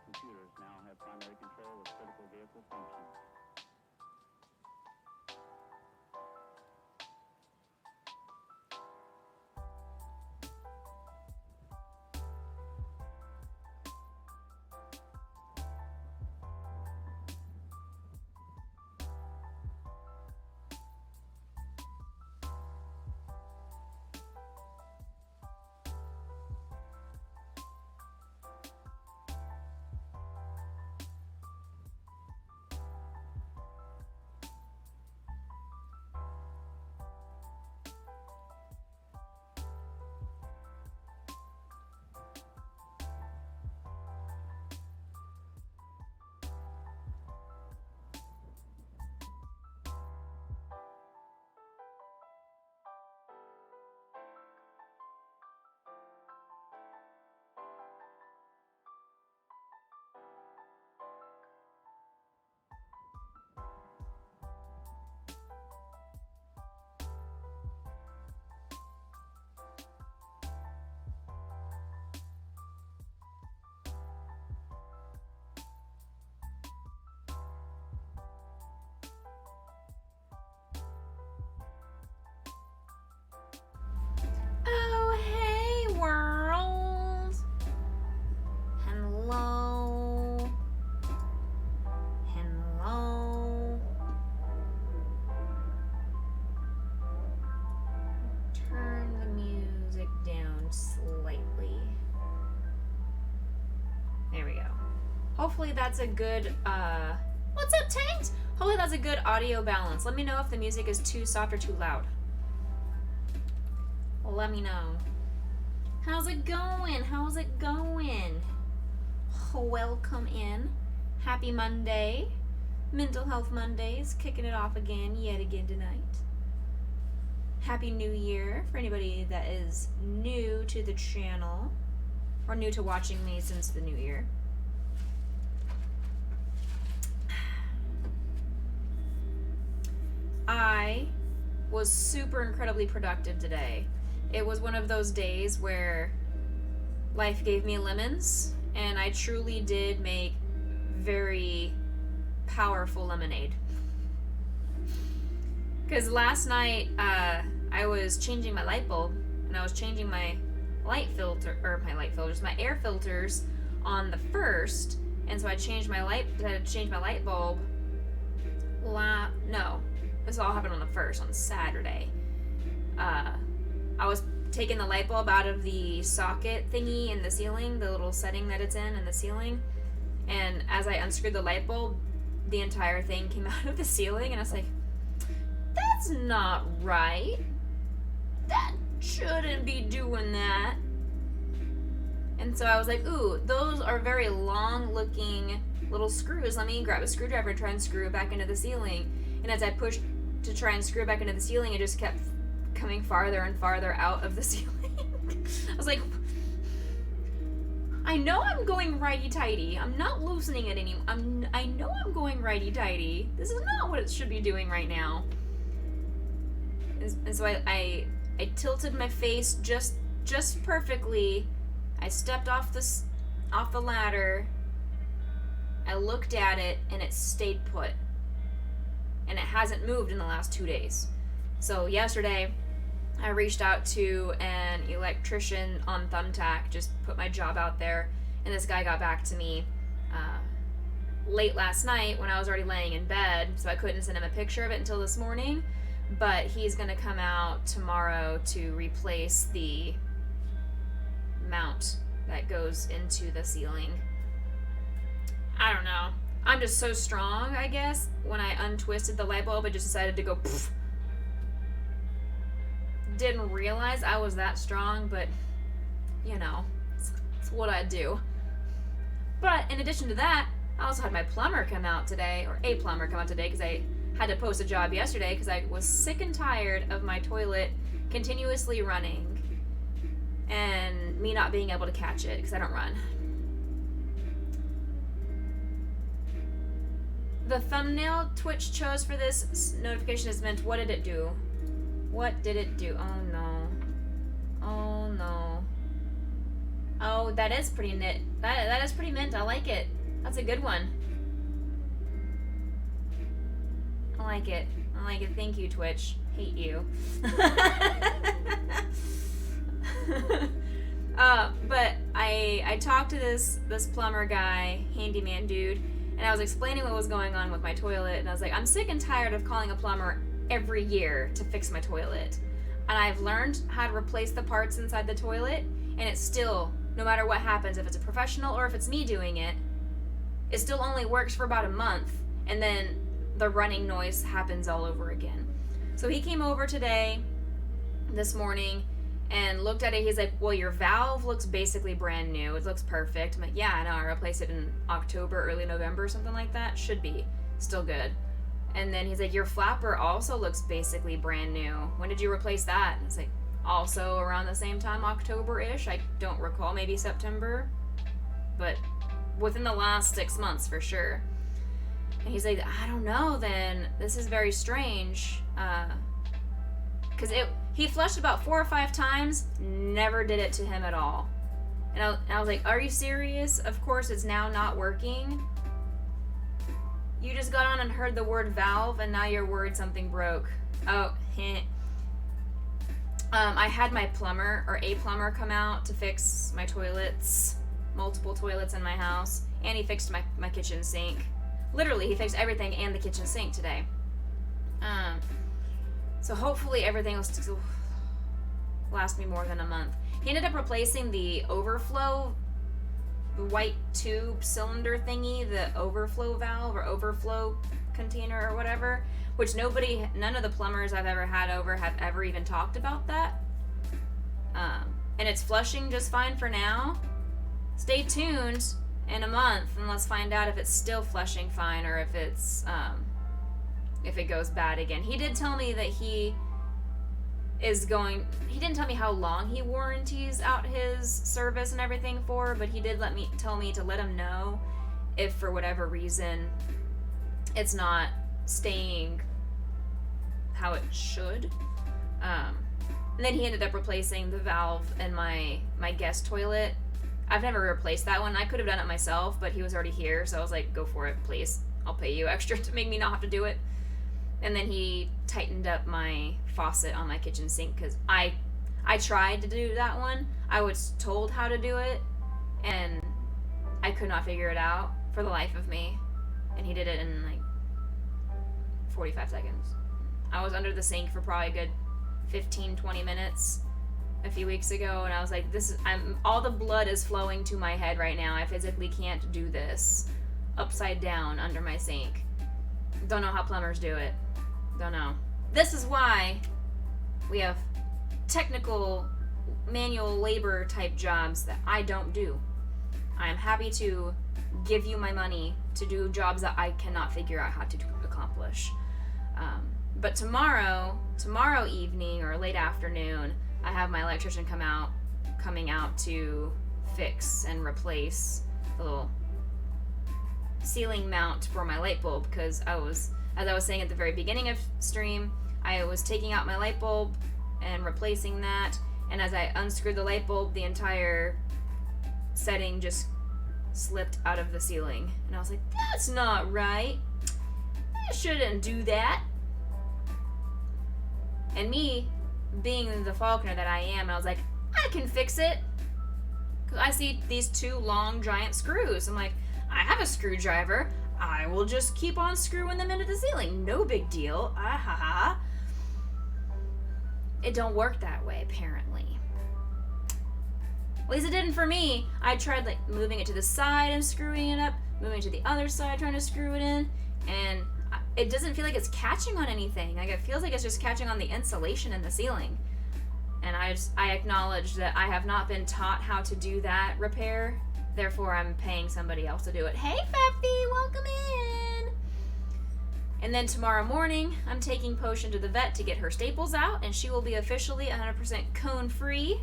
computers now have primary control of critical vehicle functions. Oh, hey, world. Hello. Hello. Turn the music down slightly. There we go. Hopefully that's a good, what's up, Tanked? Hopefully that's a good audio balance. Let me know if the music is too soft or too loud. Let me know. How's it going? How's it going? Welcome in. Happy Monday. Mental Health Mondays. Kicking it off again, yet again tonight. Happy New Year for anybody that is new to the channel or new to watching me since the new year. I was super incredibly productive today. It was one of those days where life gave me lemons, and I truly did make very powerful lemonade. Because last night, I was changing my light bulb, and I was changing my my air filters on the 1st, and so I changed my light bulb. No, this all happened on the 1st, on Saturday. I was taking the light bulb out of the socket thingy in the ceiling, the little setting that it's in the ceiling, and as I unscrewed the light bulb, the entire thing came out of the ceiling, and I was like, that's not right. That shouldn't be doing that. And so I was like, ooh, those are very long looking little screws. Let me grab a screwdriver and try and screw it back into the ceiling. And as I pushed to try and screw it back into the ceiling, it just kept coming farther and farther out of the ceiling. I was like, I know I'm going righty-tighty. I'm not loosening it anymore. I know I'm going righty-tighty. This is not what it should be doing right now. And so I tilted my face just perfectly. I stepped off the ladder. I looked at it, and it stayed put. And it hasn't moved in the last 2 days. So yesterday, I reached out to an electrician on Thumbtack, just put my job out there, and this guy got back to me late last night when I was already laying in bed, so I couldn't send him a picture of it until this morning, but he's going to come out tomorrow to replace the mount that goes into the ceiling. I don't know. I'm just so strong, I guess. When I untwisted the light bulb, it just decided to go poof. Didn't realize I was that strong, but you know, it's what I do. But in addition to that, I also had my plumber come out today, or a plumber come out today, because I had to post a job yesterday because I was sick and tired of my toilet continuously running and me not being able to catch it because I don't run. The thumbnail Twitch chose for this notification is meant, what did it do? What did it do? Oh no. Oh no. Oh, that is pretty knit. That is pretty mint. I like it. That's a good one. I like it. I like it. Thank you, Twitch. Hate you. But I talked to this plumber guy, handyman dude, and I was explaining what was going on with my toilet, and I was like, I'm sick and tired of calling a plumber every year to fix my toilet. And I've learned how to replace the parts inside the toilet, and it's still, no matter what happens, if it's a professional or if it's me doing it, it still only works for about a month, and then the running noise happens all over again. So he came over this morning, and looked at it. He's like, well, your valve looks basically brand new. It looks perfect. I'm like, yeah, I know. I replaced it in October, early November, something like that. Should be. Still good. And then he's like, your flapper also looks basically brand new. When did you replace that? And it's like, also around the same time, October-ish. I don't recall. Maybe September. But within the last 6 months, for sure. And he's like, I don't know then. This is very strange. Because he flushed about 4 or 5 times, never did it to him at all. And I was like, are you serious? Of course it's now not working. You just got on and heard the word valve, and now you're worried something broke. Oh, heh. I had my plumber, or a plumber, come out to fix my toilets, multiple toilets in my house, and he fixed my kitchen sink. Literally, he fixed everything and the kitchen sink today. So hopefully everything will still last me more than a month. He ended up replacing the overflow, the white tube cylinder thingy, the overflow valve or overflow container or whatever, which none of the plumbers I've ever had over have ever even talked about that. And it's flushing just fine for now. Stay tuned in a month and let's find out if it's still flushing fine or if it goes bad again. He did tell me that he didn't tell me how long he warranties out his service and everything for, but he did tell me to let him know if for whatever reason it's not staying how it should. And then he ended up replacing the valve in my guest toilet. I've never replaced that one. I could have done it myself, but he was already here, so I was like, go for it, please. I'll pay you extra to make me not have to do it. And then he tightened up my faucet on my kitchen sink because I tried to do that one. I was told how to do it, and I could not figure it out for the life of me. And he did it in like 45 seconds. I was under the sink for probably a good 15-20 minutes a few weeks ago, and I was like, all the blood is flowing to my head right now. I physically can't do this upside down under my sink. Don't know how plumbers do it. Don't know. This is why we have technical manual labor type jobs that I don't do. I am happy to give you my money to do jobs that I cannot figure out how to accomplish. But tomorrow evening or late afternoon, I have my electrician coming out to fix and replace the little ceiling mount for my light bulb, because as I was saying at the very beginning of stream, I was taking out my light bulb and replacing that, and as I unscrewed the light bulb, the entire setting just slipped out of the ceiling, and I was like, that's not right. I shouldn't do that. And me, being the Faulkner that I am, I was like, I can fix it. Because I see these 2 long giant screws. I'm like, I have a screwdriver. I will just keep on screwing them into the ceiling. No big deal. It don't work that way, apparently. At least it didn't for me. I tried like moving it to the side and screwing it up, moving it to the other side, trying to screw it in, and it doesn't feel like it's catching on anything. Like it feels like it's just catching on the insulation in the ceiling. And I acknowledge that I have not been taught how to do that repair. Therefore, I'm paying somebody else to do it. Hey, Feffy, welcome in. And then tomorrow morning, I'm taking Potion to the vet to get her staples out, and she will be officially 100% cone-free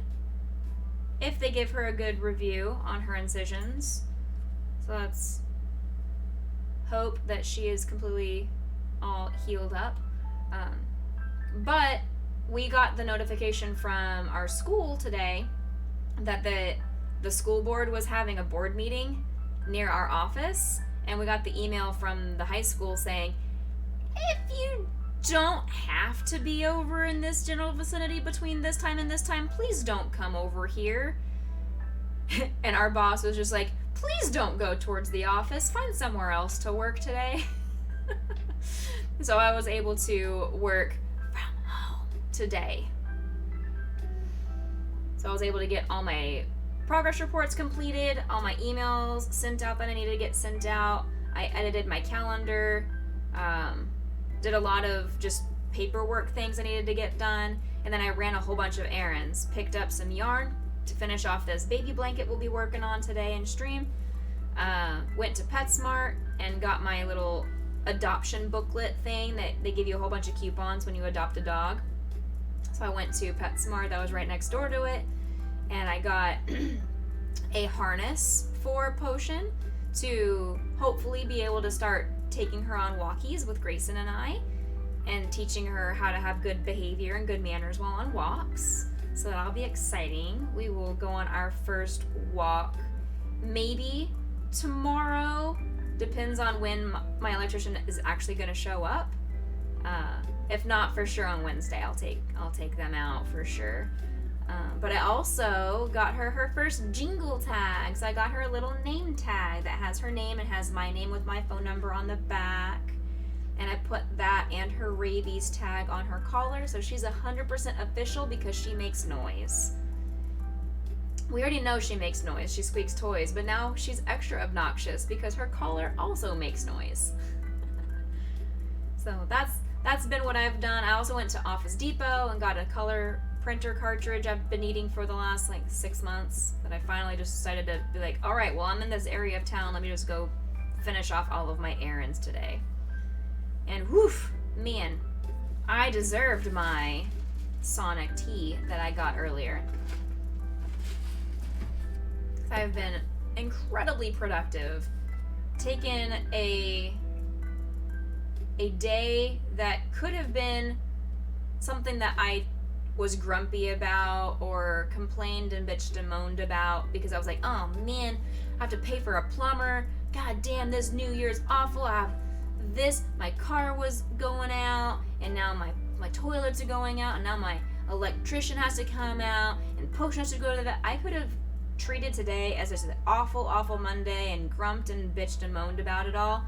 if they give her a good review on her incisions. So let's hope that she is completely all healed up. But we got the notification from our school today that the the school board was having a board meeting near our office, and we got the email from the high school saying, if you don't have to be over in this general vicinity between this time and this time, please don't come over here. And our boss was just like, please don't go towards the office, find somewhere else to work today. So I was able to work from home today. So I was able to get all my progress reports completed, all my emails sent out that I needed to get sent out. I edited my calendar, did a lot of just paperwork things I needed to get done, and then I ran a whole bunch of errands. Picked up some yarn to finish off this baby blanket we'll be working on today in stream. Went to PetSmart and got my little adoption booklet thing that they give you a whole bunch of coupons when you adopt a dog. So I went to PetSmart that was right next door to it, and I got a harness for Potion to hopefully be able to start taking her on walkies with Grayson and I, and teaching her how to have good behavior and good manners while on walks. So that'll be exciting. We will go on our first walk take tomorrow. Depends on when my electrician is actually going to show up. If not, for sure on Wednesday I'll take them out for sure. But I also got her first jingle tag. So I got her a little name tag that has her name and has my name with my phone number on the back. And I put that and her rabies tag on her collar, so she's 100% official because she makes noise. We already know she makes noise. She squeaks toys, but now she's extra obnoxious because her collar also makes noise. So that's been what I've done. I also went to Office Depot and got a color printer cartridge I've been needing for the last 6 months, that I finally just decided to be like, all right, well, I'm in this area of town. Let me just go finish off all of my errands today. And woof, man, I deserved my Sonic tea that I got earlier. I've been incredibly productive. Taken a day that could have been something that I was grumpy about or complained and bitched and moaned about because I was like, oh man, I have to pay for a plumber. God damn, this New Year's awful. I have this, my car was going out, and now my toilets are going out, and now my electrician has to come out, and Potion has to go to the vet. I could have treated today as just an awful Monday and grumped and bitched and moaned about it all,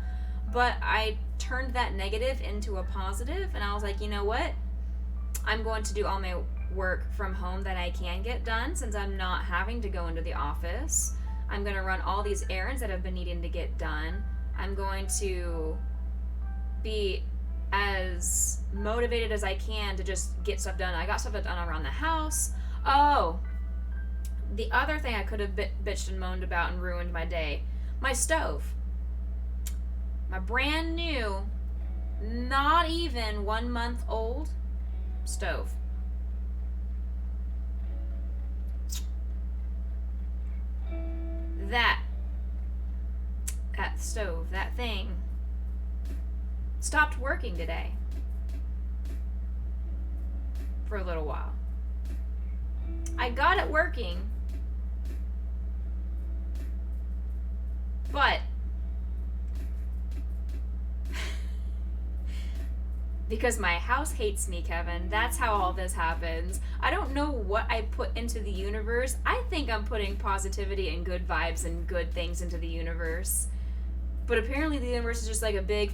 but I turned that negative into a positive, and I was like, you know what? I'm going to do all my work from home that I can get done since I'm not having to go into the office. I'm going to run all these errands that I've been needing to get done. I'm going to be as motivated as I can to just get stuff done. I got stuff done around the house. Oh, the other thing I could have bitched and moaned about and ruined my day, my stove. My brand new, not even 1 month old stove. That stove, that thing, stopped working today for a little while. I got it working, but because my house hates me, Kevin, that's how all this happens. I don't know what I put into the universe. I think I'm putting positivity and good vibes and good things into the universe, but apparently the universe is just like a big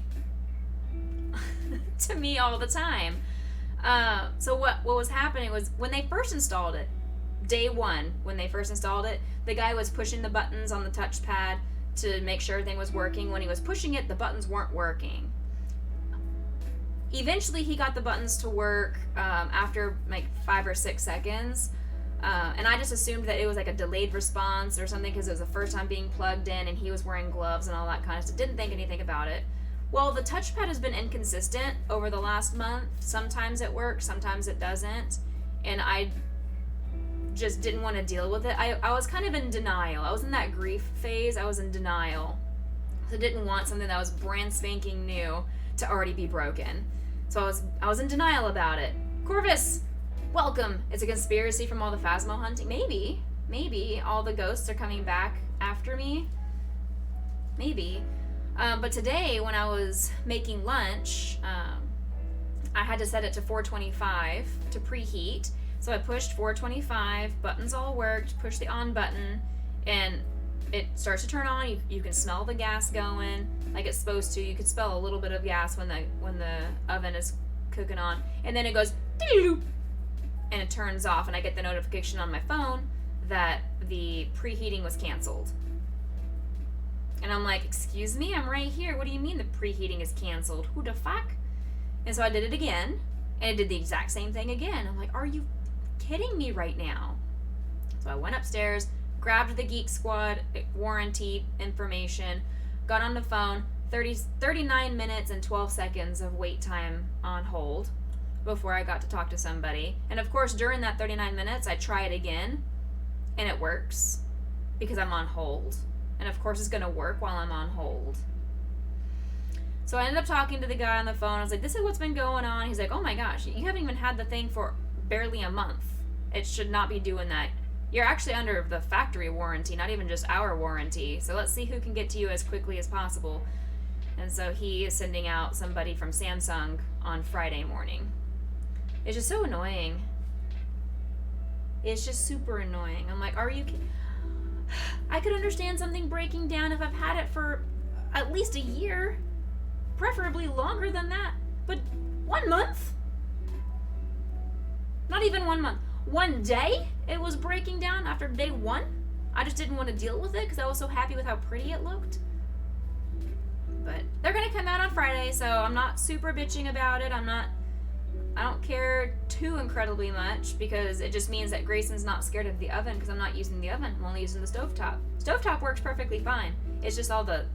to me all the time. So what was happening was when they first installed it, day one, when they first installed it, the guy was pushing the buttons on the touchpad to make sure everything was working. When he was pushing it, the buttons weren't working. Eventually he got the buttons to work after 5 or 6 seconds, and I just assumed that it was like a delayed response or something because it was the first time being plugged in and he was wearing gloves and all that kind of stuff. Didn't think anything about it. Well, the touchpad has been inconsistent over the last month. Sometimes it works, sometimes it doesn't, and I just didn't want to deal with it. I was kind of in denial. I was in that grief phase. I was in denial. I didn't want something that was brand spanking new to already be broken. So I was in denial about it. Corvus, welcome. It's a conspiracy from all the Phasmo hunting. Maybe maybe all the ghosts are coming back after me. Maybe. But today, when I was making lunch, I had to set it to 425 to preheat. So I pushed 425, buttons all worked, pushed the on button, and it starts to turn on. You can smell the gas going like it's supposed to. You could smell a little bit of gas when the oven is cooking on. And then it goes, and it turns off, and I get the notification on my phone that the preheating was canceled. And I'm like, excuse me, I'm right here. What do you mean the preheating is canceled? Who the fuck? And so I did it again, and it did the exact same thing again. I'm like, are you kidding me right now? So I went upstairs, grabbed the Geek Squad warranty information, got on the phone, 39 minutes and 12 seconds of wait time on hold before I got to talk to somebody. And of course, during that 39 minutes, I try it again, and it works because I'm on hold. And of course, it's going to work while I'm on hold. So I ended up talking to the guy on the phone. I was like, this is what's been going on. He's like, oh my gosh, you haven't even had the thing for barely a month. It should not be doing that. You're actually under the factory warranty, not even just our warranty. So let's see who can get to you as quickly as possible. And so he is sending out somebody from Samsung on Friday morning. It's just so annoying. It's just super annoying. I'm like, are you kidding? I could understand something breaking down if I've had it for at least a year. Preferably longer than that. But 1 month? Not even 1 month. 1 day it was breaking down after day 1. I just didn't want to deal with it because I was so happy with how pretty it looked. But they're going to come out on Friday, so I'm not super bitching about it. I don't care too incredibly much because it just means that Grayson's not scared of the oven because I'm not using the oven. I'm only using the stovetop. Stovetop works perfectly fine. It's just all the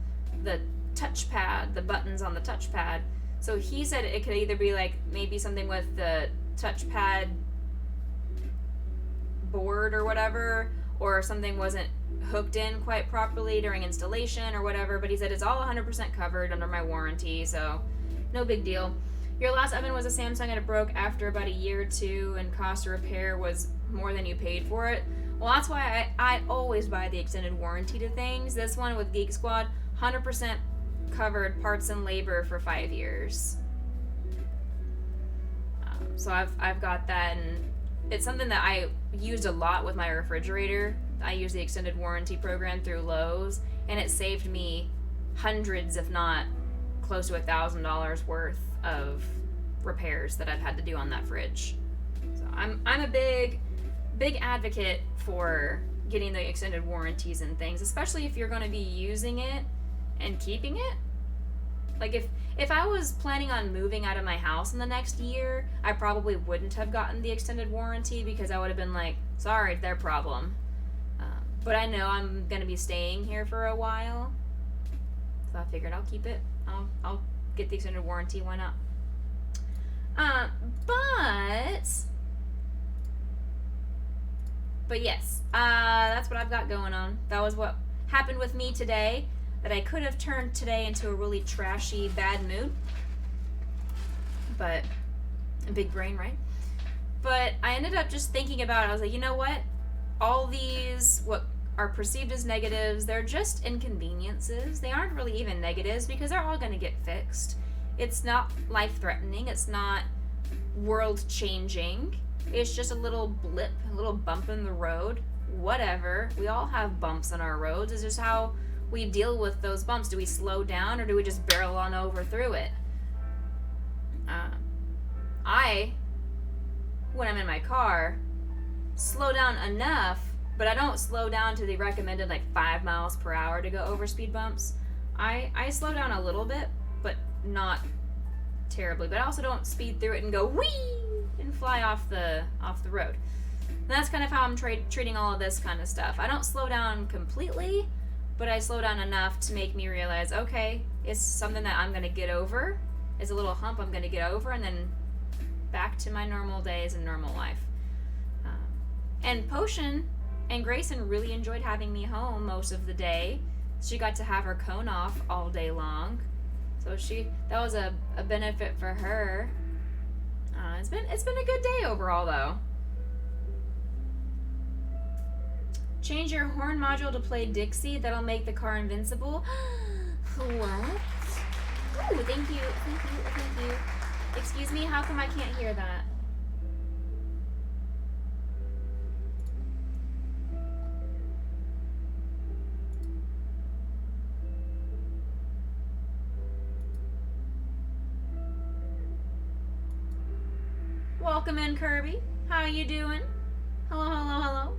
touchpad, the buttons on the touchpad. So he said it could either be like maybe something with the touchpad board or whatever, or something wasn't hooked in quite properly during installation or whatever, but he said it's all 100% covered under my warranty, so no big deal. Your last oven was a Samsung and it broke after about a year or two, and cost of repair was more than you paid for it. Well, that's why I always buy the extended warranty to things. This one with Geek Squad, 100% covered parts and labor for 5 years. So I've got that, and it's something that I used a lot with my refrigerator. I use the extended warranty program through Lowe's, and it saved me hundreds, if not close to $1,000 worth of repairs that I've had to do on that fridge. So I'm a big advocate for getting the extended warranties and things, especially if you're going to be using it and keeping it. Like if I was planning on moving out of my house in the next year, I probably wouldn't have gotten the extended warranty because I would have been like, sorry, their problem. But I know I'm going to be staying here for a while, so I figured I'll keep it. I'll get the extended warranty, why not? But yes, that's what I've got going on. That was what happened with me today, that I could have turned today into a really trashy, bad mood. But, a big brain, right? But I ended up just thinking about it. I was like, you know what? All these, what are perceived as negatives, they're just inconveniences. They aren't really even negatives because they're all going to get fixed. It's not life-threatening. It's not world-changing. It's just a little blip, a little bump in the road. Whatever. We all have bumps on our roads. It's just how we deal with those bumps. Do we slow down or do we just barrel on over through it? When I'm in my car, slow down enough, but I don't slow down to the recommended 5 miles per hour to go over speed bumps. I slow down a little bit, but not terribly. But I also don't speed through it and go whee and fly off the road. And that's kind of how I'm treating all of this kind of stuff. I don't slow down completely, but I slow down enough to make me realize, okay, it's something that I'm going to get over. It's a little hump I'm going to get over, and then back to my normal days and normal life. And Potion and Grayson really enjoyed having me home most of the day. She got to have her cone off all day long. So that was a benefit for her. It's been a good day overall, though. Change your horn module to play Dixie. That'll make the car invincible. What? Ooh, thank you. Excuse me, how come I can't hear that? Welcome in, Kirby. How you doing? Hello.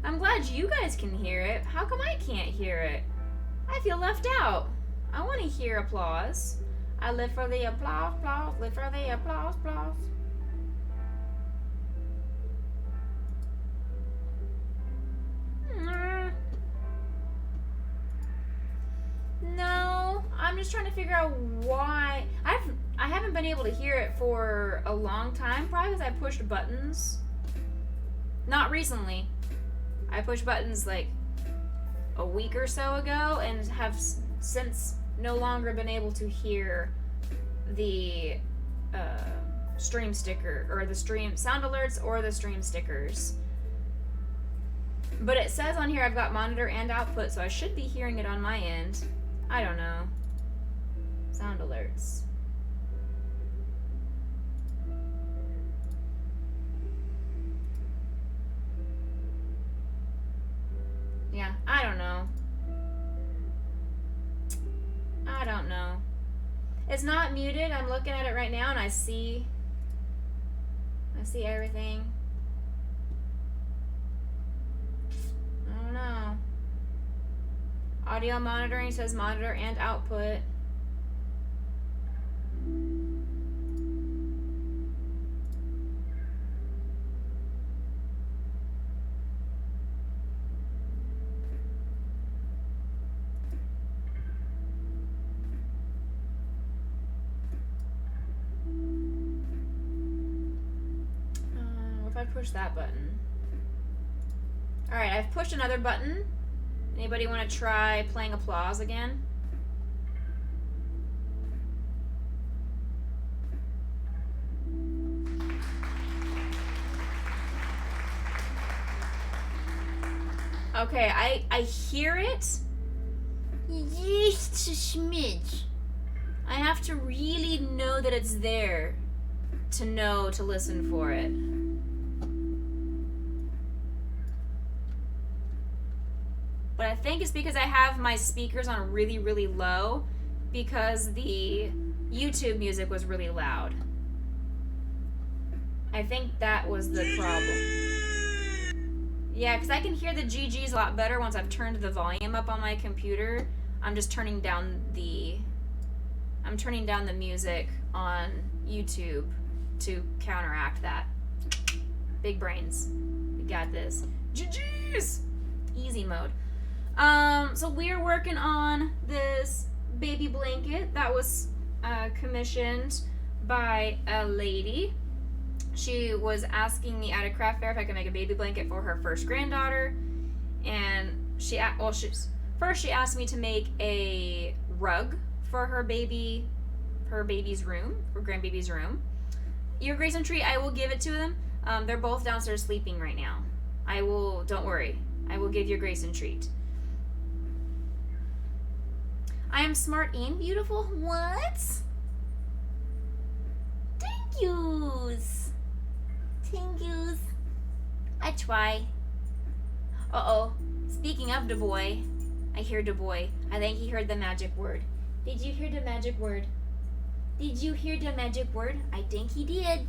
I'm glad you guys can hear it. How come I can't hear it? I feel left out. I want to hear applause. I live for the applause, live for the applause. No, I'm just trying to figure out why. I haven't been able to hear it for a long time, probably because I pushed buttons. Not recently. I pushed buttons like a week or so ago and have since no longer been able to hear the stream sticker or the stream sound alerts or the stream stickers. But it says on here I've got monitor and output, so I should be hearing it on my end. I don't know. Sound alerts. Yeah, I don't know. It's not muted. I'm looking at it right now and I see everything. I don't know. Audio monitoring says monitor and output. Push that button. Alright, I've pushed another button. Anybody want to try playing applause again? Okay, I hear it. Just a smidge. I have to really know that it's there to know to listen for it. But I think it's because I have my speakers on really, really low because the YouTube music was really loud. I think that was the problem. Yeah, because I can hear the GGs a lot better once I've turned the volume up on my computer. I'm just turning down the music on YouTube to counteract that. Big brains. We got this. GGs! Easy mode. So we're working on this baby blanket that was commissioned by a lady. She was asking me at a craft fair if I could make a baby blanket for her first granddaughter, and she asked me to make a rug for her baby's room, her grandbaby's room. Your Grace and Treat, I will give it to them. They're both downstairs sleeping right now. Don't worry. I will give your Grace and Treat. I am smart and beautiful. What? Thank yous. I try. Uh-oh. Speaking of the boy, I hear the boy. I think he heard the magic word. Did you hear the magic word? I think he did.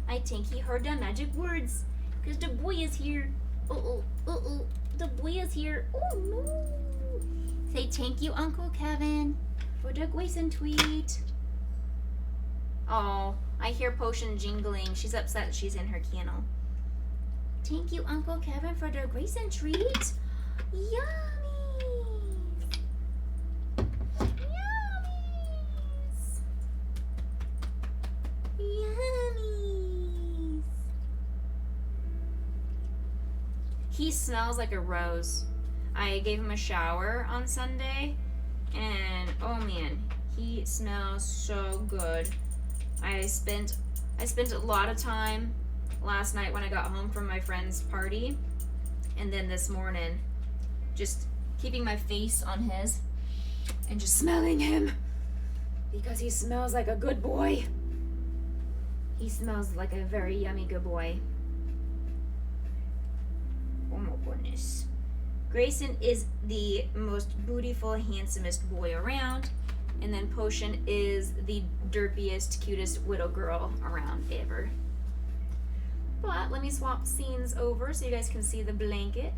I think he heard the magic words. Because the boy is here. Uh-oh. The boy is here. Oh, no. Say thank you, Uncle Kevin, for the Grace and Treat. Oh, I hear Potion jingling. She's upset that she's in her kennel. Thank you, Uncle Kevin, for the Grace and Treat. Yummies. He smells like a rose. I gave him a shower on Sunday, and oh man, he smells so good. I spent a lot of time last night when I got home from my friend's party And then this morning, just keeping my face on his and just smelling him because he smells like a good boy. He smells like a very yummy good boy. Oh my goodness. Grayson is the most beautiful, handsomest boy around. And then Potion is the derpiest, cutest widow girl around ever. But let me swap scenes over so you guys can see the blanket.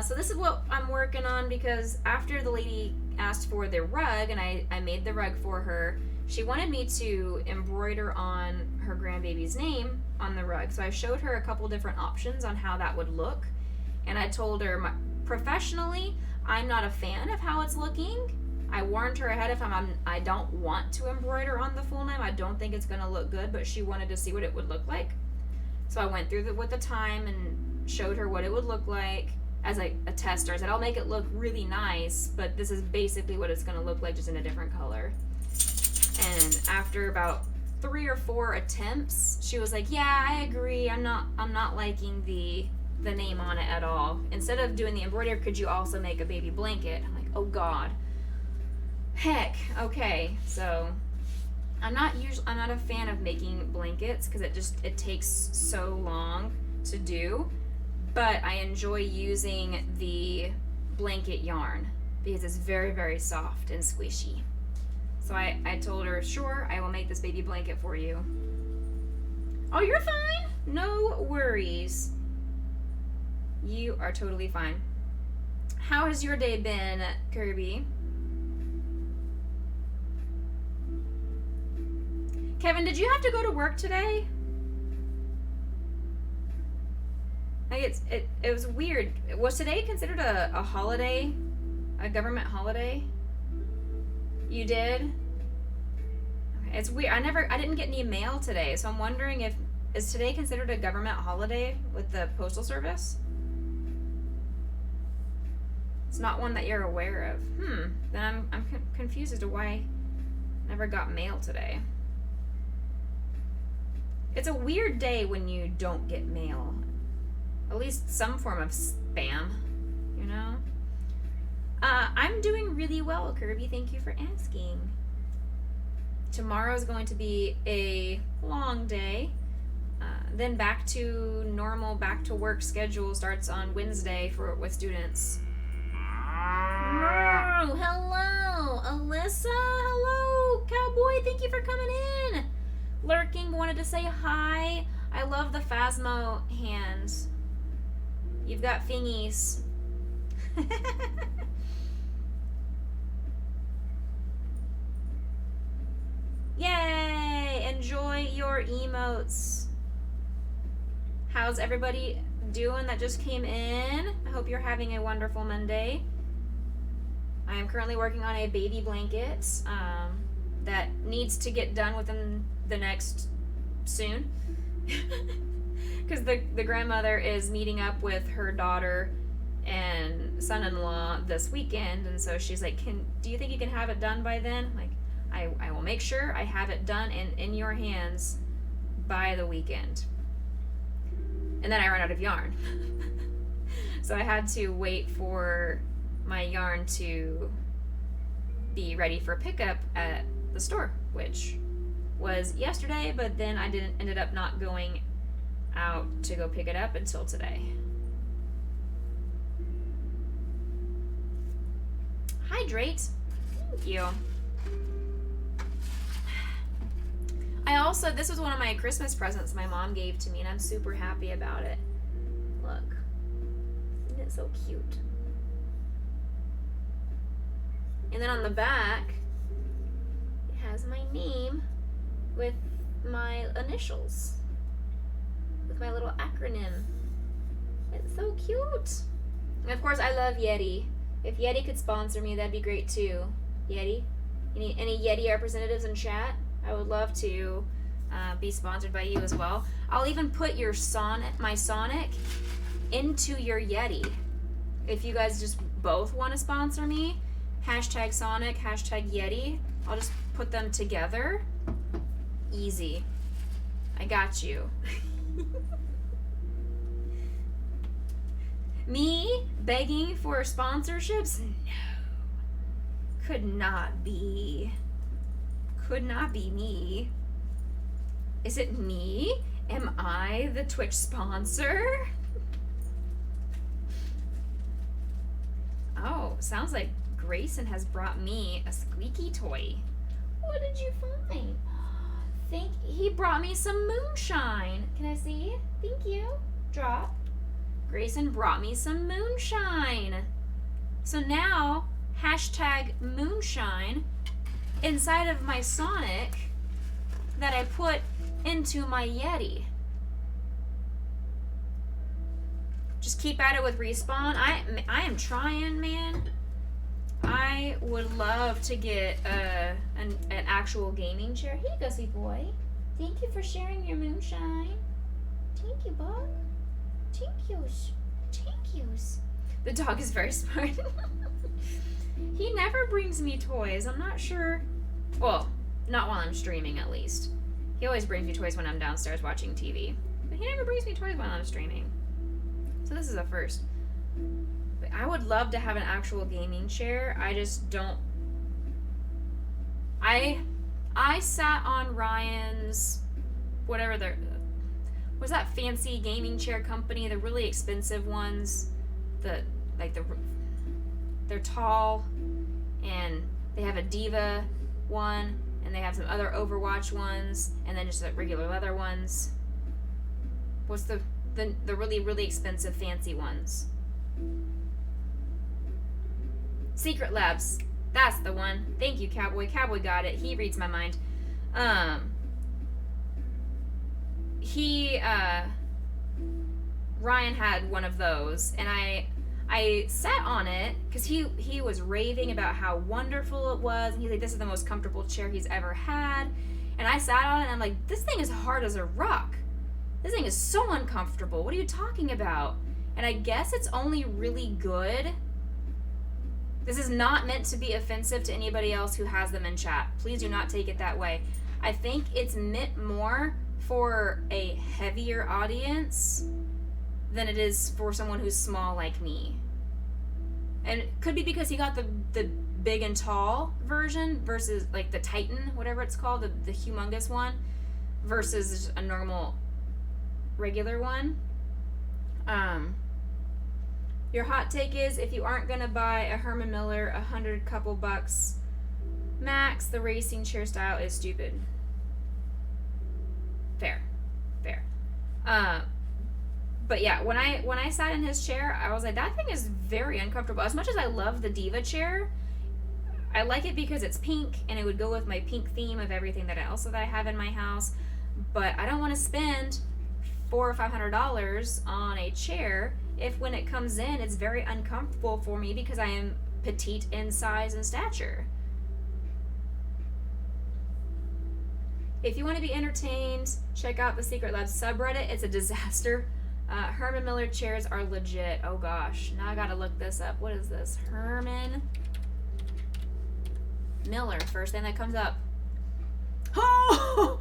So this is what I'm working on because after the lady asked for the rug and I made the rug for her, she wanted me to embroider on her grandbaby's name on the rug. So I showed her a couple different options on how that would look. And I told her, professionally, I'm not a fan of how it's looking. I warned her ahead of time, I don't want to embroider on the full name. I don't think it's going to look good, but she wanted to see what it would look like. So I went through with the time and showed her what it would look like as a tester. I said, I'll make it look really nice, but this is basically what it's going to look like, just in a different color. And after about 3 or 4 attempts, she was like, yeah, I agree. I'm not liking the name on it at all. Instead of doing the embroidery, could you also make a baby blanket? I'm like, oh God. Heck, okay. So I'm not a fan of making blankets because it takes so long to do, but I enjoy using the blanket yarn because it's very, very soft and squishy. So I told her, sure, I will make this baby blanket for you. Oh, you're fine. No worries. You are totally fine. How has your day been, Kirby? Kevin, did you have to go to work today? Like it was weird. Was today considered a holiday? A government holiday? You did? Okay, it's weird. I didn't get any mail today, so I'm wondering is today considered a government holiday with the Postal Service? It's not one that you're aware of. Then I'm confused as to why I never got mail today. It's a weird day when you don't get mail. At least some form of spam, you know? I'm doing really well, Kirby. Thank you for asking. Tomorrow's going to be a long day. Then back to normal, back to work schedule starts on Wednesday with students. Oh, hello, Alyssa. Hello, Cowboy. Thank you for coming in. Lurking, wanted to say hi. I love the Phasmo hands. You've got fingies. Yay! Enjoy your emotes. How's everybody doing that just came in? I hope you're having a wonderful Monday. I am currently working on a baby blanket that needs to get done within the next soon. Because the grandmother is meeting up with her daughter and son-in-law this weekend, and so she's like, do you think you can have it done by then? I'm like, I will make sure I have it done and in your hands by the weekend. And then I ran out of yarn. So I had to wait for my yarn to be ready for pickup at the store, which was yesterday, but then I ended up not going out to go pick it up until today. Hydrate. Thank you. This was one of my Christmas presents my mom gave to me, and I'm super happy about it. Look. Isn't it so cute? And then on the back, it has my name with my initials. With my little acronym. It's so cute. And of course, I love Yeti. If Yeti could sponsor me, that'd be great too. Yeti? Any Yeti representatives in chat? I would love to be sponsored by you as well. I'll even put my Sonic into your Yeti. If you guys just both want to sponsor me, hashtag Sonic, hashtag Yeti, I'll just put them together. Easy. I got you. Me begging for sponsorships? No. Could not be. Could not be me. Is it me? Am I the Twitch sponsor? Oh, sounds like Grayson has brought me a squeaky toy. What did you find? He brought me some moonshine. Can I see? Thank you. Drop. Grayson brought me some moonshine. So now, hashtag moonshine inside of my Sonic that I put into my Yeti. Just keep at it with Respawn. I am trying, man. I would love to get an actual gaming chair. Here you go, sweet boy. Thank you for sharing your moonshine. Thank you, bud. Thank yous. Thank yous. The dog is very smart. He never brings me toys. I'm not sure. Well, not while I'm streaming, at least. He always brings me toys when I'm downstairs watching TV. But he never brings me toys while I'm streaming. So this is a first. But I would love to have an actual gaming chair. I just don't. I sat on Ryan's, whatever their, was that fancy gaming chair company, the really expensive ones, they're tall, and they have a Diva one, and they have some other Overwatch ones, and then just the regular leather ones. What's the really, really expensive fancy ones? Secret Labs. That's the one. Thank you, Cowboy. Cowboy got it. He reads my mind. Ryan had one of those, and I sat on it because he was raving about how wonderful it was, and he's like, this is the most comfortable chair he's ever had. And I sat on it, and I'm like, this thing is hard as a rock. This thing is so uncomfortable. What are you talking about? And I guess it's only really good. This is not meant to be offensive to anybody else who has them in chat. Please do not take it that way. I think it's meant more for a heavier audience than it is for someone who's small like me. And it could be because he got the big and tall version versus like the Titan, whatever it's called, the humongous one, versus just a normal regular one. Your hot take is, if you aren't gonna buy a Herman Miller, $100 couple bucks max, the racing chair style is stupid. Fair. But yeah, when I sat in his chair, I was like, that thing is very uncomfortable. As much as I love the Diva chair, I like it because it's pink and it would go with my pink theme of everything that I have in my house. But I don't want to spend $400 or $500 on a chair if when it comes in it's very uncomfortable for me because I am petite in size and stature. If you want to be entertained, check out the Secret Lab subreddit. It's a disaster. Herman Miller chairs are legit. Oh gosh, now I gotta look this up. What is this? Herman Miller, first thing that comes up. Oh!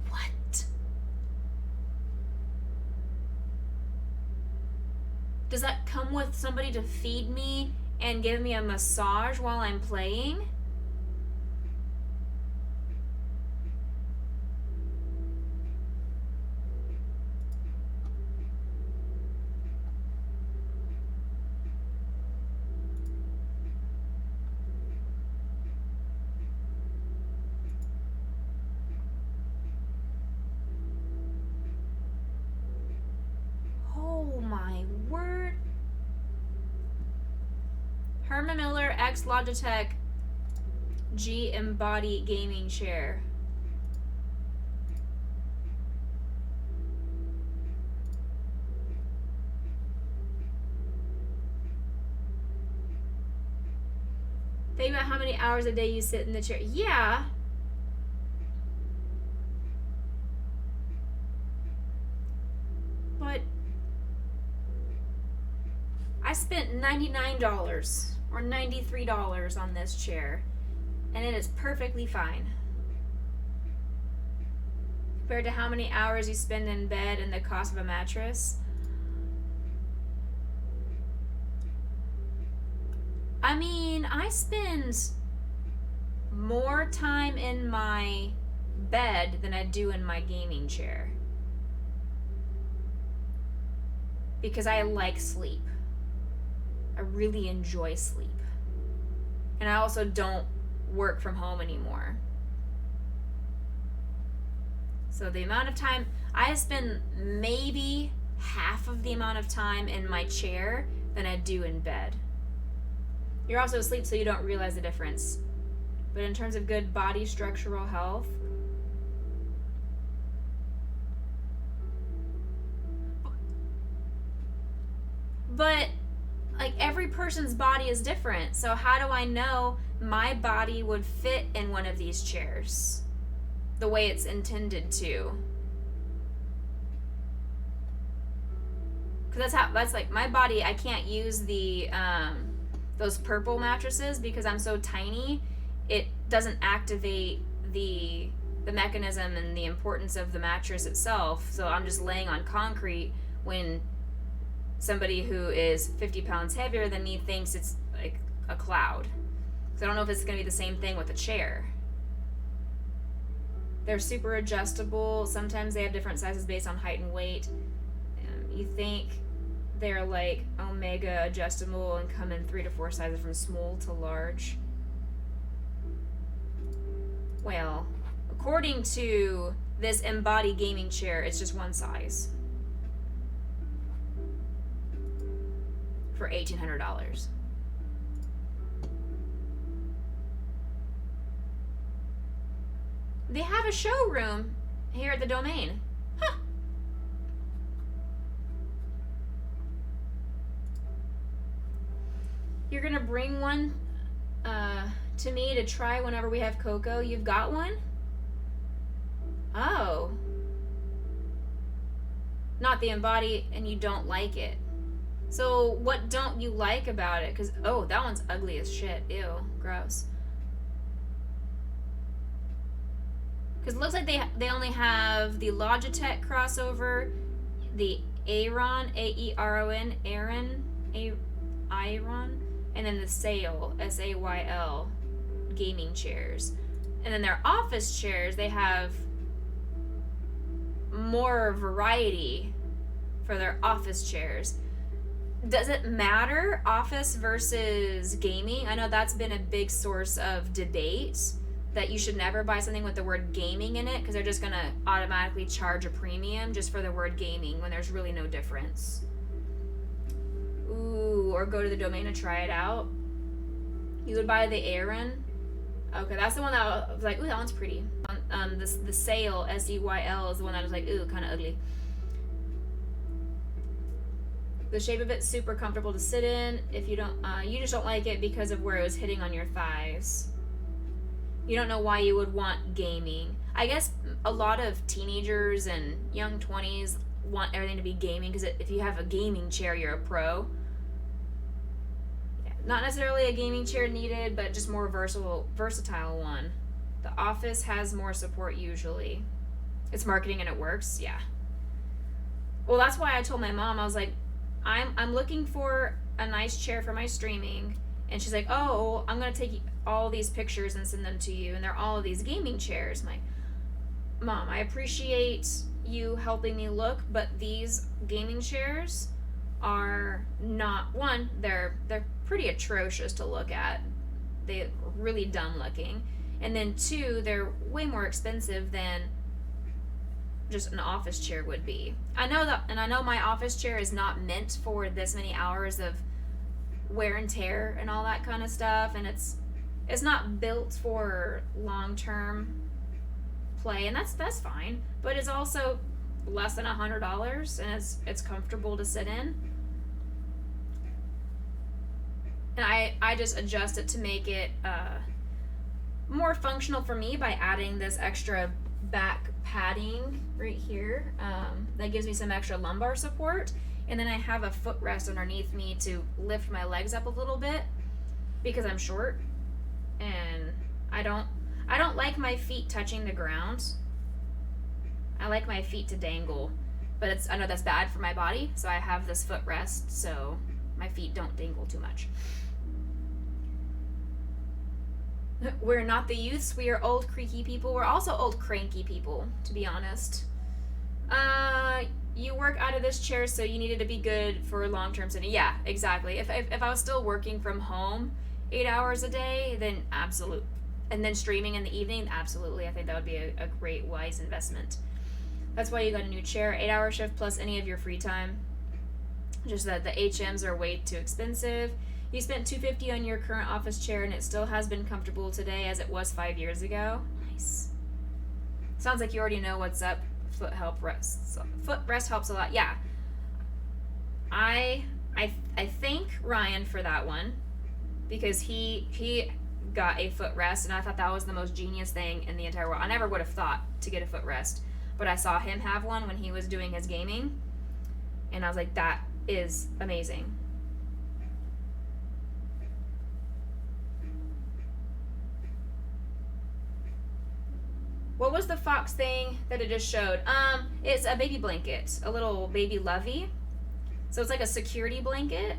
What? Does that come with somebody to feed me and give me a massage while I'm playing? Oh my word. Herman Miller X Logitech G Embody Gaming Chair. Think about how many hours a day you sit in the chair. Yeah. But I spent $99 or $93 on this chair, and it is perfectly fine. compared to how many hours you spend in bed and the cost of a mattress. I mean, I spend more time in my bed than I do in my gaming chair. Because I like sleep. I really enjoy sleep. And I also don't work from home anymore. So the amount of time, I spend maybe half of the amount of time in my chair than I do in bed. You're also asleep, so you don't realize the difference. But in terms of good body structural health, but like every person's body is different. So how do I know my body would fit in one of these chairs the way it's intended to? Because that's like my body. I can't use the those purple mattresses because I'm so tiny. It doesn't activate the mechanism and the importance of the mattress itself. So I'm just laying on concrete when somebody who is 50 pounds heavier than me thinks it's like a cloud. So I don't know if it's going to be the same thing with a chair. They're super adjustable. Sometimes they have different sizes based on height and weight. You think they're like omega adjustable and come in 3 to 4 sizes from small to large. Well, according to this Embody gaming chair, it's just one size. For $1,800. They have a showroom here at the Domain. Huh. You're gonna bring one to me to try whenever we have cocoa. You've got one? Oh. Not the Embody, and you don't like it. So what don't you like about it? Because, oh, that one's ugly as shit. Ew, gross. Because it looks like they only have the Logitech crossover, the Aeron, A-E-R-O-N, Aeron, and then the Sail, S-A-Y-L, gaming chairs. And then their office chairs, they have more variety for their office chairs. Does it matter, office versus gaming? I know that's been a big source of debate, that you should never buy something with the word gaming in it because they're just going to automatically charge a premium just for the word gaming when there's really no difference. Ooh, or go to the Domain and try it out. You would buy the Aeron. Okay, that's the one that I was like, ooh, that one's pretty. The Sail, S-E-Y-L, is the one that I was like, ooh, kind of ugly. The shape of it's super comfortable to sit in. If you don't, you just don't like it because of where it was hitting on your thighs. You don't know why you would want gaming. I guess a lot of teenagers and young 20s want everything to be gaming because if you have a gaming chair, you're a pro. Yeah, not necessarily a gaming chair needed, but just more versatile one. The Office has more support usually. It's marketing and it works, yeah. Well, that's why I told my mom, I was like, I'm looking for a nice chair for my streaming. And she's like, oh, I'm going to take all these pictures and send them to you. And they're all of these gaming chairs. I'm like, Mom, I appreciate you helping me look, but these gaming chairs are not, one, they're pretty atrocious to look at. They're really dumb looking. And then two, they're way more expensive than just an office chair would be. I know that, and I know my office chair is not meant for this many hours of wear and tear and all that kind of stuff, and it's not built for long-term play, and that's fine. But it's also less than $100, and it's comfortable to sit in. And I just adjust it to make it more functional for me by adding this extra back padding right here that gives me some extra lumbar support, and then I have a footrest underneath me to lift my legs up a little bit because I'm short and I don't like my feet touching the ground. I like my feet to dangle, but I know that's bad for my body, so I have this footrest so my feet don't dangle too much. We're not the youths. We are old, creaky people. We're also old, cranky people, to be honest. You work out of this chair, so you needed to be good for long-term sitting. Yeah, exactly. If I was still working from home 8 hours a day, then absolute. And then streaming in the evening, absolutely. I think that would be a great, wise investment. That's why you got a new chair. 8-hour shift plus any of your free time. Just that the HMs are way too expensive. You spent $250 on your current office chair, and it still has been comfortable today as it was 5 years ago. Nice. Sounds like you already know what's up. Footrest helps a lot. Yeah. I thank Ryan for that one, because he got a footrest, and I thought that was the most genius thing in the entire world. I never would have thought to get a footrest, but I saw him have one when he was doing his gaming, and I was like, that is amazing. What was the fox thing that it just showed? It's a baby blanket, a little baby lovey. So it's like a security blanket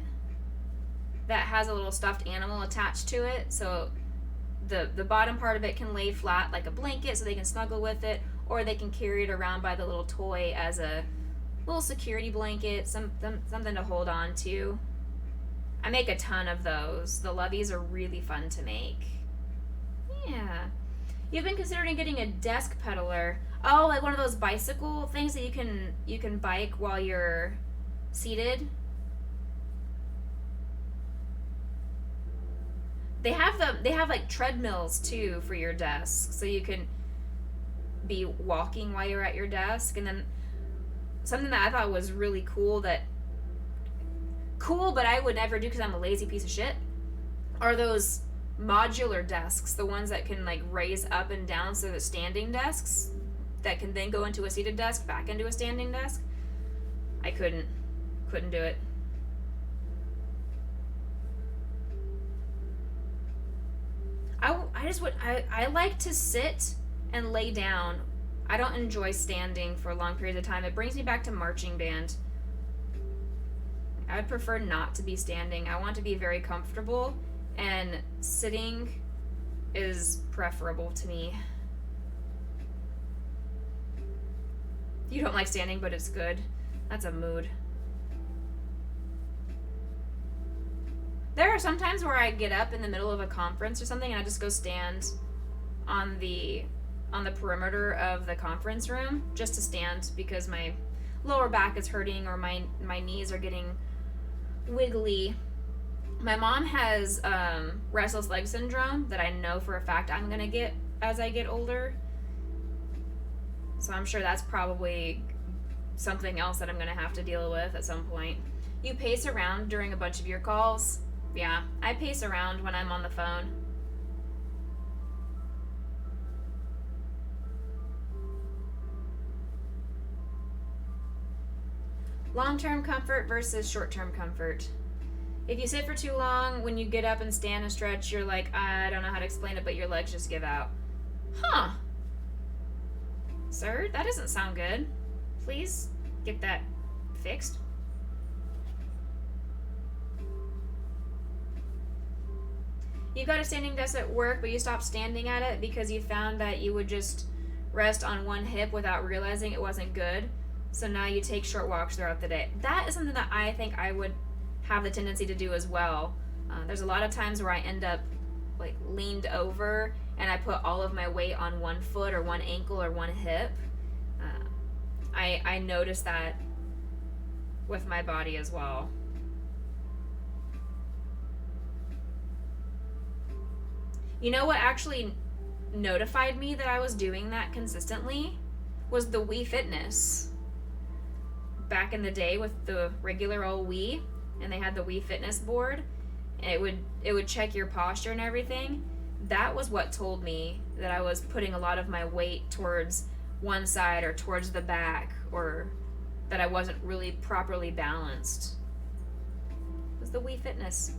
that has a little stuffed animal attached to it. So the bottom part of it can lay flat like a blanket so they can snuggle with it, or they can carry it around by the little toy as a little security blanket, something to hold on to. I make a ton of those. The loveys are really fun to make. Yeah. You've been considering getting a desk pedaler. Oh, like one of those bicycle things that you can bike while you're seated. They have like treadmills too for your desk, so you can be walking while you're at your desk. And then something that I thought was really cool, but I would never do because I'm a lazy piece of shit, are those modular desks, the ones that can like raise up and down, so the standing desks that can then go into a seated desk, back into a standing desk. I couldn't do it. I like to sit and lay down. I don't enjoy standing for long periods of time. It brings me back to marching band. I would prefer not to be standing. I want to be very comfortable, and sitting is preferable to me. You don't like standing, but it's good. That's a mood. There are some times where I get up in the middle of a conference or something and I just go stand on the perimeter of the conference room just to stand, because my lower back is hurting or my knees are getting wiggly. My mom has restless leg syndrome that I know for a fact I'm gonna get as I get older. So I'm sure that's probably something else that I'm gonna have to deal with at some point. You pace around during a bunch of your calls? Yeah, I pace around when I'm on the phone. Long-term comfort versus short-term comfort. If you sit for too long, when you get up and stand and stretch, you're like, I don't know how to explain it, but your legs just give out. Huh. Sir, that doesn't sound good. Please get that fixed. You got a standing desk at work, but you stopped standing at it because you found that you would just rest on one hip without realizing it wasn't good. So now you take short walks throughout the day. That is something that I think I would have the tendency to do as well. There's a lot of times where I end up like leaned over and I put all of my weight on one foot or one ankle or one hip. I notice that with my body as well. You know what actually notified me that I was doing that consistently was the Wii Fitness. Back in the day with the regular old Wii, and they had the Wii Fitness board, and it would check your posture and everything. That was what told me that I was putting a lot of my weight towards one side or towards the back, or that I wasn't really properly balanced. It was the Wii Fitness.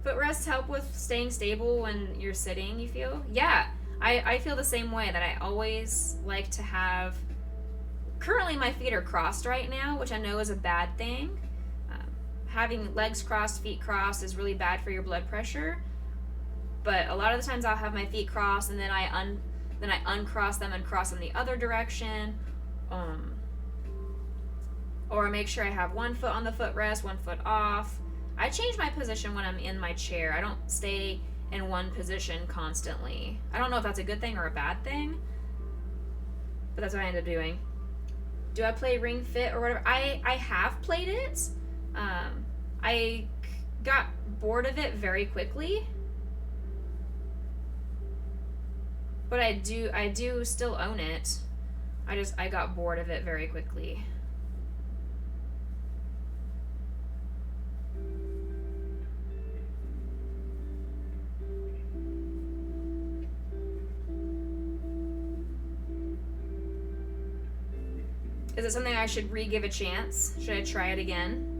Footrests help with staying stable when you're sitting, you feel? Yeah. I feel the same way, that I always like to have. Currently, my feet are crossed right now, which I know is a bad thing. Having legs crossed, feet crossed is really bad for your blood pressure. But a lot of the times I'll have my feet crossed, and then I uncross them and cross in the other direction. Or I make sure I have one foot on the footrest, one foot off. I change my position when I'm in my chair. I don't stay in one position constantly. I don't know if that's a good thing or a bad thing, but that's what I end up doing. Do I play Ring Fit or whatever? I have played it. I got bored of it very quickly, but I do still own it. I got bored of it very quickly. Is it something I should re-give a chance? Should I try it again?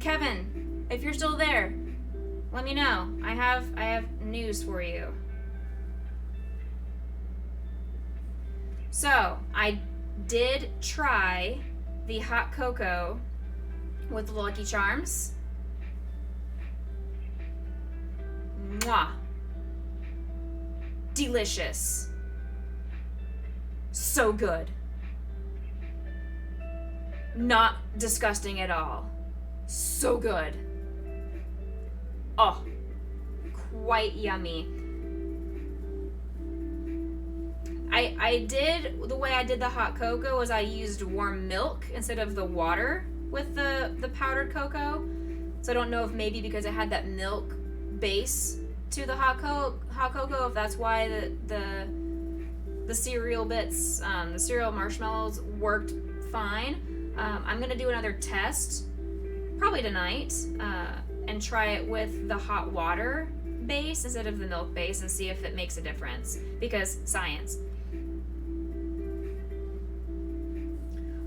Kevin, if you're still there, let me know. I have news for you. So, I did try the hot cocoa with the Lucky Charms. Mwah. Delicious. So good. Not disgusting at all. So good. Oh, quite yummy. The way I did the hot cocoa was I used warm milk instead of the water with the powdered cocoa. So I don't know if maybe because it had that milk base to the hot cocoa, if that's why the cereal bits, the cereal marshmallows worked fine. I'm gonna do another test probably tonight, and try it with the hot water base instead of the milk base and see if it makes a difference, because science.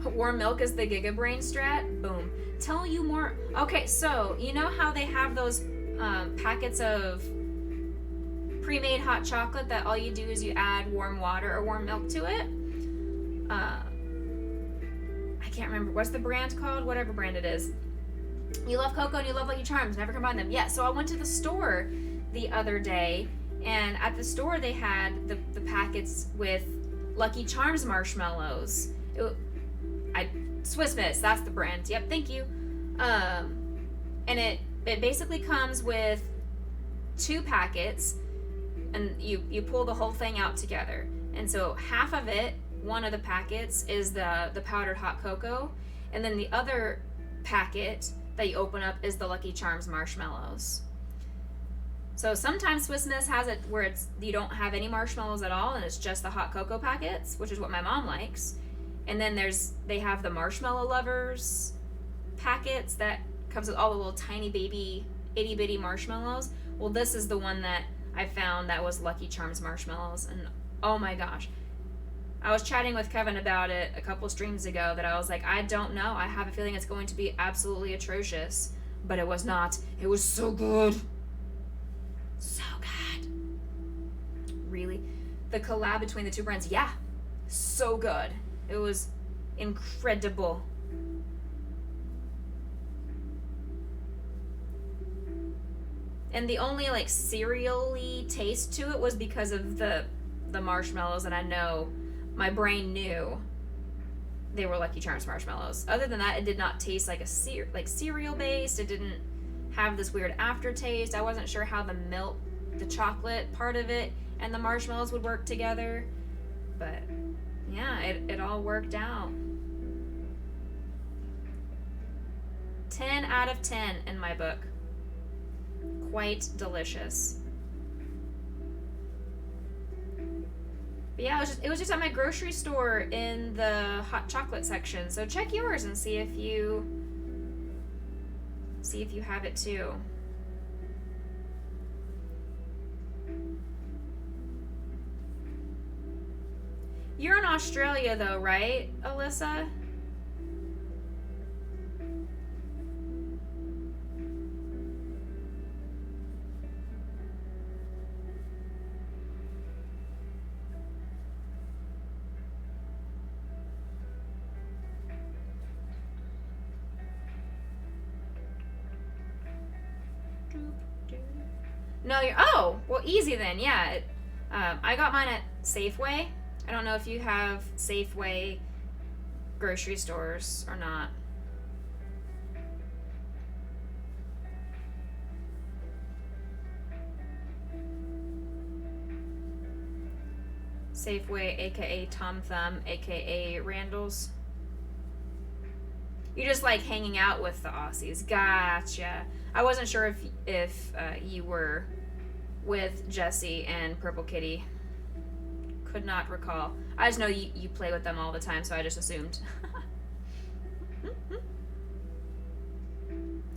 Warm milk is the Giga Brain strat. Boom. Tell you more. Okay, so you know how they have those packets of pre-made hot chocolate that all you do is you add warm water or warm milk to it? I can't remember. What's the brand called? Whatever brand it is. You love cocoa and you love Lucky Charms. Never combine them. Yeah, so I went to the store the other day, and at the store they had the packets with Lucky Charms marshmallows. Swiss Miss, that's the brand. Yep, thank you. And it basically comes with 2 packets, and you pull the whole thing out together. And so half of it, one of the packets, is the powdered hot cocoa, and then the other packet that you open up is the Lucky Charms marshmallows. So sometimes Swiss Miss has it where you don't have any marshmallows at all, and it's just the hot cocoa packets, which is what my mom likes. And then they have the Marshmallow Lovers packets that comes with all the little tiny baby itty bitty marshmallows. Well, this is the one that I found that was Lucky Charms marshmallows, and oh my gosh. I was chatting with Kevin about it a couple streams ago that I was like, I don't know. I have a feeling it's going to be absolutely atrocious. But it was not. It was so good. So good. Really? The collab between the 2 brands, yeah. So good. It was incredible. And the only cereal-y taste to it was because of the marshmallows, and I know my brain knew they were Lucky Charms marshmallows. Other than that, it did not taste like cereal based. It didn't have this weird aftertaste. I wasn't sure how the milk, the chocolate part of it, and the marshmallows would work together. But yeah, it all worked out. 10 out of 10 in my book. Quite delicious. But yeah, it was just at my grocery store in the hot chocolate section. So check yours and see if you have it too. You're in Australia though, right, Alyssa? No, you're. Oh, well, easy then. Yeah, I got mine at Safeway. I don't know if you have Safeway grocery stores or not. Safeway, aka Tom Thumb, aka Randall's. You're just like hanging out with the Aussies. Gotcha. I wasn't sure if you were with Jessie and Purple Kitty. Could not recall. I just know you play with them all the time, so I just assumed.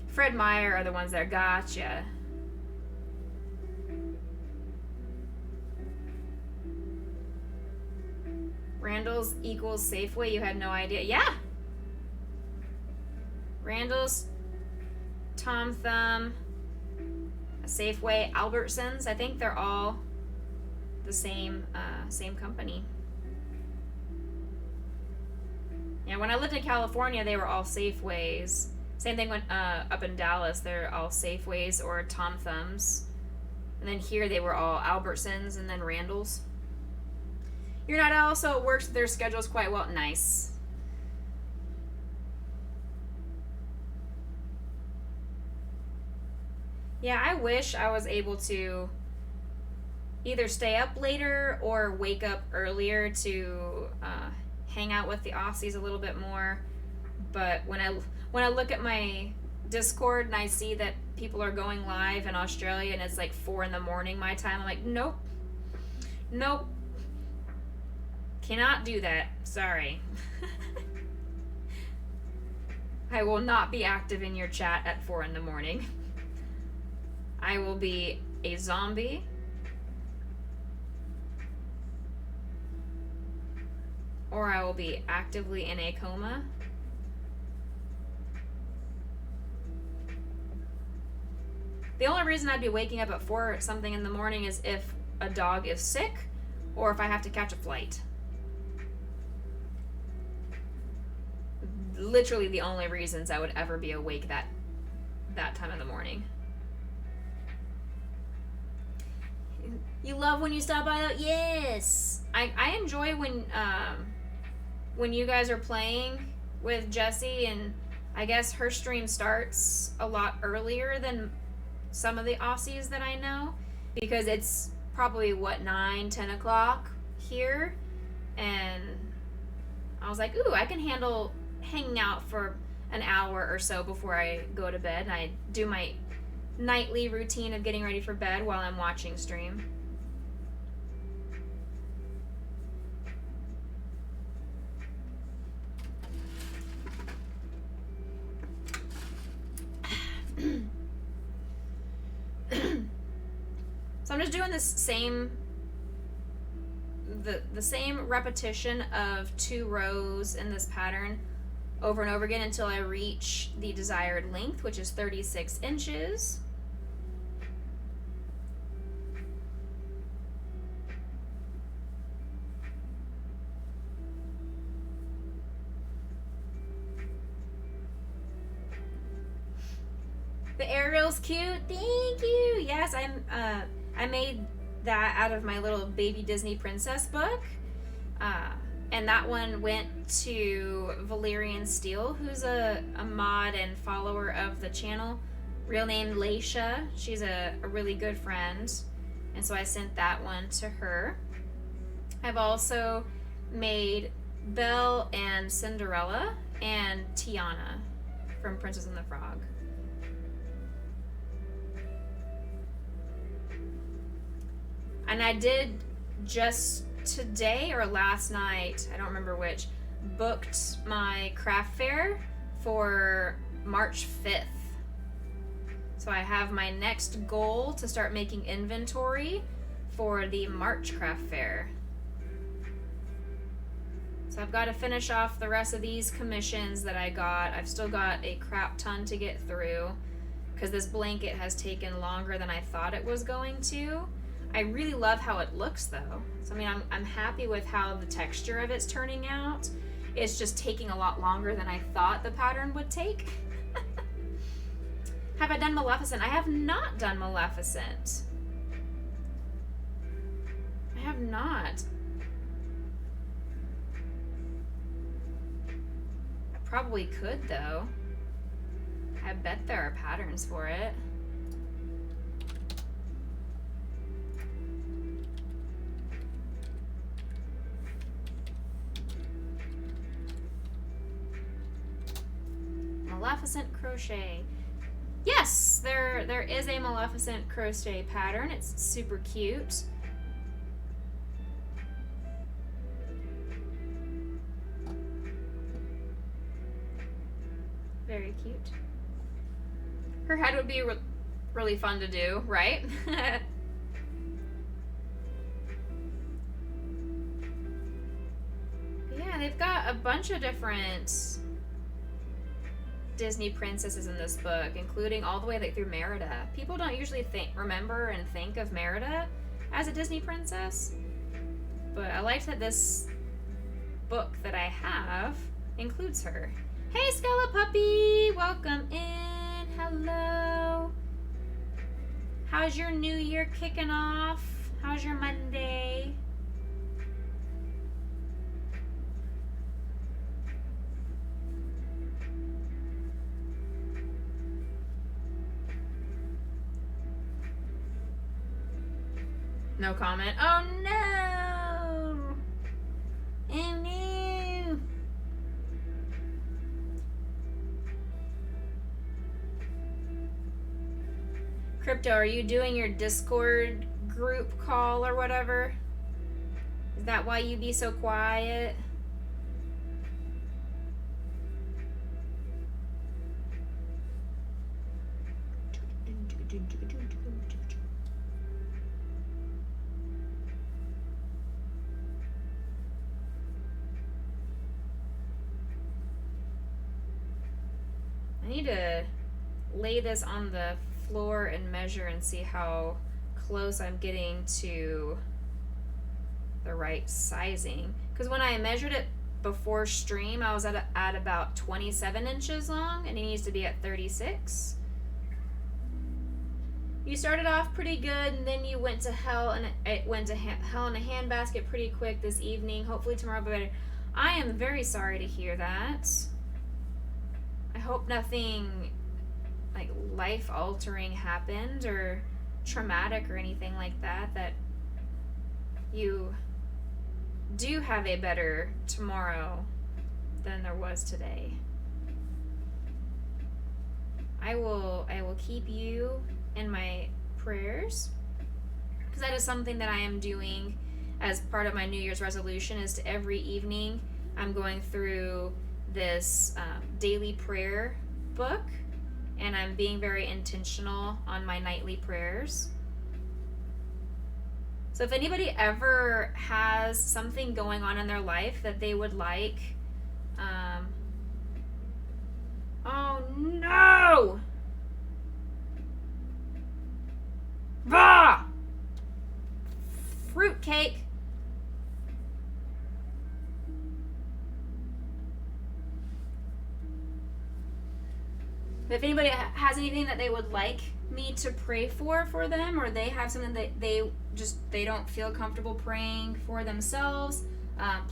Fred Meyer are the ones there. Gotcha. Randall's equals Safeway. You had no idea. Yeah. Randall's, Tom Thumb, Safeway, Albertsons. I think they're all the same company. Yeah, when I lived in California, they were all Safeways. Same thing when up in Dallas, they're all Safeways or Tom Thumbs. And then here they were all Albertsons and then Randall's. You're not also, it works their schedules quite well. Nice. Yeah, I wish I was able to either stay up later or wake up earlier to hang out with the Aussies a little bit more. But when I look at my Discord and I see that people are going live in Australia and it's like 4 a.m. my time, I'm like, nope. Cannot do that. Sorry. I will not be active in your chat at 4 a.m. I will be a zombie. Or I will be actively in a coma. The only reason I'd be waking up at 4 something in the morning is if a dog is sick or if I have to catch a flight. Literally the only reasons I would ever be awake that time of the morning. You love when you stop by though? Yes. I enjoy when you guys are playing with Jessie, and I guess her stream starts a lot earlier than some of the Aussies that I know, because it's probably 9-10 o'clock here, and I was like, ooh, I can handle hanging out for an hour or so before I go to bed, and I do my nightly routine of getting ready for bed while I'm watching stream. So I'm just doing this same the same repetition of 2 rows in this pattern over and over again until I reach the desired length, which is 36 inches. The Ariel's cute. Thank you. Yes, I made that out of my little baby Disney princess book. And that one went to Valerian Steele, who's a mod and follower of the channel. Real name Laisha. She's a really good friend. And so I sent that one to her. I've also made Belle and Cinderella and Tiana from Princess and the Frog. And I did just today or last night, I don't remember which, booked my craft fair for March 5th. So I have my next goal to start making inventory for the March craft fair. So I've got to finish off the rest of these commissions that I got. I've still got a crap ton to get through because this blanket has taken longer than I thought it was going to. I really love how it looks though. So I mean, I'm happy with how the texture of it's turning out. It's just taking a lot longer than I thought the pattern would take. Have I done Maleficent? I have not done Maleficent. I have not. I probably could though. I bet there are patterns for it. Maleficent Crochet. Yes, there is a Maleficent Crochet pattern. It's super cute. Very cute. Her head would be really fun to do, right? Yeah, they've got a bunch of different Disney princesses in this book, including all the way like through Merida. People don't usually remember and think of Merida as a Disney princess, but I like that this book that I have includes her. Hey, Skella Puppy! Welcome in. Hello. How's your new year kicking off? How's your Monday? No comment. Oh no! Oh no! Crypto, are you doing your Discord group call or whatever? Is that why you be so quiet? I need to lay this on the floor and measure and see how close I'm getting to the right sizing. Because when I measured it before stream, I was at about 27 inches long, and it needs to be at 36. You started off pretty good, and then you went to hell, and it went to hell in a handbasket pretty quick this evening. Hopefully tomorrow will be better. I am very sorry to hear that. I hope nothing like life-altering happened or traumatic or anything like that, that you do have a better tomorrow than there was today. I will keep you in my prayers, because that is something that I am doing as part of my New Year's resolution, is to every evening I'm going through this daily prayer book, and I'm being very intentional on my nightly prayers. So if anybody ever has something going on in their life that they would like, oh no! Bah! Fruitcake. If anybody has anything that they would like me to pray for them, or they have something that they don't feel comfortable praying for themselves,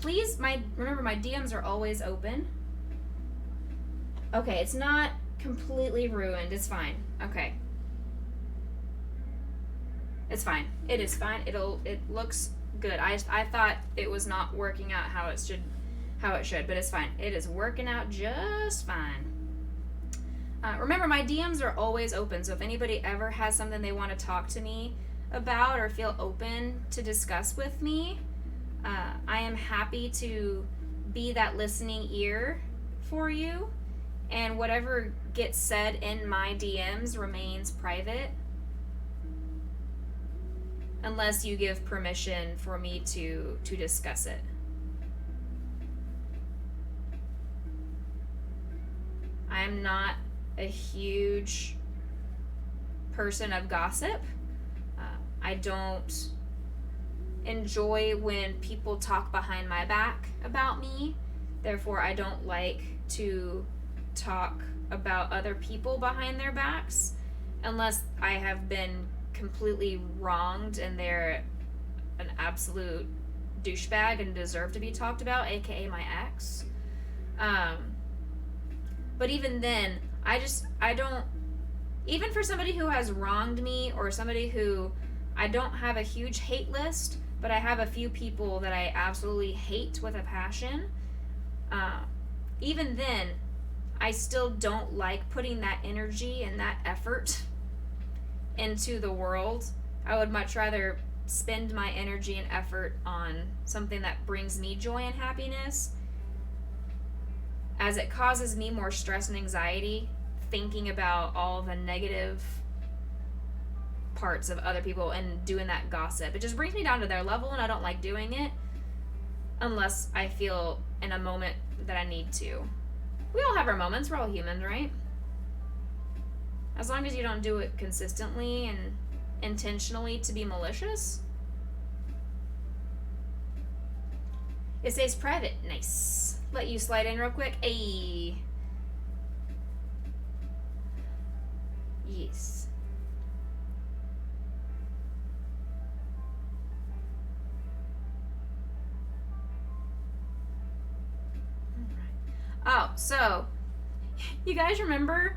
please, remember my DMs are always open. Okay, it's not completely ruined. It's fine. Okay. It's fine. It is fine. It looks good. I thought it was not working out how it should, but it's fine. It is working out just fine. Remember, my DMs are always open, so if anybody ever has something they want to talk to me about or feel open to discuss with me, I am happy to be that listening ear for you, and whatever gets said in my DMs remains private unless you give permission for me to discuss it. I'm not a huge person of gossip. I don't enjoy when people talk behind my back about me. Therefore, I don't like to talk about other people behind their backs unless I have been completely wronged and they're an absolute douchebag and deserve to be talked about, aka my ex. But even then, I don't, even for somebody who has wronged me or somebody who, I don't have a huge hate list, but I have a few people that I absolutely hate with a passion. Even then, I still don't like putting that energy and that effort into the world. I would much rather spend my energy and effort on something that brings me joy and happiness, as it causes me more stress and anxiety thinking about all the negative parts of other people and doing that gossip. It just brings me down to their level, and I don't like doing it unless I feel in a moment that I need to. We all have our moments. We're all humans, right? As long as you don't do it consistently and intentionally to be malicious. It stays private. Nice. Let you slide in real quick. Ayy. Yes. Oh, so you guys remember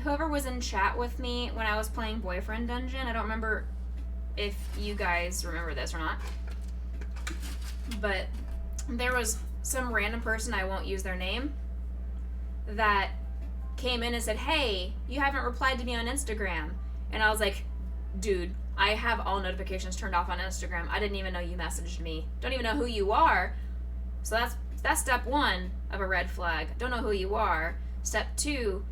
whoever was in chat with me when I was playing Boyfriend Dungeon? I don't remember if you guys remember this or not, but there was some random person, I won't use their name, that came in and said, hey, you haven't replied to me on Instagram. And I was like, dude, I have all notifications turned off on Instagram. I didn't even know you messaged me. Don't even know who you are. So that's step one of a red flag. Don't know who you are. Step two,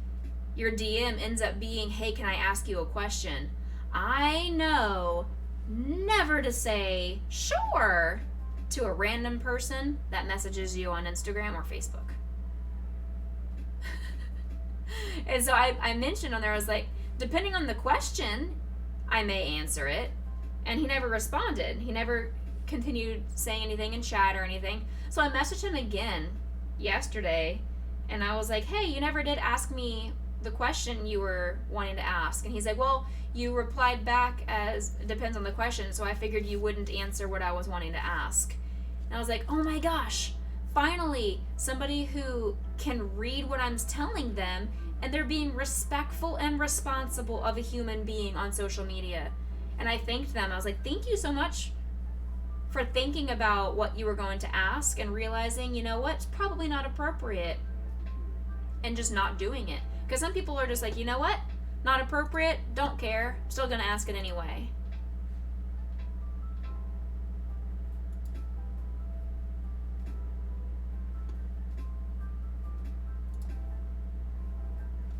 your DM ends up being, hey, can I ask you a question? I know never to say sure to a random person that messages you on Instagram or Facebook. And so I mentioned on there, I was like, depending on the question, I may answer it. And he never responded. He never continued saying anything in chat or anything. So I messaged him again yesterday, and I was like, hey, you never did ask me the question you were wanting to ask. And he's like, well, you replied back as depends on the question, so I figured you wouldn't answer what I was wanting to ask. And I was like, oh my gosh, finally somebody who can read what I'm telling them, and they're being respectful and responsible of a human being on social media. And I thanked them. I was like, thank you so much for thinking about what you were going to ask and realizing, you know what, it's probably not appropriate, and just not doing it. Because some people are just like, you know what, not appropriate, don't care, still gonna ask it anyway.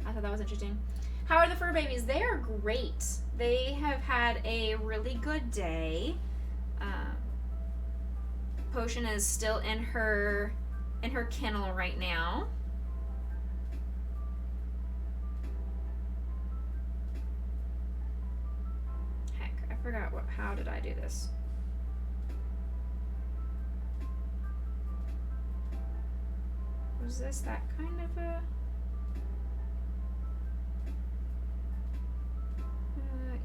I thought that was interesting. How are the fur babies? They are great. They have had a really good day. Potion is still in her kennel right now. Heck, I forgot how did I do this? Was this that kind of a...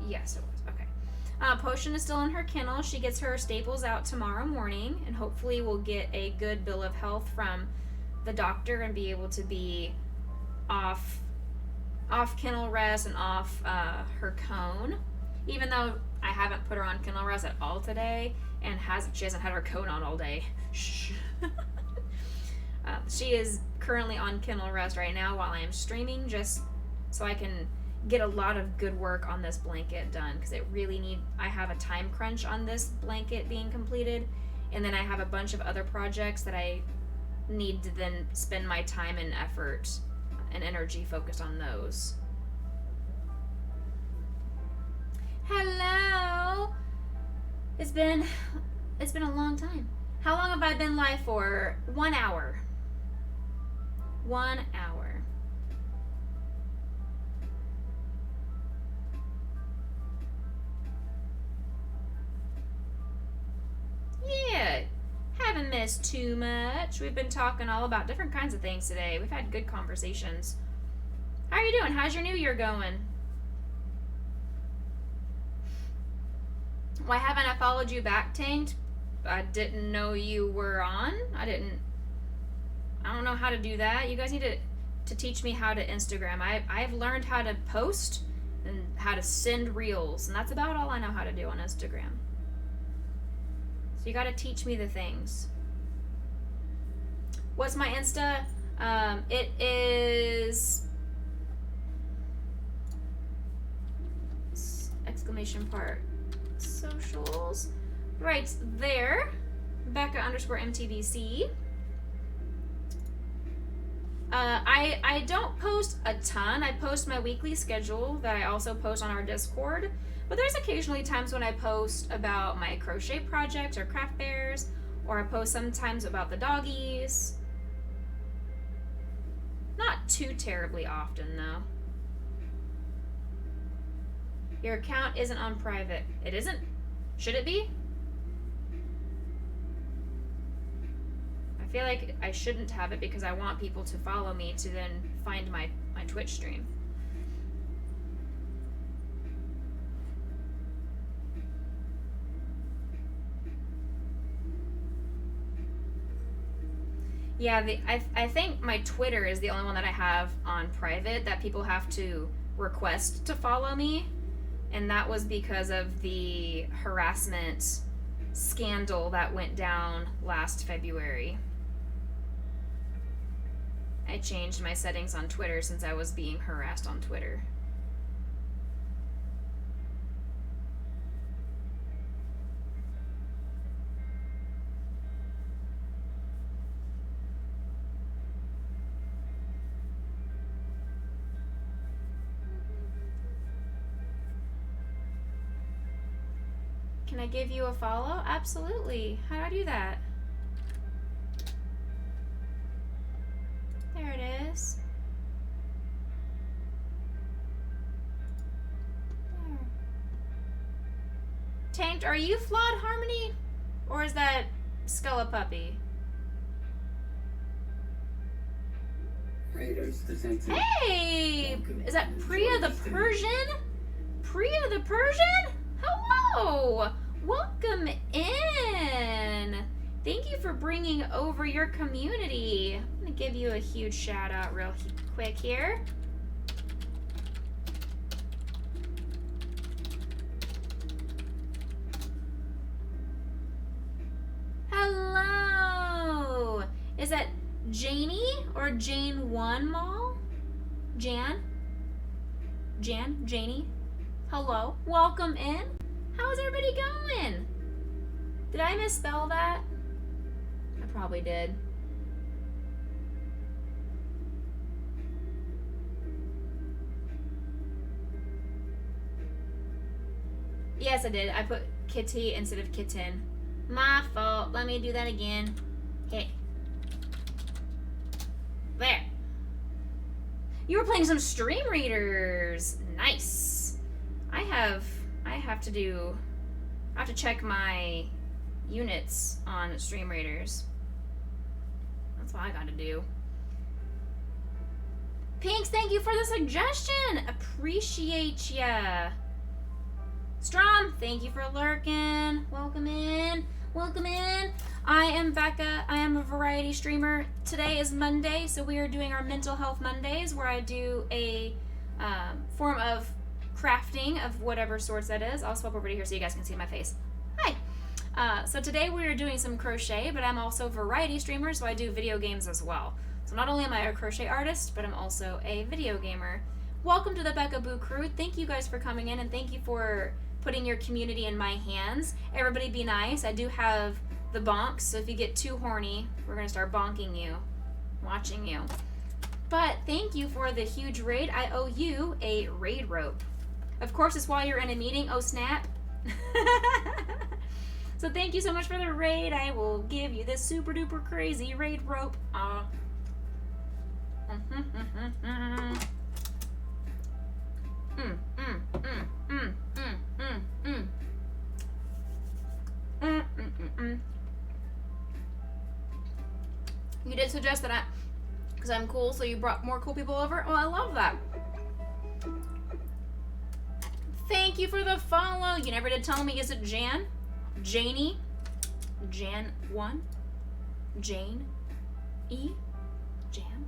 yes, it was. Okay. Potion is still in her kennel. She gets her staples out tomorrow morning, and hopefully we'll get a good bill of health from the doctor and be able to be off kennel rest and off her cone. Even though I haven't put her on kennel rest at all today, and she hasn't had her cone on all day. Shh. She is currently on kennel rest right now while I am streaming, just so I can get a lot of good work on this blanket done, because I have a time crunch on this blanket being completed, And then I have a bunch of other projects that I need to then spend my time and effort and energy focused on those. Hello. It's been a long time. How long have I been live for? 1 hour. 1 hour. Yeah. Haven't missed too much. We've been talking all about different kinds of things today. We've had good conversations. How are you doing? How's your new year going? Why haven't I followed you back, Tanked? I didn't know you were on. I don't know how to do that. You guys need to teach me how to Instagram. I've learned how to post and how to send reels, and that's about all I know how to do on Instagram. So you gotta teach me the things. What's my Insta? It is exclamation part socials right there. Becca_MTVC. I don't post a ton. I post my weekly schedule that I also post on our Discord. But there's occasionally times when I post about my crochet projects or craft fairs, or I post sometimes about the doggies. Not too terribly often, though. Your account isn't on private. It isn't? Should it be? I feel like I shouldn't have it because I want people to follow me to then find my Twitch stream. Yeah, I think my Twitter is the only one that I have on private that people have to request to follow me. And that was because of the harassment scandal that went down last February. I changed my settings on Twitter since I was being harassed on Twitter. Can I give you a follow? Absolutely. How do I do that? There it is. There. Tanked, are you Flawed Harmony? Or is that Scullapuppy? Hey! Is that Priya the Persian? Priya the Persian? Hello! Welcome in! Thank you for bringing over your community. I'm going to give you a huge shout out real quick here. Hello! Is that Janie or Jane One Mall? Janie? Hello, welcome in. How's everybody going? Did I misspell that? I probably did. Yes, I did. I put kitty instead of kitten. My fault. Let me do that again. Hey. There. You were playing some Stream Readers. Nice. I have to check my units on Stream Readers. That's what I gotta do. Pinks, thank you for the suggestion. Appreciate ya. Strom, thank you for lurking. Welcome in. Welcome in. I am Becca. I am a variety streamer. Today is Monday, so we are doing our Mental Health Mondays, where I do a form of crafting of whatever sorts that is. I'll swap over to here so you guys can see my face. Hi. So today we are doing some crochet, but I'm also a variety streamer, so I do video games as well. So not only am I a crochet artist, but I'm also a video gamer. Welcome to the Becca Boo crew. Thank you guys for coming in, and thank you for putting your community in my hands. Everybody be nice. I do have the bonks. So if you get too horny, we're going to start bonking you, watching you. But thank you for the huge raid. I owe you a raid rope. Of course, it's while you're in a meeting. Oh, snap. So thank you so much for the raid. I will give you this super duper crazy raid rope. You did suggest that because I'm cool, so you brought more cool people over. Oh, I love that. Thank you for the follow. You never did tell me. Is it Jan? Janie? Jan 1? Jane? E? Jan?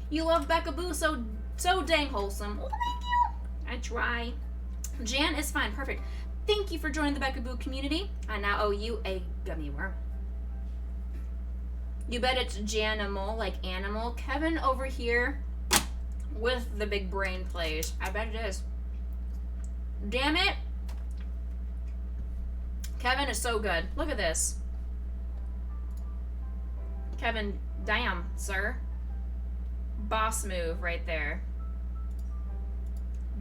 You love Becca Boo so dang wholesome. Well, thank you. I try. Jan is fine. Perfect. Thank you for joining the Becca Boo community. I now owe you a gummy worm. You bet it's Janimal, like animal. Kevin over here with the big brain plays. I bet it is. Damn it. Kevin is so good. Look at this. Kevin, damn, sir. Boss move right there.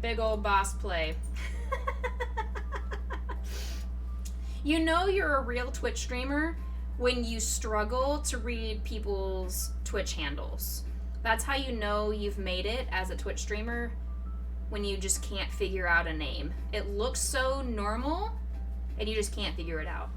Big old boss play. You know you're a real Twitch streamer when you struggle to read people's Twitch handles. That's how you know you've made it as a Twitch streamer, when you just can't figure out a name. It looks so normal, and you just can't figure it out.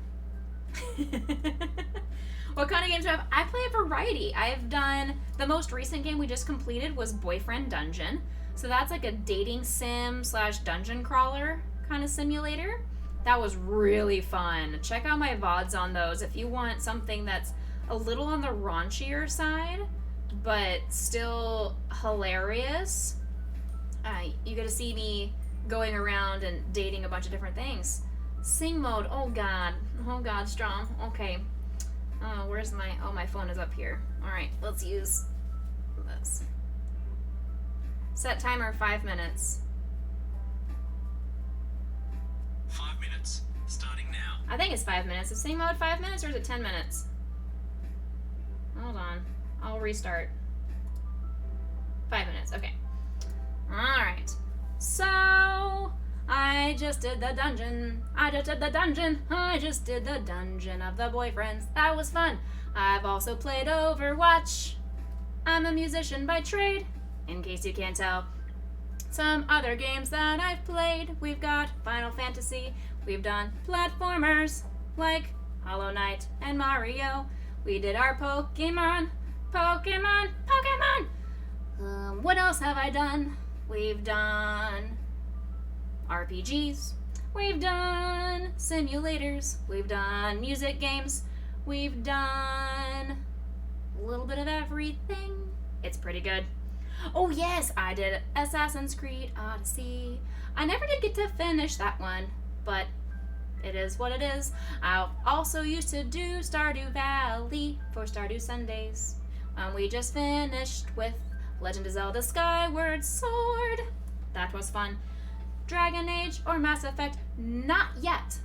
What kind of games do I have? I play a variety. I've done, the most recent game we just completed was Boyfriend Dungeon. So that's like a dating sim / dungeon crawler kind of simulator. That was really fun. Check out my VODs on those if you want something that's a little on the raunchier side, but still hilarious. You get to see me going around and dating a bunch of different things. Sing mode. Oh god, strong. Okay. Where's my? Oh, my phone is up here. All right, let's use this. Set timer 5 minutes. 5 minutes. Starting now. I think it's 5 minutes. Is sing mode 5 minutes or is it 10 minutes? Hold on. I'll restart. 5 minutes. Okay. Alright. So, I just did the dungeon. I just did the dungeon of the boyfriends. That was fun. I've also played Overwatch. I'm a musician by trade, in case you can't tell. Some other games that I've played. We've got Final Fantasy. We've done platformers like Hollow Knight and Mario. We did our Pokemon. What else have I done? We've done RPGs. We've done simulators. We've done music games. We've done a little bit of everything. It's pretty good. Oh yes, I did Assassin's Creed Odyssey. I never did get to finish that one, but it is what it is. I also used to do Stardew Valley for Stardew Sundays. We just finished with Legend of Zelda Skyward Sword. That was fun. Dragon Age or Mass Effect? Not yet.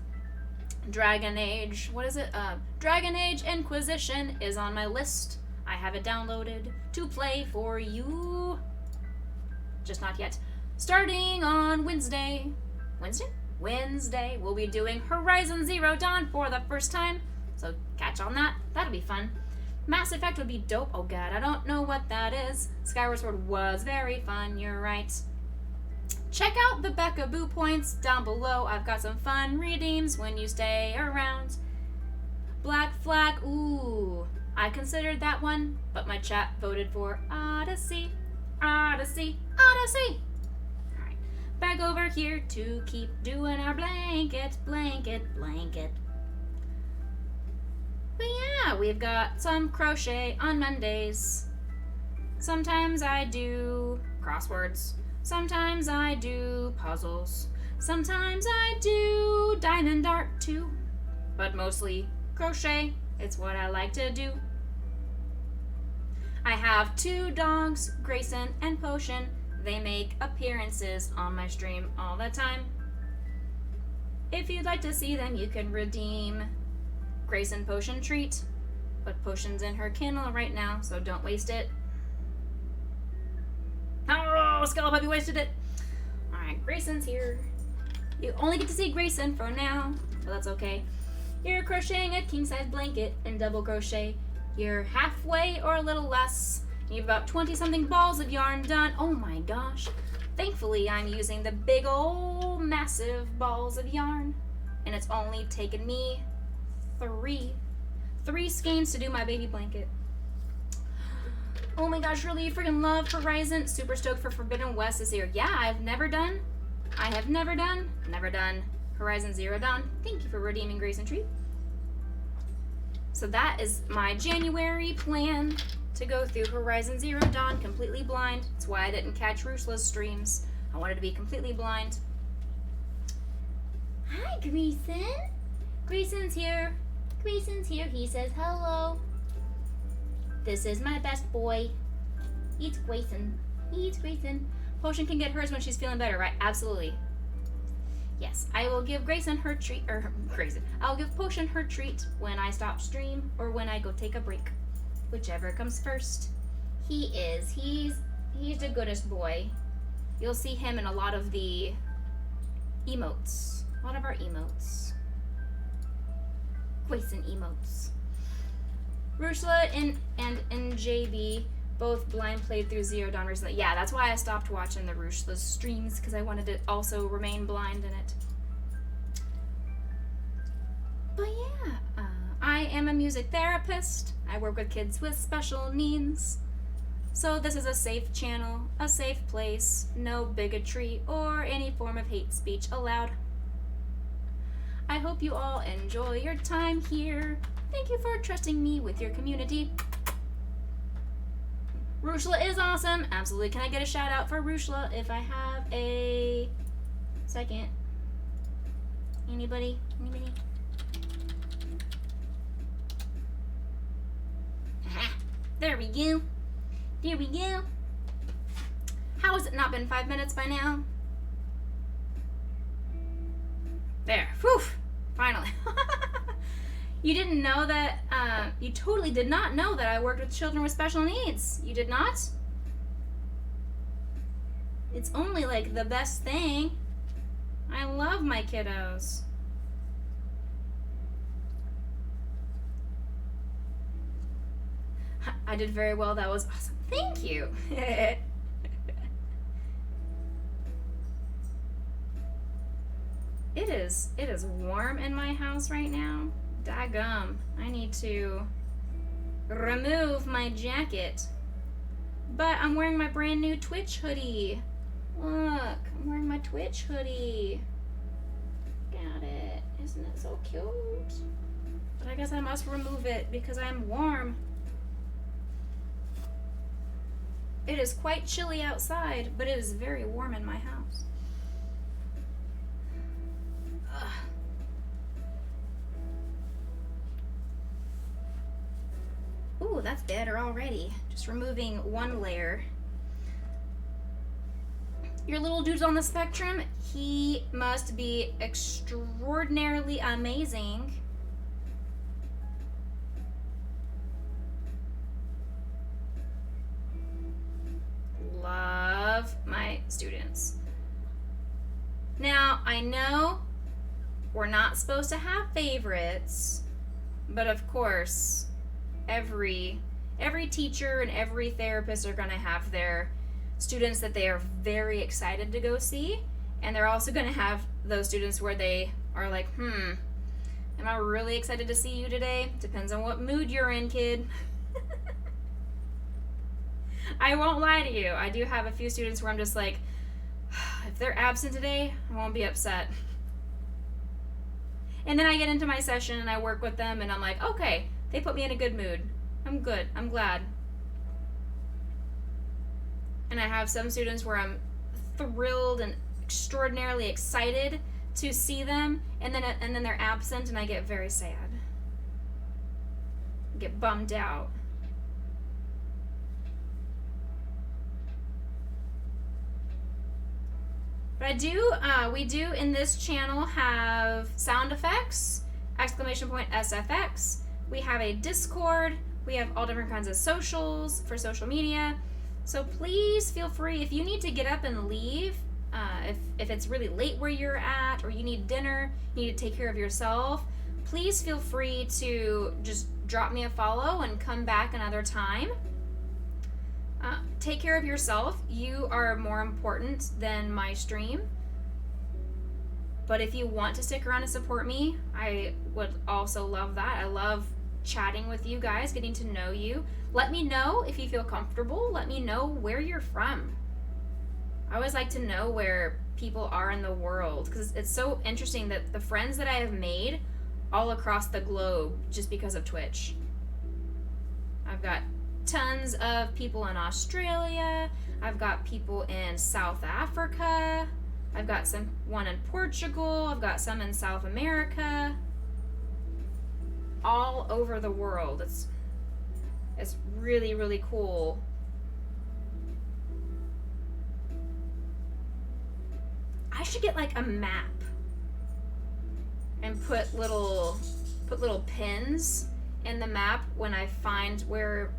Dragon Age, what is it? Dragon Age Inquisition is on my list. I have it downloaded to play for you. Just not yet. Starting on Wednesday, we'll be doing Horizon Zero Dawn for the first time. So catch on that. That'll be fun. Mass Effect would be dope. Oh god, I don't know what that is. Skyward Sword was very fun, you're right. Check out the Becca Boo points down below. I've got some fun redeems when you stay around. Black Flag, ooh. I considered that one, but my chat voted for Odyssey. Odyssey. Alright, back over here to keep doing our blanket. But yeah, we've got some crochet on Mondays. Sometimes I do crosswords. Sometimes I do puzzles. Sometimes I do diamond art too. But mostly crochet. It's what I like to do. I have 2 dogs, Grayson and Potion. They make appearances on my stream all the time. If you'd like to see them, you can redeem Grayson potion treat. Put potions in her kennel right now, so don't waste it. Oh, Skelepuppy wasted it. Alright, Grayson's here. You only get to see Grayson for now, but that's okay. You're crocheting a king-size blanket in double crochet. You're halfway or a little less. You have about 20-something balls of yarn done. Oh my gosh. Thankfully, I'm using the big old massive balls of yarn. And it's only taken me three skeins to do my baby blanket. Oh my gosh, really, you freaking love Horizon. Super stoked for Forbidden West this year. Yeah, I have never done Horizon Zero Dawn. Thank you for redeeming Grayson Tree. So that is my January plan, to go through Horizon Zero Dawn completely blind. That's why I didn't catch Rushla's streams. I wanted to be completely blind. Hi, Grayson. Grayson's here. Grayson's here. He says hello. This is my best boy. It's Grayson. It's Grayson. Potion can get hers when she's feeling better, right? Absolutely. Yes, I will give Grayson her treat, or Grayson. I'll give Potion her treat when I stop stream or when I go take a break. Whichever comes first. He's the goodest boy. You'll see him in a lot of the emotes. A lot of our emotes. Grayson emotes. Rushla and JB both blind played through Zero Dawn recently. Yeah, that's why I stopped watching the Rushla streams, because I wanted to also remain blind in it. But yeah, I am a music therapist. I work with kids with special needs. So this is a safe channel, a safe place, no bigotry or any form of hate speech allowed. I hope you all enjoy your time here. Thank you for trusting me with your community. Rushla is awesome. Absolutely. Can I get a shout out for Rushla if I have a second? Anybody? Anybody? Aha. There we go. There we go. How has it not been 5 minutes by now? There. Whew. Finally. You didn't know that, you totally did not know that I worked with children with special needs. You did not? It's only like the best thing. I love my kiddos. I did very well. That was awesome. Thank you. It is warm in my house right now. Daggum. I need to remove my jacket. But I'm wearing my brand new Twitch hoodie. Look, I'm wearing my Twitch hoodie. Got it. Isn't it so cute? But I guess I must remove it because I'm warm. It is quite chilly outside, but it is very warm in my house. Ugh. Ooh, that's better already. Just removing one layer. Your little dude's on the spectrum. He must be extraordinarily amazing. Love my students. Now, I know we're not supposed to have favorites, but of course, every teacher and every therapist are going to have their students that they are very excited to go see, and they're also going to have those students where they are like, am I really excited to see you today? Depends on what mood you're in, kid. I won't lie to you. I do have a few students where I'm just like, if they're absent today, I won't be upset. And then I get into my session and I work with them and I'm like, okay, they put me in a good mood. I'm good. I'm glad. And I have some students where I'm thrilled and extraordinarily excited to see them, and then they're absent and I get very sad. I get bummed out. But we do in this channel have sound effects !SFX. We have a Discord. We have all different kinds of socials for social media. So please feel free, if you need to get up and leave, if it's really late where you're at, or you need dinner, you need to take care of yourself, please feel free to just drop me a follow and come back another time. Take care of yourself. You are more important than my stream. But if you want to stick around and support me, I would also love that. I love chatting with you guys, getting to know you. Let me know if you feel comfortable. Let me know where you're from. I always like to know where people are in the world, because it's so interesting that the friends that I have made all across the globe just because of Twitch. I've got tons of people in Australia. I've got people in South Africa. I've got one in Portugal. I've got some in South America. All over the world. It's really, really cool. I should get like a map and put little pins in the map when I find where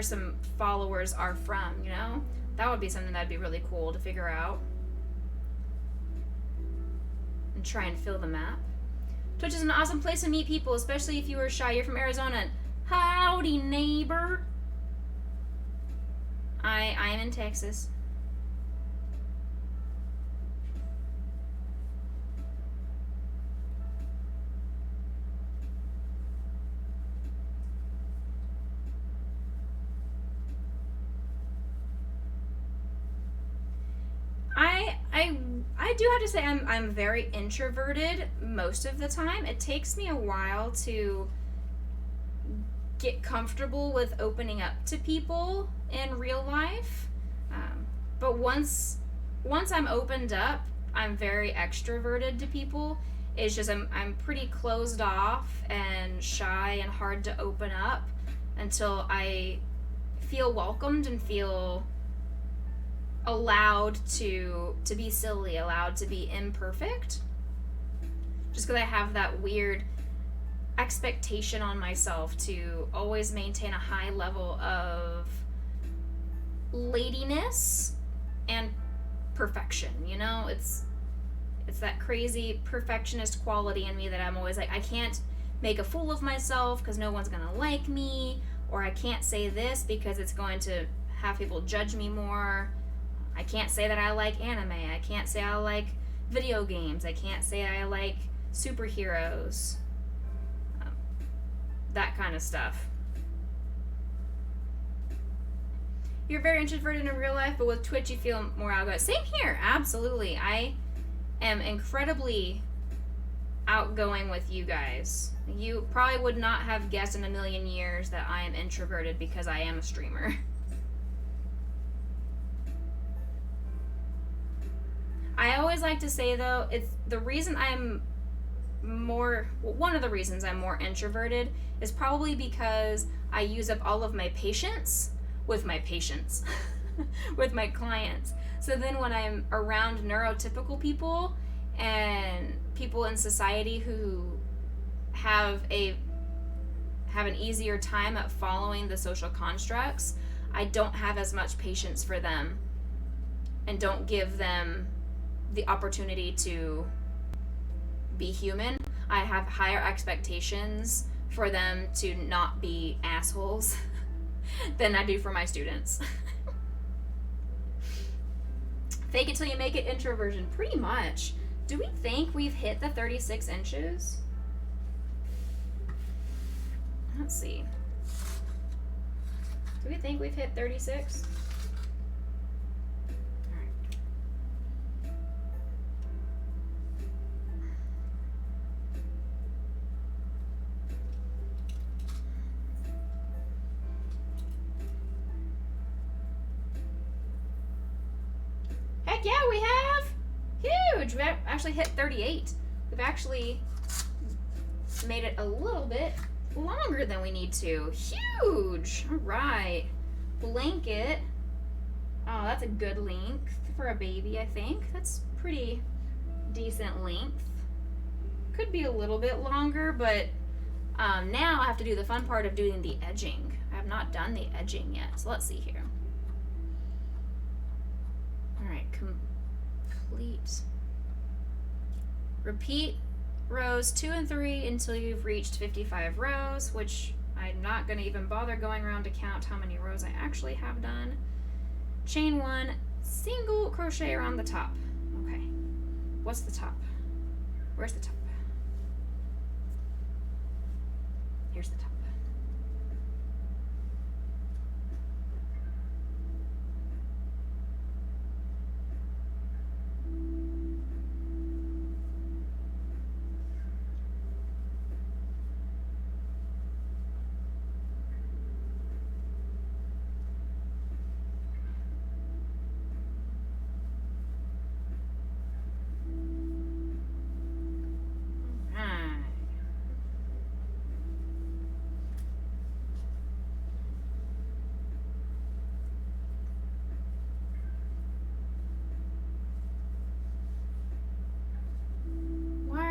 some followers are from, you know? That would be something that'd be really cool to figure out. And try and fill the map. Twitch is an awesome place to meet people, especially if you are shy. You're from Arizona. Howdy, neighbor. I am in Texas. I do have to say I'm very introverted most of the time. It takes me a while to get comfortable with opening up to people in real life. But once I'm opened up, I'm very extroverted to people. It's just I'm pretty closed off and shy and hard to open up until I feel welcomed and feel allowed to be silly, allowed to be imperfect. Just because I have that weird expectation on myself to always maintain a high level of ladiness and perfection, you know? It's that crazy perfectionist quality in me that I'm always like, I can't make a fool of myself because no one's gonna like me, or I can't say this because it's going to have people judge me more. I can't say that I like anime. I can't say I like video games. I can't say I like superheroes. That kind of stuff. You're very introverted in real life, but with Twitch you feel more outgoing. Same here, absolutely. I am incredibly outgoing with you guys. You probably would not have guessed in a million years that I am introverted because I am a streamer. I always like to say, though, it's the reason one of the reasons I'm more introverted is probably because I use up all of my patience with my patients, with my clients. So then when I'm around neurotypical people and people in society who have an easier time at following the social constructs, I don't have as much patience for them and don't give them the opportunity to be human. I have higher expectations for them to not be assholes than I do for my students. Fake it till you make it introversion, pretty much. Do we think we've hit the 36 inches? Let's see. Do we think we've hit 36? Heck yeah, we have! Huge! We actually hit 38. We've actually made it a little bit longer than we need to. Huge! Alright. Blanket. Oh, that's a good length for a baby, I think. That's pretty decent length. could be a little bit longer, but now I have to do the fun part of doing the edging. I have not done the edging yet, so let's see here. Alright, complete. Repeat rows 2 and 3 until you've reached 55 rows, which I'm not going to even bother going around to count how many rows I actually have done. Chain 1, single crochet around the top. Okay, what's the top? Where's the top? Here's the top.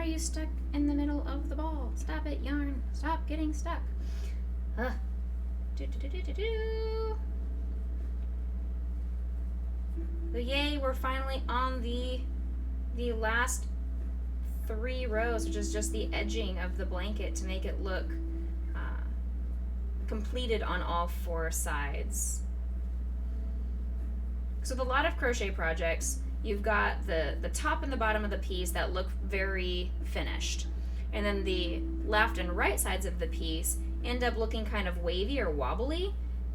You stuck in the middle of the ball. Stop it, yarn. Stop getting stuck. So yay, we're finally on the last 3 rows, which is just the edging of the blanket to make it look completed on all 4 sides. So with a lot of crochet projects, you've got the top and the bottom of the piece that look very finished. And then the left and right sides of the piece end up looking kind of wavy or wobbly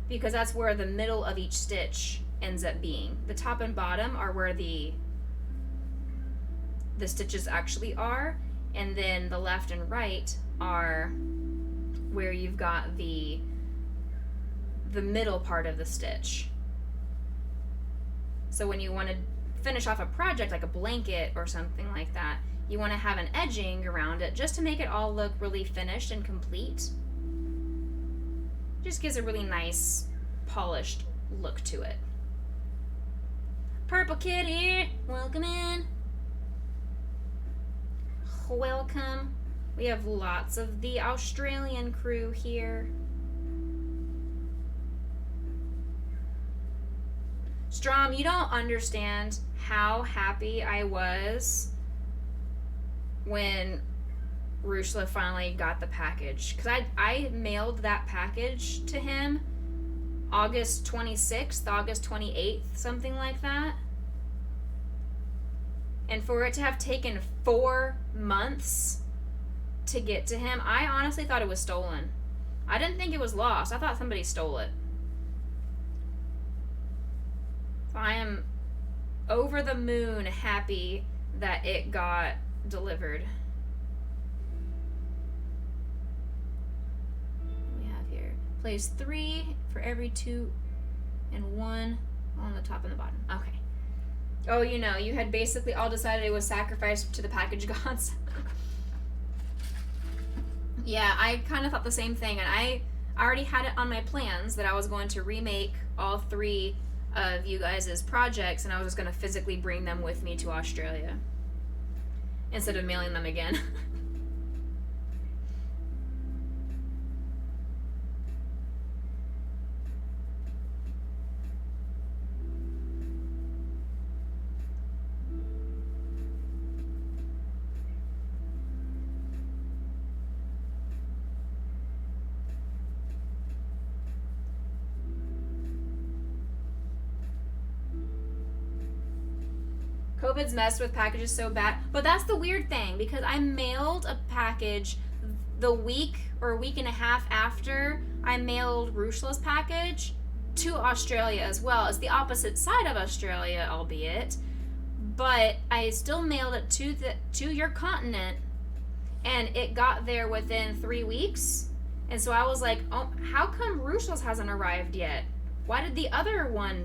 because that's where the middle of each stitch ends up being. The top and bottom are where the stitches actually are, and then the left and right are where you've got the middle part of the stitch. So when you want to finish off a project like a blanket or something like that, you want to have an edging around it just to make it all look really finished and complete. Just gives a really nice polished look to it. Purple Kitty, welcome in. Welcome. We have lots of the Australian crew here. Strom, you don't understand how happy I was when Rushla finally got the package. Because I mailed that package to him August 26th, August 28th, something like that. And for it to have taken 4 months to get to him, I honestly thought it was stolen. I didn't think it was lost. I thought somebody stole it. I am over the moon happy that it got delivered. What do we have here? Place 3 for every 2 and 1 on the top and the bottom. Okay. Oh, you know, you had basically all decided it was sacrificed to the package gods. Yeah, I kind of thought the same thing, and I already had it on my plans that I was going to remake all 3 of you guys' projects, and I was just going to physically bring them with me to Australia instead of mailing them again. COVID's messed with packages so bad. But that's the weird thing, because I mailed a package the week or a week and a half after I mailed Rushla's package to Australia as well. It's the opposite side of Australia, albeit. But I still mailed it to your continent, and it got there within 3 weeks. And so I was like, oh, how come Rushla's hasn't arrived yet? Why did the other one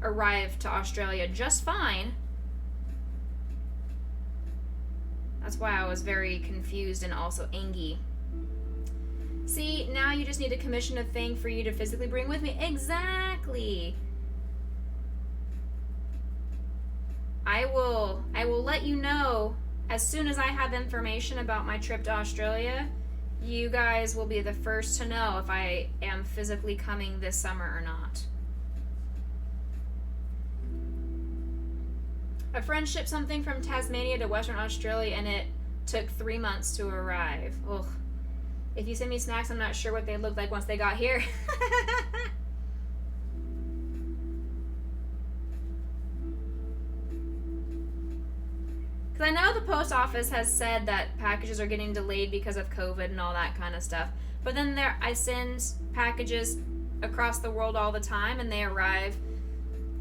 arrive to Australia just fine? That's why I was very confused and also angry. See, now you just need to commission a thing for you to physically bring with me. Exactly. I will let you know as soon as I have information about my trip to Australia, you guys will be the first to know if I am physically coming this summer or not. A friend shipped something from Tasmania to Western Australia and it took 3 months to arrive. Ugh. If you send me snacks, I'm not sure what they looked like once they got here. Because I know the post office has said that packages are getting delayed because of COVID and all that kind of stuff. But then I send packages across the world all the time and they arrive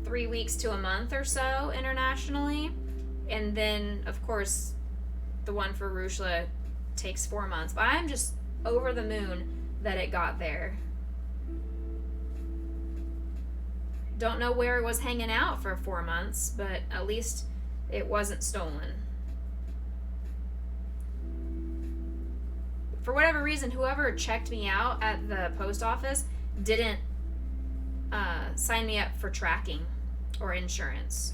3 weeks to a month or so internationally. And then, of course, the one for Rushla takes 4 months. But I'm just over the moon that it got there. Don't know where it was hanging out for 4 months, but at least it wasn't stolen. For whatever reason, whoever checked me out at the post office didn't sign me up for tracking or insurance.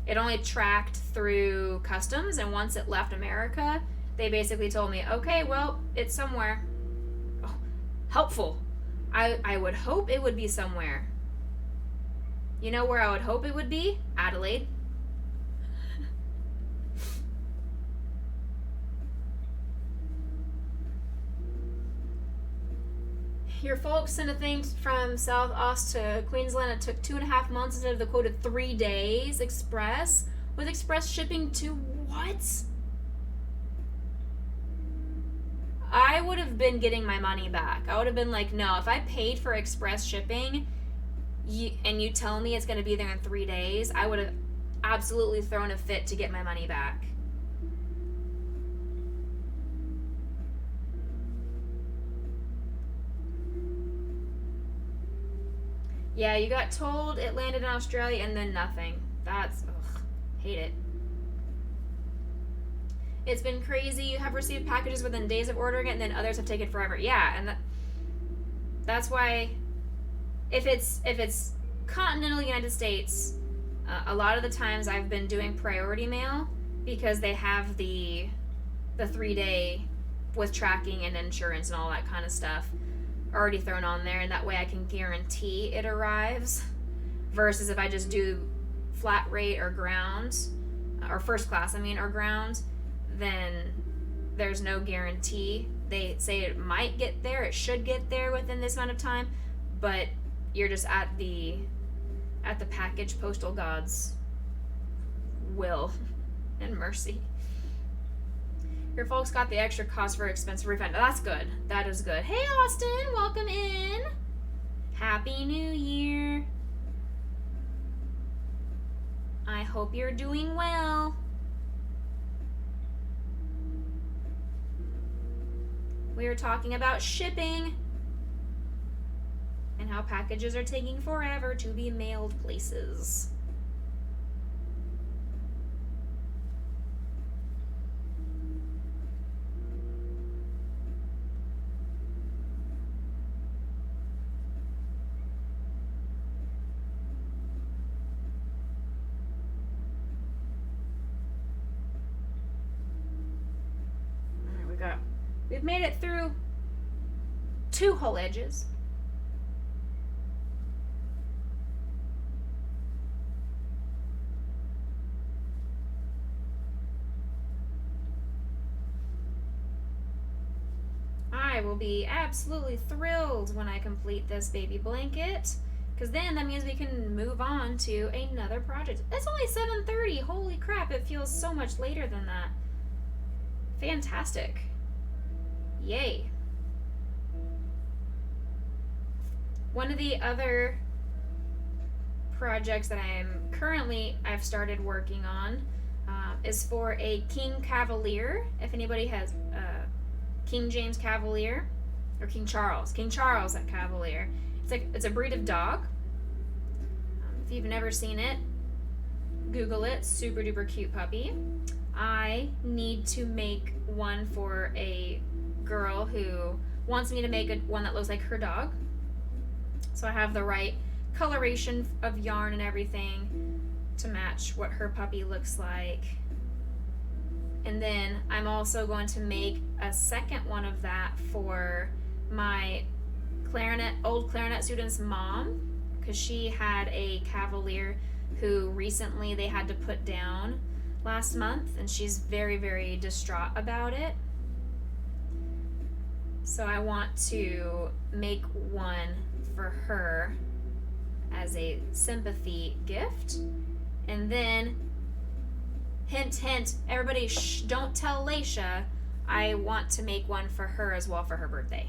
It only tracked through customs, and once it left America, they basically told me, okay, well, it's somewhere. Oh, helpful. I would hope it would be somewhere. You know where I would hope it would be? Adelaide. Your folks sent a thing from South Oz to Queensland. It took 2.5 months instead of the quoted 3 days express. With express shipping to what? I would have been getting my money back. I would have been like, no, if I paid for express shipping and you tell me it's going to be there in 3 days, I would have absolutely thrown a fit to get my money back. Yeah, you got told it landed in Australia and then nothing. That's, ugh, hate it. It's been crazy. You have received packages within days of ordering it and then others have taken forever. Yeah, and that's why if it's continental United States, a lot of the times I've been doing priority mail because they have the 3-day with tracking and insurance and all that kind of stuff already thrown on there, and that way I can guarantee it arrives, versus if I just do flat rate or ground, or first class or ground, then there's no guarantee. They say it might get there, it should get there within this amount of time, but you're just at the package postal god's will and mercy. Your folks got the extra cost for expense refund. That's good. That is good. Hey, Austin, welcome in. Happy New Year. I hope you're doing well. We were talking about shipping and how packages are taking forever to be mailed places. We've made it through 2 whole edges. I will be absolutely thrilled when I complete this baby blanket, because then that means we can move on to another project. It's only 7:30. Holy crap, it feels so much later than that. Fantastic. Yay. One of the other projects that I've started working on is for a King Cavalier. If anybody has King James Cavalier or King Charles Cavalier. It's a breed of dog. If you've never seen it, Google it. Super duper cute puppy. I need to make one for a girl who wants me to make one that looks like her dog. So I have the right coloration of yarn and everything to match what her puppy looks like. And then I'm also going to make a second one of that for my old clarinet student's mom, because she had a cavalier who recently they had to put down last month, and she's very, very distraught about it. So I want to make one for her as a sympathy gift. And then, hint, hint, everybody don't tell Laisha, I want to make one for her as well for her birthday.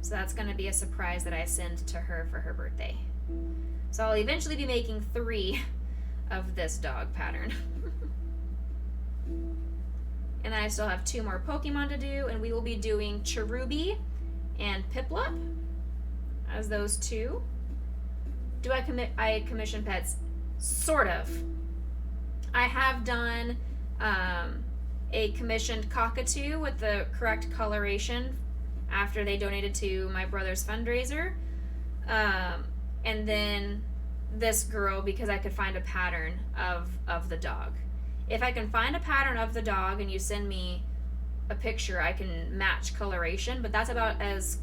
So that's going to be a surprise that I send to her for her birthday. So I'll eventually be making 3 of this dog pattern. And then I still have 2 more Pokemon to do, and we will be doing Cherubi and Piplup as those 2. Do I commission pets? Sort of. I have done a commissioned cockatoo with the correct coloration after they donated to my brother's fundraiser. And then this girl because I could find a pattern of the dog. If I can find a pattern of the dog and you send me a picture, I can match coloration, but that's about as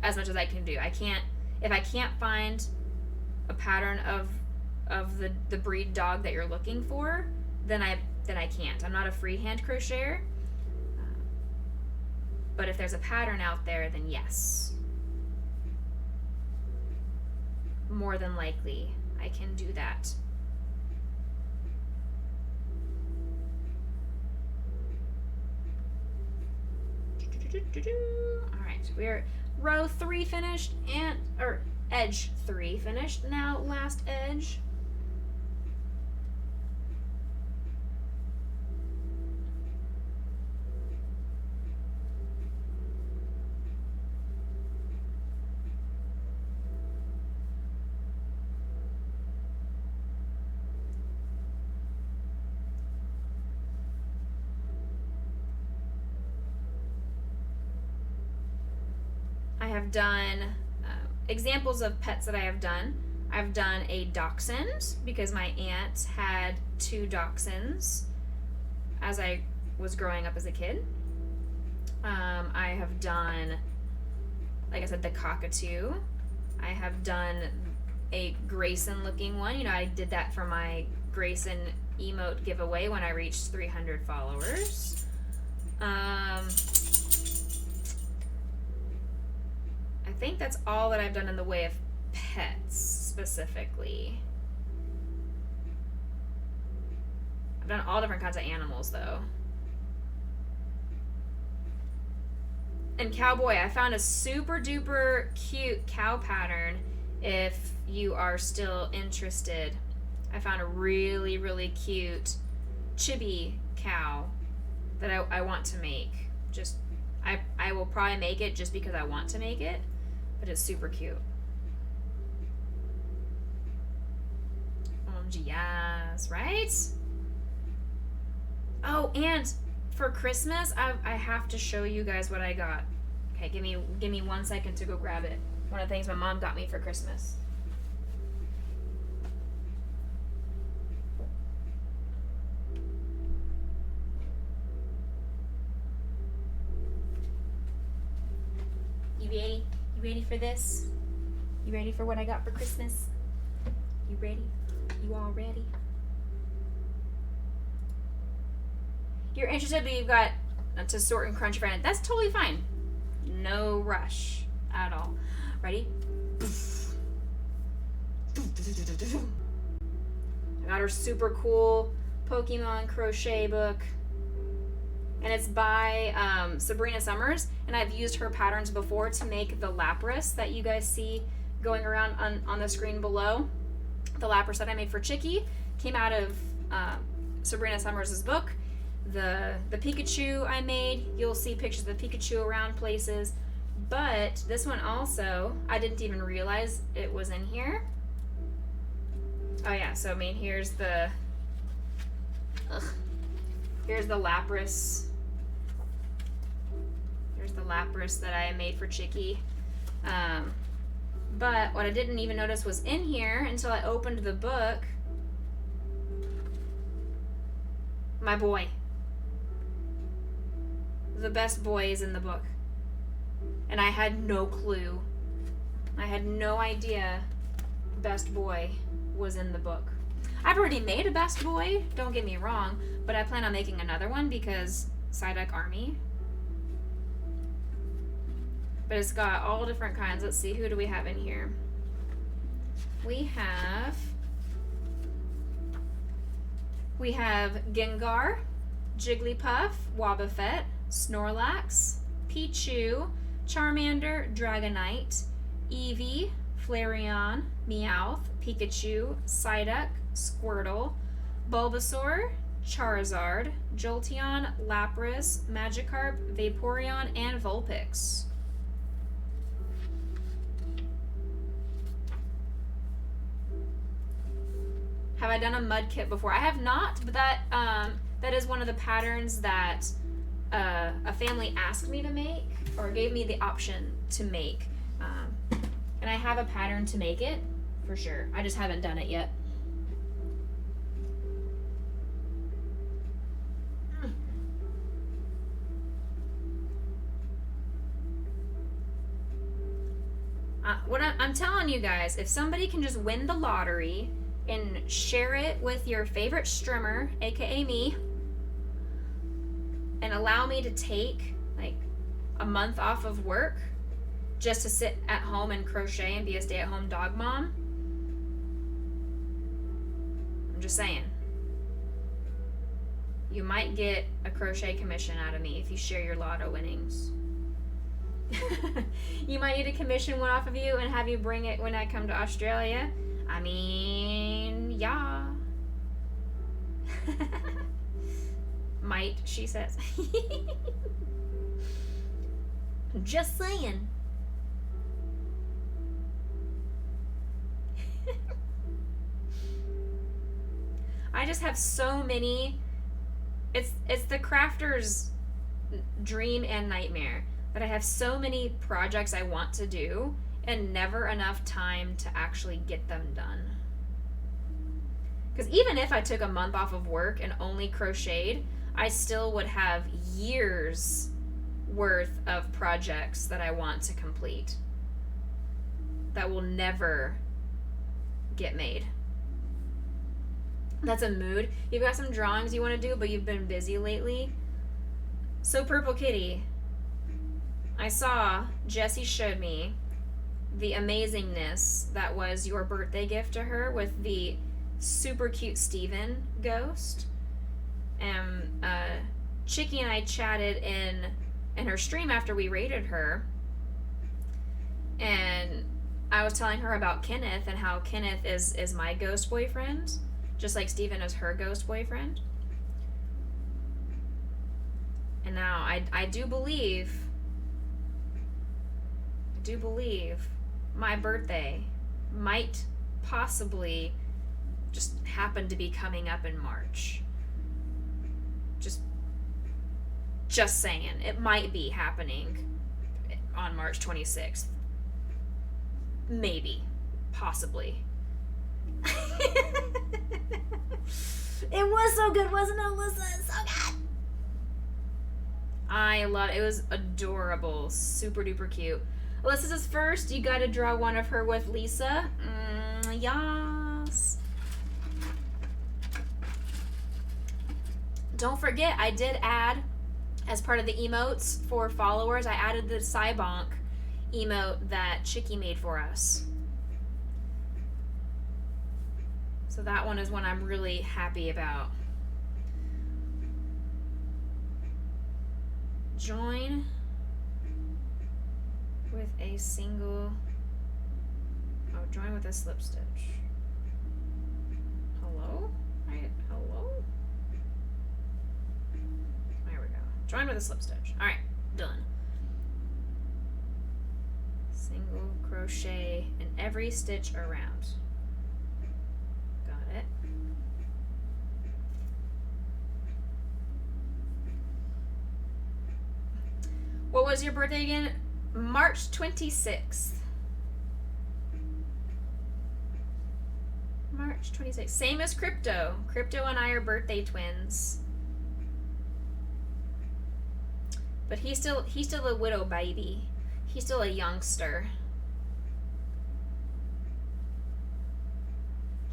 much as I can do. If I can't find a pattern of the breed dog that you're looking for, then I can't. I'm not a freehand crocheter. But if there's a pattern out there, then yes. More than likely, I can do that. Alright, we're row 3 finished, or edge 3 finished. Now last edge. I have done examples of pets that I have done. I've done a dachshund because my aunt had 2 dachshunds as I was growing up as a kid. I have done, like I said, the cockatoo. I have done a Grayson looking one. You know, I did that for my Grayson emote giveaway when I reached 300 followers. I think that's all that I've done in the way of pets specifically. I've done all different kinds of animals though. And cowboy, I found a super duper cute cow pattern if you are still interested. I found a really, really cute chibi cow that I want to make. I will probably make it just because I want to make it. But it's super cute. OMG, yes, right? Oh, and for Christmas, I have to show you guys what I got. Okay, give me 1 second to go grab it. One of the things my mom got me for Christmas. You ready? You ready for this? You ready for what I got for Christmas? You ready? You all ready? You're interested, but you've got to sort and crunch for it. That's totally fine. No rush at all. Ready? I got her super cool Pokemon crochet book. And it's by Sabrina Summers, and I've used her patterns before to make the Lapras that you guys see going around on the screen below. The Lapras that I made for Chicky came out of Sabrina Summers' book. The Pikachu I made, you'll see pictures of the Pikachu around places. But this one also, I didn't even realize it was in here. Oh yeah, so I mean, here's the Lapras. Here's the Lapras that I made for Chicky. But what I didn't even notice was in here until I opened the book. My boy. The best boy is in the book. And I had no clue. I had no idea best boy was in the book. I've already made a best boy, don't get me wrong, but I plan on making another one because Psyduck Army. But it's got all different kinds. Let's see, who do we have in here? We have Gengar, Jigglypuff, Wobbuffet, Snorlax, Pichu, Charmander, Dragonite, Eevee, Flareon, Meowth, Pikachu, Psyduck, Squirtle, Bulbasaur, Charizard, Jolteon, Lapras, Magikarp, Vaporeon, and Vulpix. Have I done a mud kit before? I have not, but that is one of the patterns that a family asked me to make, or gave me the option to make. And I have a pattern to make it, for sure. I just haven't done it yet. I'm telling you guys, if somebody can just win the lottery and share it with your favorite strimmer, aka me, and allow me to take like a month off of work just to sit at home and crochet and be a stay-at-home dog mom, I'm just saying, you might get a crochet commission out of me if you share your lotto winnings. You might need a commission one off of you and have you bring it when I come to Australia. I mean, yeah. Might, she says. Just saying. I just have so many. It's the crafter's dream and nightmare that I have so many projects I want to do and never enough time to actually get them done. Because even if I took a month off of work and only crocheted, I still would have years worth of projects that I want to complete that will never get made. That's a mood. You've got some drawings you want to do, but you've been busy lately. So Purple Kitty, I saw Jessie showed me the amazingness that was your birthday gift to her with the super cute Steven ghost. And Chicky and I chatted in her stream after we rated her, and I was telling her about Kenneth and how Kenneth is my ghost boyfriend, just like Steven is her ghost boyfriend. And now I do believe my birthday might possibly just happen to be coming up in March. Just saying, it might be happening on March 26th. Maybe. Possibly. It was so good, wasn't it, Alyssa? So good! I love it. It was adorable. Super duper cute. Alyssa says first, you gotta draw one of her with Lisa. Yes. Don't forget, I did add, as part of the emotes for followers, I added the Cybonk emote that Chicky made for us. So that one is one I'm really happy about. Join with a single, join with a slip stitch. Hello? Hello? There we go. Join with a slip stitch. Alright, done. Single crochet in every stitch around. Got it. What was your birthday again? March 26th. March 26th. Same as Crypto. Crypto and I are birthday twins. But he's still a widow baby. He's still a youngster.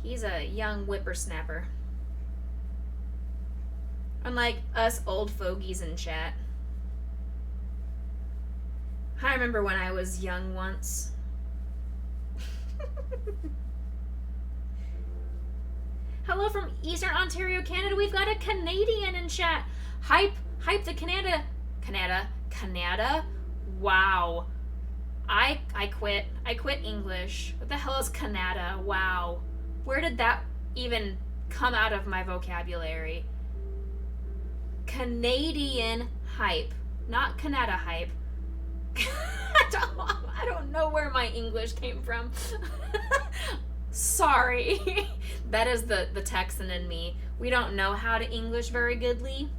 He's a young whippersnapper. Unlike us old fogies in chat. I remember when I was young once. Hello from Eastern Ontario, Canada. We've got a Canadian in chat. Hype the Canada. Wow. I quit. I quit English. What the hell is Canada? Wow. Where did that even come out of my vocabulary? Canadian hype, not Canada hype. I don't know where my English came from. Sorry. That is the Texan in me. We don't know how to English very goodly.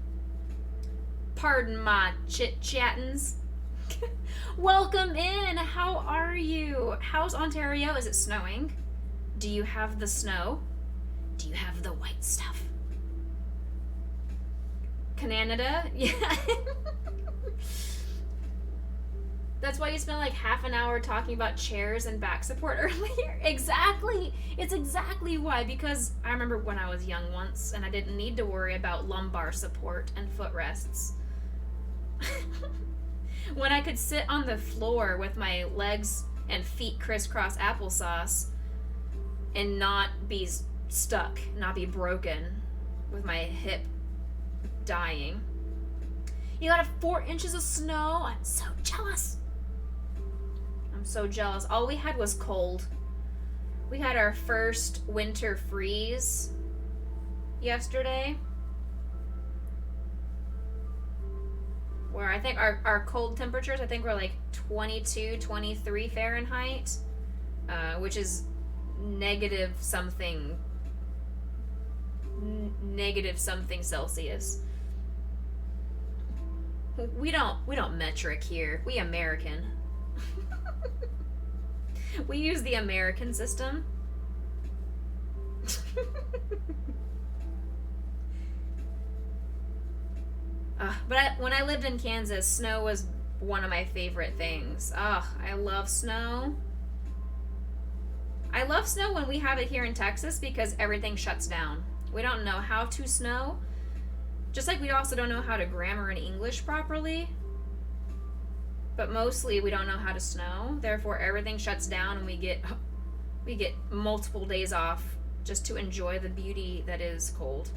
Pardon my chit-chattins. Welcome in. How are you? How's Ontario? Is it snowing? Do you have the snow? Do you have the white stuff? Canada? Yeah. That's why you spent like half an hour talking about chairs and back support earlier. Exactly. It's exactly why. Because I remember when I was young once and I didn't need to worry about lumbar support and footrests. When I could sit on the floor with my legs and feet crisscross applesauce and not be stuck, not be broken with my hip dying. You got 4 inches of snow. I'm so jealous. I'm so jealous. All we had was cold. We had our first winter freeze yesterday. Where I think our cold temperatures, I think were like 22, 23 Fahrenheit, which is negative something Celsius. We don't metric here. We American. We use the American system. But when I lived in Kansas, snow was one of my favorite things. I love snow. I love snow when we have it here in Texas because everything shuts down. We don't know how to snow. Just like we also don't know how to grammar in English properly. But mostly we don't know how to snow. Therefore everything shuts down and we get multiple days off just to enjoy the beauty that is cold.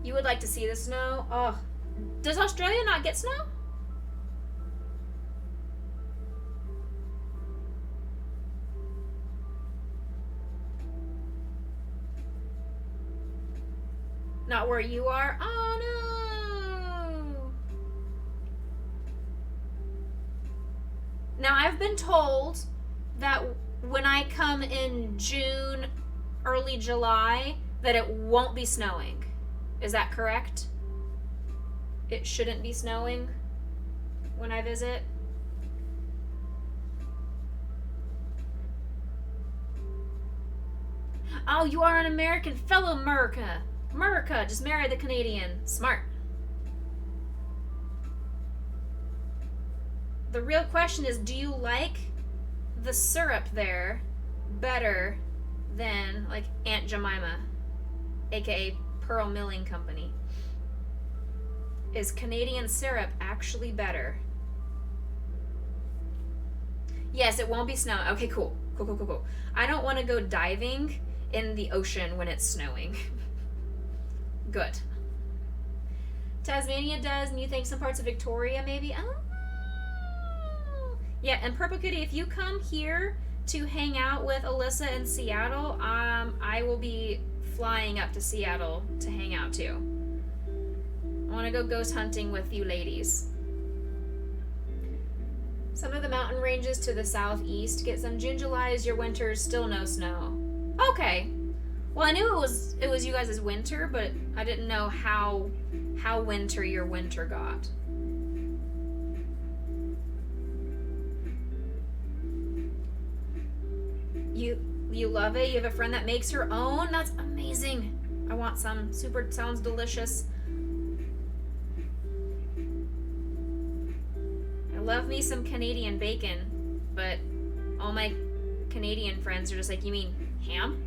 You would like to see the snow? Oh, does Australia not get snow? Not where you are? Oh no! Now I've been told that when I come in June, early July, that it won't be snowing. Is that correct? It shouldn't be snowing when I visit? Oh, you are an American. Fellow America. America, just marry the Canadian. Smart. The real question is, do you like the syrup there better than like Aunt Jemima, aka Pearl Milling Company? Is Canadian syrup actually better? Yes, it won't be snowing. Okay, cool. Cool. I don't want to go diving in the ocean when it's snowing. Good. Tasmania does, and you think some parts of Victoria maybe? Oh. Yeah, and Purple Kitty, if you come here to hang out with Alyssa in Seattle, I will be flying up to Seattle to hang out too. I want to go ghost hunting with you ladies. Some of the mountain ranges to the southeast get some. June, July is your winter, still no snow. Okay. Well, I knew it was you guys' winter, but I didn't know how winter your winter got. You love it? You have a friend that makes her own? That's amazing. I want some. Super sounds delicious. I love me some Canadian bacon, but all my Canadian friends are just like, you mean ham?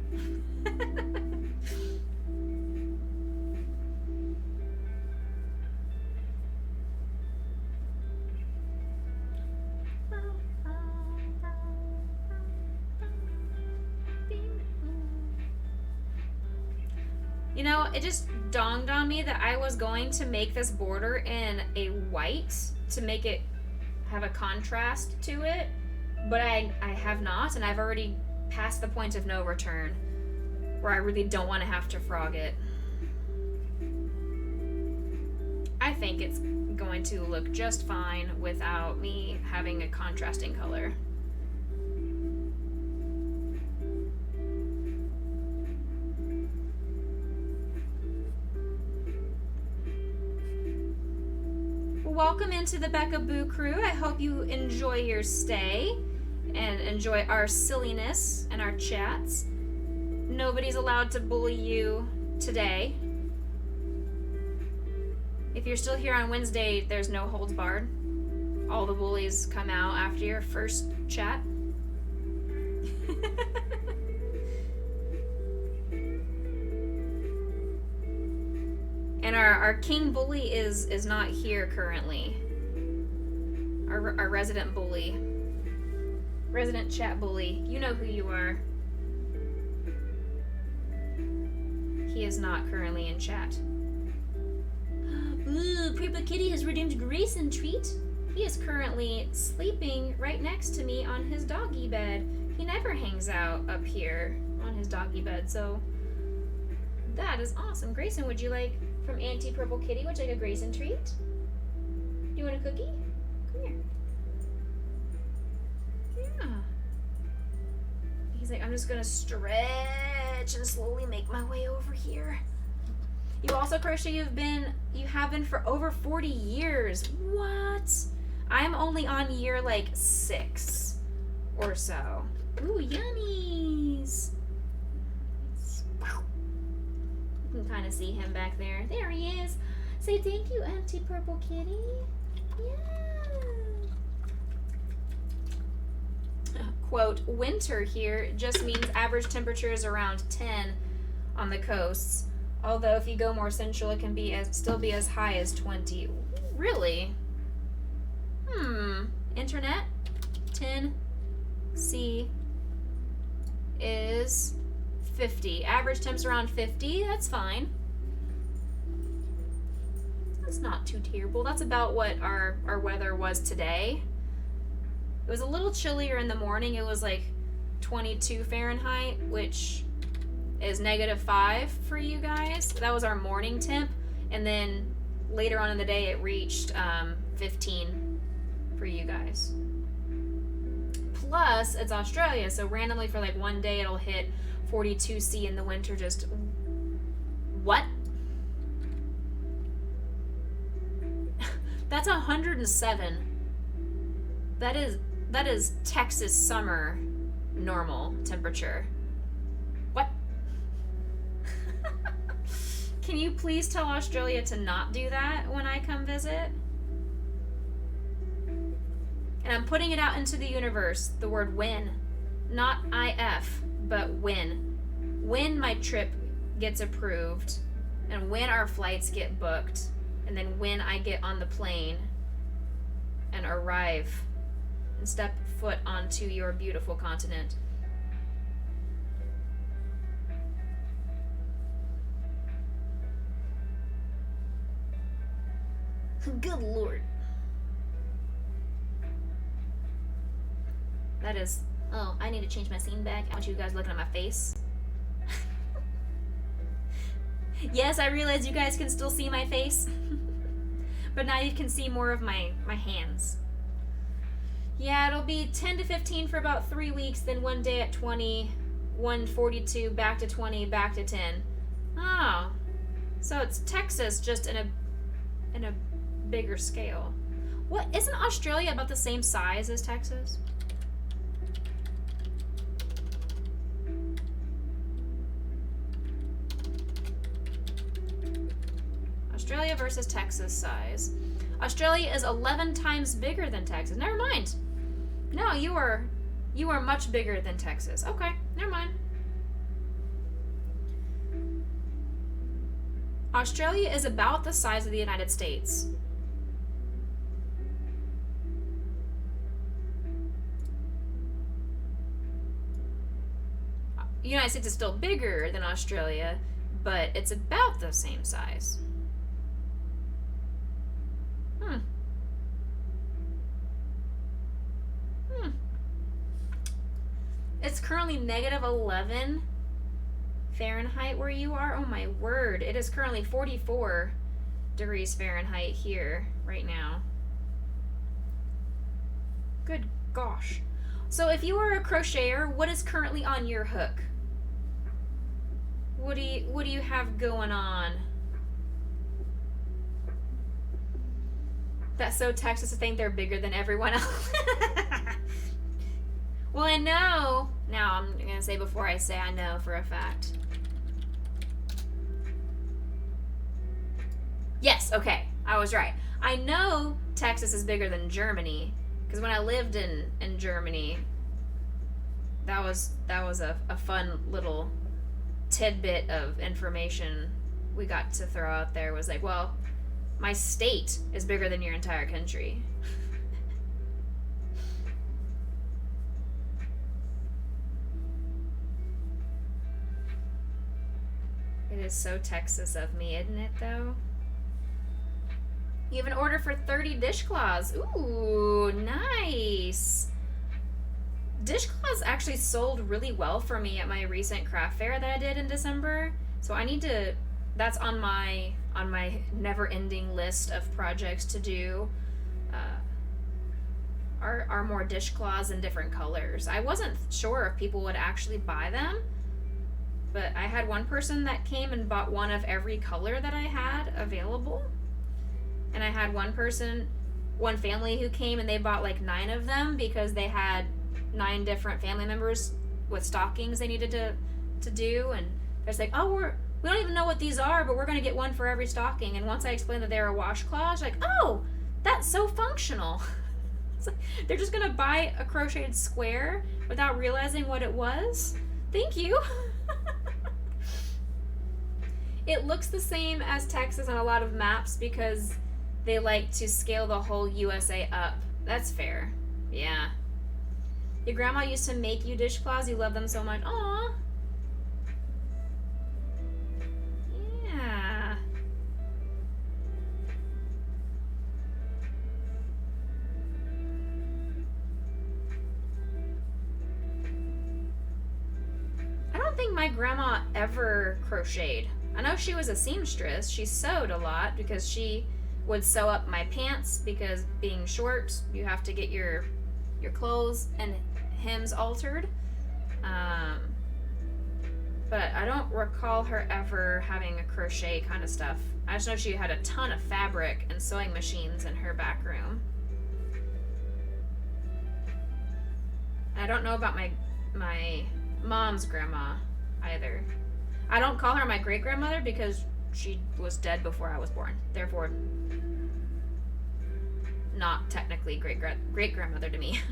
You know, it just dawned on me that I was going to make this border in a white to make it have a contrast to it, but I have not, and I've already passed the point of no return, where I really don't want to have to frog it. I think it's going to look just fine without me having a contrasting color. Welcome into the Becca Boo crew. I hope you enjoy your stay and enjoy our silliness and our chats. Nobody's allowed to bully you today. If you're still here on Wednesday, there's no holds barred. All the bullies come out after your first chat. And our king bully is not here currently. Our resident bully. Resident chat bully. You know who you are. He is not currently in chat. Ooh, Purple Kitty has redeemed Grayson treat. He is currently sleeping right next to me on his doggy bed. He never hangs out up here on his doggy bed, so that is awesome. Grayson, would you like, from Auntie Purple Kitty, would you like a Grayson treat? Do you want a cookie? Come here. Yeah. He's like, I'm just gonna stretch and slowly make my way over here. You also crochet, you have been for over 40 years. What? I'm only on year like 6 or so. Ooh, yummies. You can kind of see him back there. There he is. Say thank you, Auntie Purple Kitty. Yeah. Quote, winter here just means average temperature is around 10 on the coasts. Although if you go more central, it can still be as high as 20. Really? Internet? 10C is 50. Average temps around 50. That's fine. That's not too terrible. That's about what our weather was today. It was a little chillier in the morning. It was like 22 Fahrenheit, which is -5 for you guys. That was our morning temp. And then later on in the day, it reached 15 for you guys. Plus, it's Australia, so randomly for like one day, it'll hit 42C in the winter. Just what? That's 107. That is Texas summer normal temperature. What? Can you please tell Australia to not do that when I come visit? And I'm putting it out into the universe, the word when. Not IF, but when. When my trip gets approved, and when our flights get booked, and then when I get on the plane and arrive and step foot onto your beautiful continent. Good Lord. That is... Oh, I need to change my scene back. I want you guys looking at my face. Yes, I realize you guys can still see my face. But now you can see more of my hands. Yeah, it'll be 10 to 15 for about 3 weeks, then one day at 20, 142, back to 20, back to 10. Oh. So it's Texas, just in a bigger scale. What, isn't Australia about the same size as Texas? Australia versus Texas size. Australia is 11 times bigger than Texas. Never mind. No, you are much bigger than Texas. Okay, never mind. Australia is about the size of the United States. The United States is still bigger than Australia, but it's about the same size. It's currently negative 11 Fahrenheit where you are. Oh my word. It is currently 44 degrees Fahrenheit here right now. Good gosh. So if you are a crocheter, what is currently on your hook? What do you have going on? That's so Texas to think they're bigger than everyone else. Well, I know. Now I'm going to say before I say I know for a fact. Yes, okay. I was right. I know Texas is bigger than Germany because when I lived in Germany, that was a fun little tidbit of information we got to throw out there. Was like, well, my state is bigger than your entire country. It is so Texas of me, isn't it, though? You have an order for 30 dishcloths. Ooh, nice. Dishcloths actually sold really well for me at my recent craft fair that I did in December. So I need to, that's on my never-ending list of projects to do. Are more dishcloths in different colors. I wasn't sure if people would actually buy them, but I had one person that came and bought one of every color that I had available. And I had one family who came and they bought like 9 of them because they had 9 different family members with stockings they needed to do. And they're like, oh, we don't even know what these are, but we're going to get one for every stocking. And once I explained that they were washcloths, like, oh, that's so functional. Like, they're just going to buy a crocheted square without realizing what it was. Thank you. It looks the same as Texas on a lot of maps because they like to scale the whole USA up. That's fair. Yeah. Your grandma used to make you dishcloths. You love them so much. Aw. Yeah. I don't think my grandma ever crocheted. I know she was a seamstress. She sewed a lot because she would sew up my pants because being short, you have to get your clothes and hems altered. But I don't recall her ever having a crochet kind of stuff. I just know she had a ton of fabric and sewing machines in her back room. And I don't know about my mom's grandma either. I don't call her my great-grandmother because she was dead before I was born. Therefore, not technically great-grandmother to me.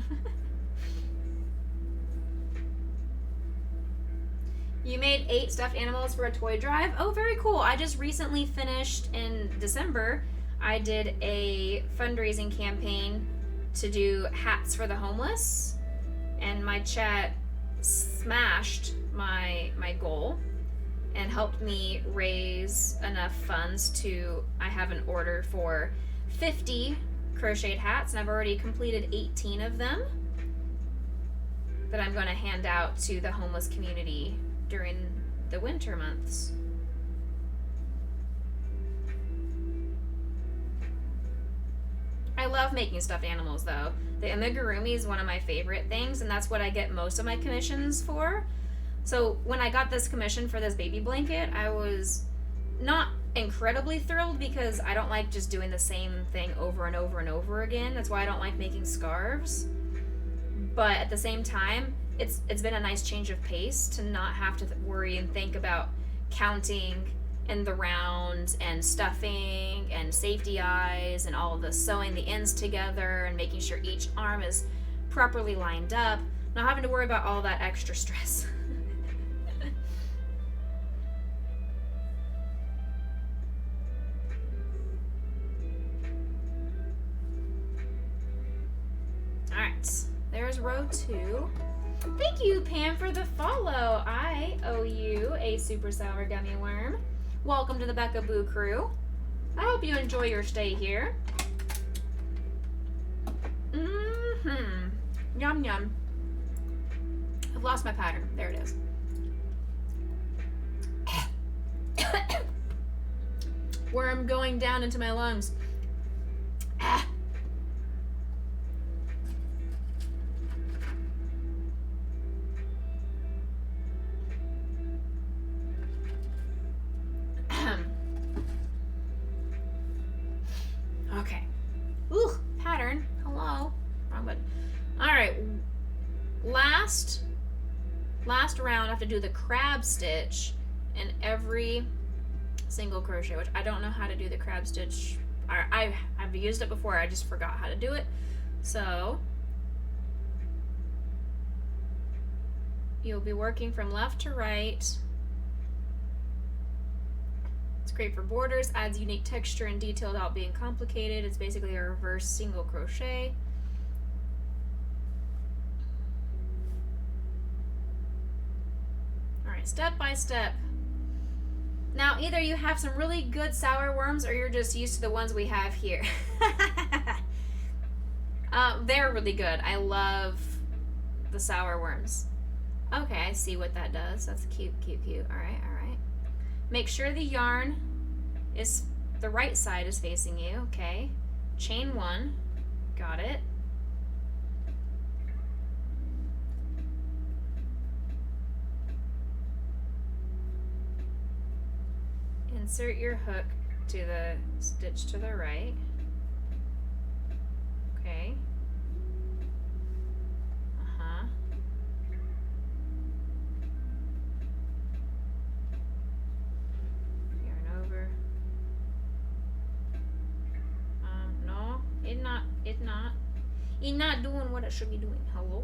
You made 8 stuffed animals for a toy drive? Oh, very cool. I just recently finished in December. I did a fundraising campaign to do hats for the homeless. And my chat smashed my goal and helped me raise enough funds to, I have an order for 50 crocheted hats, and I've already completed 18 of them that I'm going to hand out to the homeless community during the winter months. I love making stuffed animals though. The amigurumi is one of my favorite things, and that's what I get most of my commissions for. So when I got this commission for this baby blanket, I was not incredibly thrilled because I don't like just doing the same thing over and over and over again. That's why I don't like making scarves. But at the same time, it's been a nice change of pace to not have to worry and think about counting in the round and stuffing and safety eyes and all of the sewing the ends together and making sure each arm is properly lined up, not having to worry about all that extra stress. Alright, there's row 2. Thank you, Pam, for the follow. I owe you a super sour gummy worm. Welcome to the Becca Boo crew. I hope you enjoy your stay here. Yum yum. I've lost my pattern. There it is. Worm going down into my lungs. Okay. Ooh, pattern. Hello. Wrong button. Alright. Last round I have to do the crab stitch in every single crochet, which I don't know how to do the crab stitch. I've used it before, I just forgot how to do it. So you'll be working from left to right. It's great for borders, adds unique texture and detail without being complicated. It's basically a reverse single crochet. Alright, step by step. Now, either you have some really good sour worms or you're just used to the ones we have here. They're really good. I love the sour worms. Okay, I see what that does. That's cute, cute, cute. Alright, alright. Make sure the yarn is, the right side is facing you. Okay. Chain 1. Got it. Insert your hook to the stitch to the right. Okay. Yarn over. No, it's not doing what it should be doing. Hello?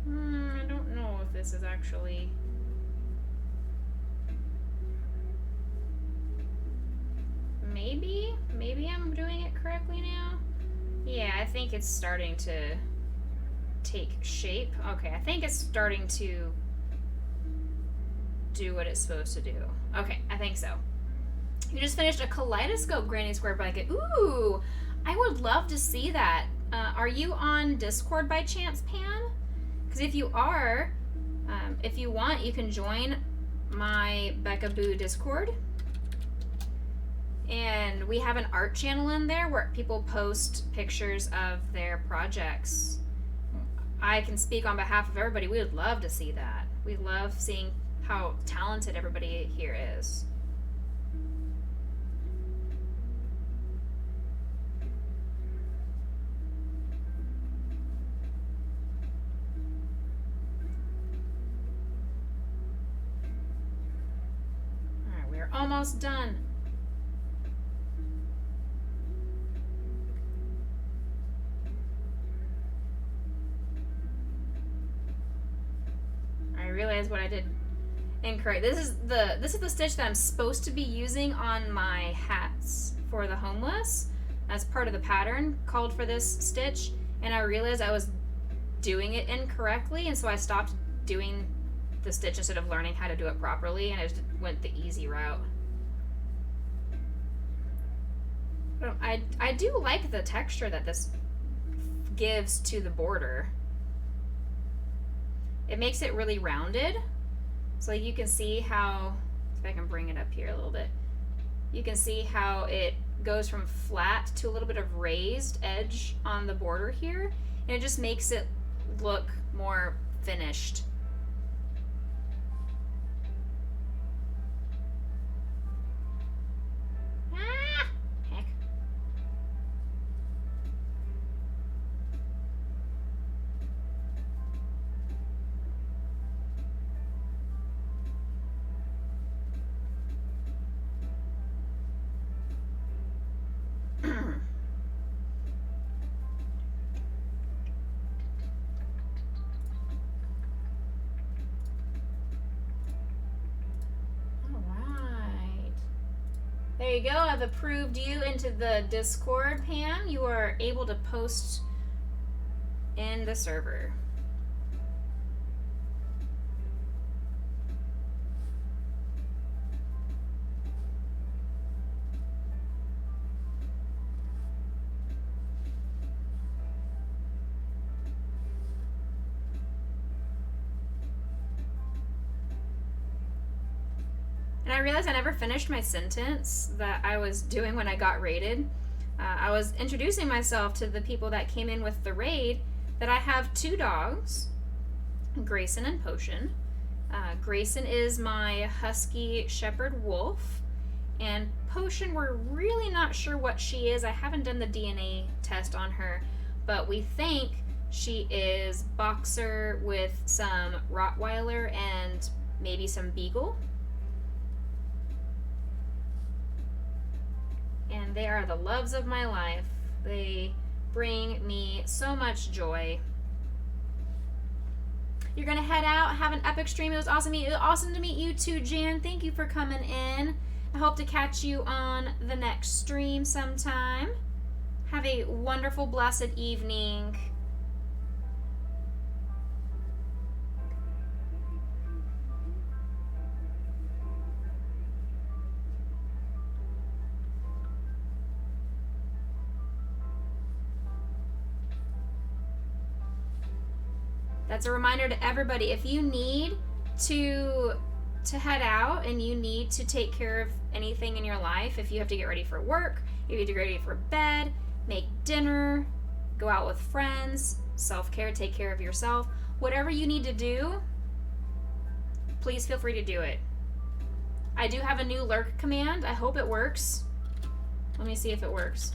I don't know if this is actually... Maybe I'm doing it correctly now? Yeah, I think it's starting to take shape. Okay, I think it's starting to do what it's supposed to do. Okay, I think so. You just finished a kaleidoscope granny square blanket. Ooh, I would love to see that. Are you on Discord by chance, Pam? Because if you are, if you want, you can join my Becca Boo Discord. And we have an art channel in there where people post pictures of their projects. I can speak on behalf of everybody. We would love to see that. We love seeing how talented everybody here is. All right, we're almost done. I realized what I did incorrect. This is the stitch that I'm supposed to be using on my hats for the homeless. As part of the pattern called for this stitch, and I realized I was doing it incorrectly, and so I stopped doing the stitch instead of learning how to do it properly, and I just went the easy route. But I do like the texture that this gives to the border. It makes it really rounded. So you can see how, if I can bring it up here a little bit, you can see how it goes from flat to a little bit of raised edge on the border here. And it just makes it look more finished. you go. I've approved you into the Discord, Pam. You are able to post in the server. And I realized I never finished my sentence that I was doing when I got raided. I was introducing myself to the people that came in with the raid, that I have 2 dogs, Grayson and Potion. Grayson is my husky shepherd wolf, and Potion, we're really not sure what she is. I haven't done the DNA test on her, but we think she is boxer with some Rottweiler and maybe some Beagle. And they are the loves of my life. They bring me so much joy. You're gonna head out, have an epic stream. It was awesome to meet you too, Jan. Thank you for coming in. I hope to catch you on the next stream sometime. Have a wonderful, blessed evening. That's a reminder to everybody. If you need to head out and you need to take care of anything in your life, if you have to get ready for work, if you have to get ready for bed, make dinner, go out with friends, self-care, take care of yourself, whatever you need to do, please feel free to do it. I do have a new lurk command. I hope it works. Let me see if it works.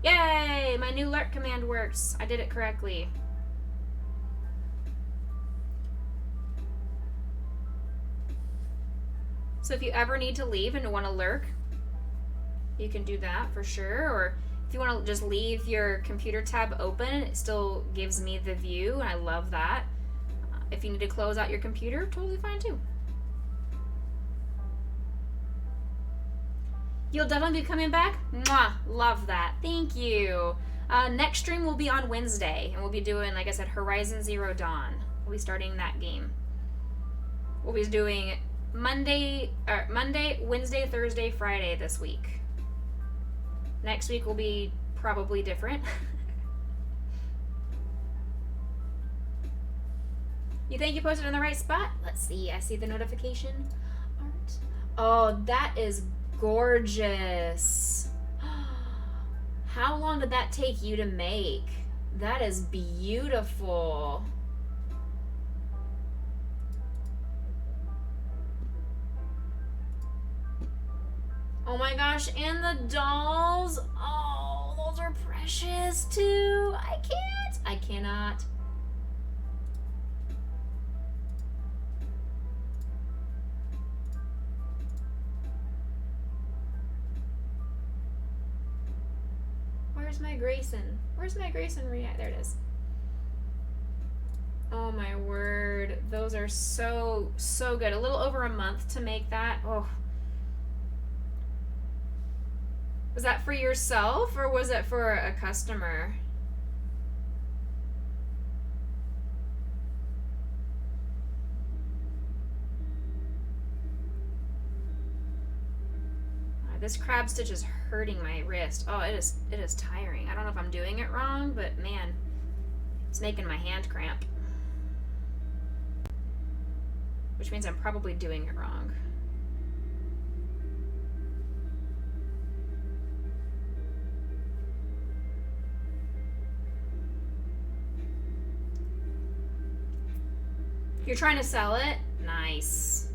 Yay! My new lurk command works. I did it correctly. So if you ever need to leave and want to lurk, you can do that for sure. Or if you want to just leave your computer tab open, it still gives me the view, and I love that. If you need to close out your computer, totally fine too. You'll definitely be coming back? Mwah! Love that. Thank you. Next stream will be on Wednesday, and we'll be doing, like I said, Horizon Zero Dawn. We'll be starting that game. We'll be doing Monday, Wednesday, Thursday, Friday this week. Next week will be probably different. You think you posted in the right spot? Let's see. I see the notification. Art. Oh, that is gorgeous. How long did that take you to make? That is beautiful. Oh my gosh, and the dolls. Oh, those are precious too. I cannot. Where's my Grayson? Where's my Grayson react? There it is. Oh my word. Those are so good. A little over a month to make that. Oh. Was that for yourself or was it for a customer? This crab stitch is hurting my wrist. Oh, it is tiring. I don't know if I'm doing it wrong, but man, it's making my hand cramp. Which means I'm probably doing it wrong. You're trying to sell it? Nice.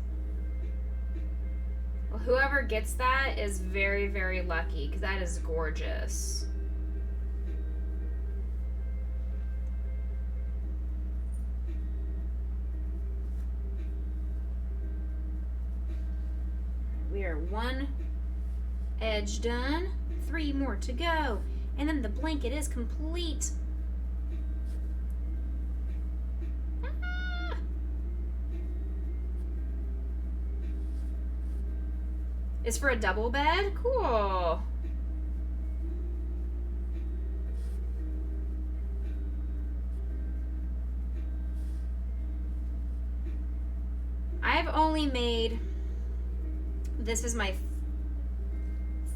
Well, whoever gets that is very, very lucky, because that is gorgeous. We are 1 edge done, 3 more to go, and then the blanket is complete. It's for a double bed? Cool. I've only made, this is my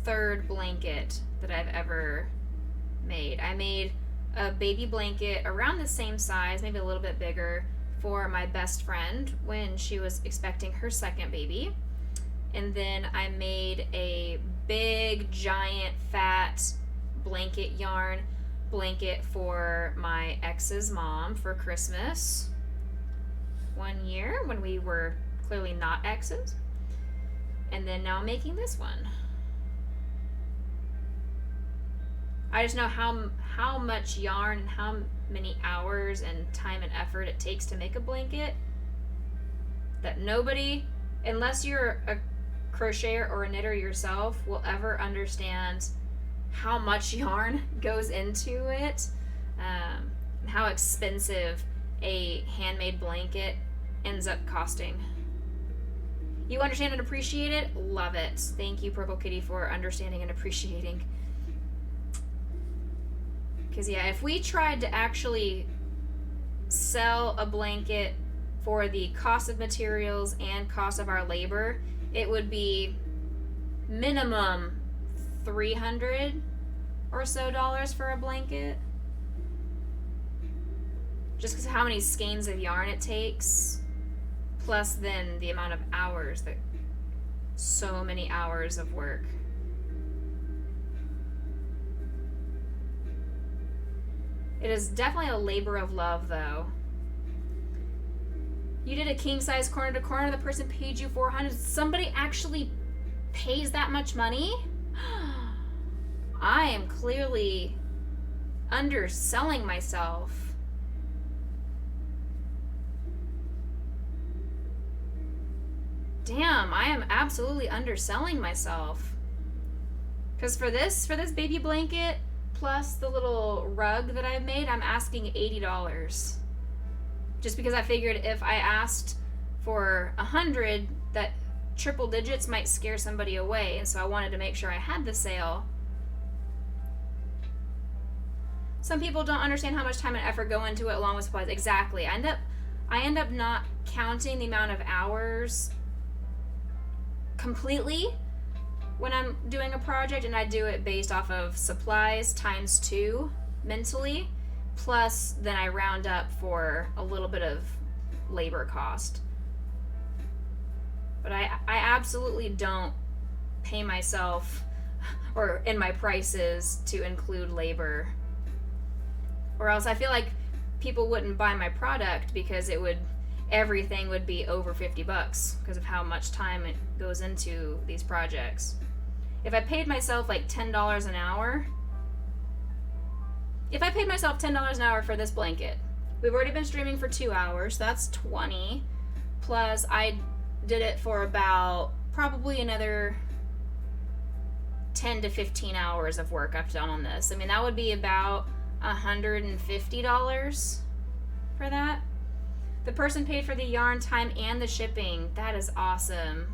third blanket that I've ever made. I made a baby blanket around the same size, maybe a little bit bigger, for my best friend when she was expecting her second baby. And then I made a big, giant, fat blanket yarn blanket for my ex's mom for Christmas one year when we were clearly not exes. And then now I'm making this one. I just know how much yarn and how many hours and time and effort it takes to make a blanket that nobody, unless you're a crocheter or a knitter yourself, will ever understand how much yarn goes into it, and how expensive a handmade blanket ends up costing. You understand and appreciate it? Love it. Thank you, Purple Kitty, for understanding and appreciating. Because, yeah, if we tried to actually sell a blanket for the cost of materials and cost of our labor, it would be minimum $300 or so for a blanket. Just because of how many skeins of yarn it takes, plus then the amount of hours, that so many hours of work. It is definitely a labor of love, though. You did a king size corner to corner. The person paid you $400. Somebody actually pays that much money? I am clearly underselling myself. Damn, I am absolutely underselling myself. Because for this baby blanket, plus the little rug that I've made, I'm asking $80. Just because I figured if I asked for 100, that triple digits might scare somebody away, and so I wanted to make sure I had the sale. Some people don't understand how much time and effort go into it along with supplies. Exactly. I end up not counting the amount of hours completely when I'm doing a project, and I do it based off of supplies times 2 mentally, plus then I round up for a little bit of labor cost. But I absolutely don't pay myself or in my prices to include labor, or else I feel like people wouldn't buy my product because everything would be over $50 because of how much time it goes into these projects. If I paid myself like $10 an hour, for this blanket, we've already been streaming for 2 hours, that's 20, plus I did it for about probably another 10 to 15 hours of work I've done on this. I mean, that would be about $150 for that. The person paid for the yarn, time, and the shipping. That is awesome.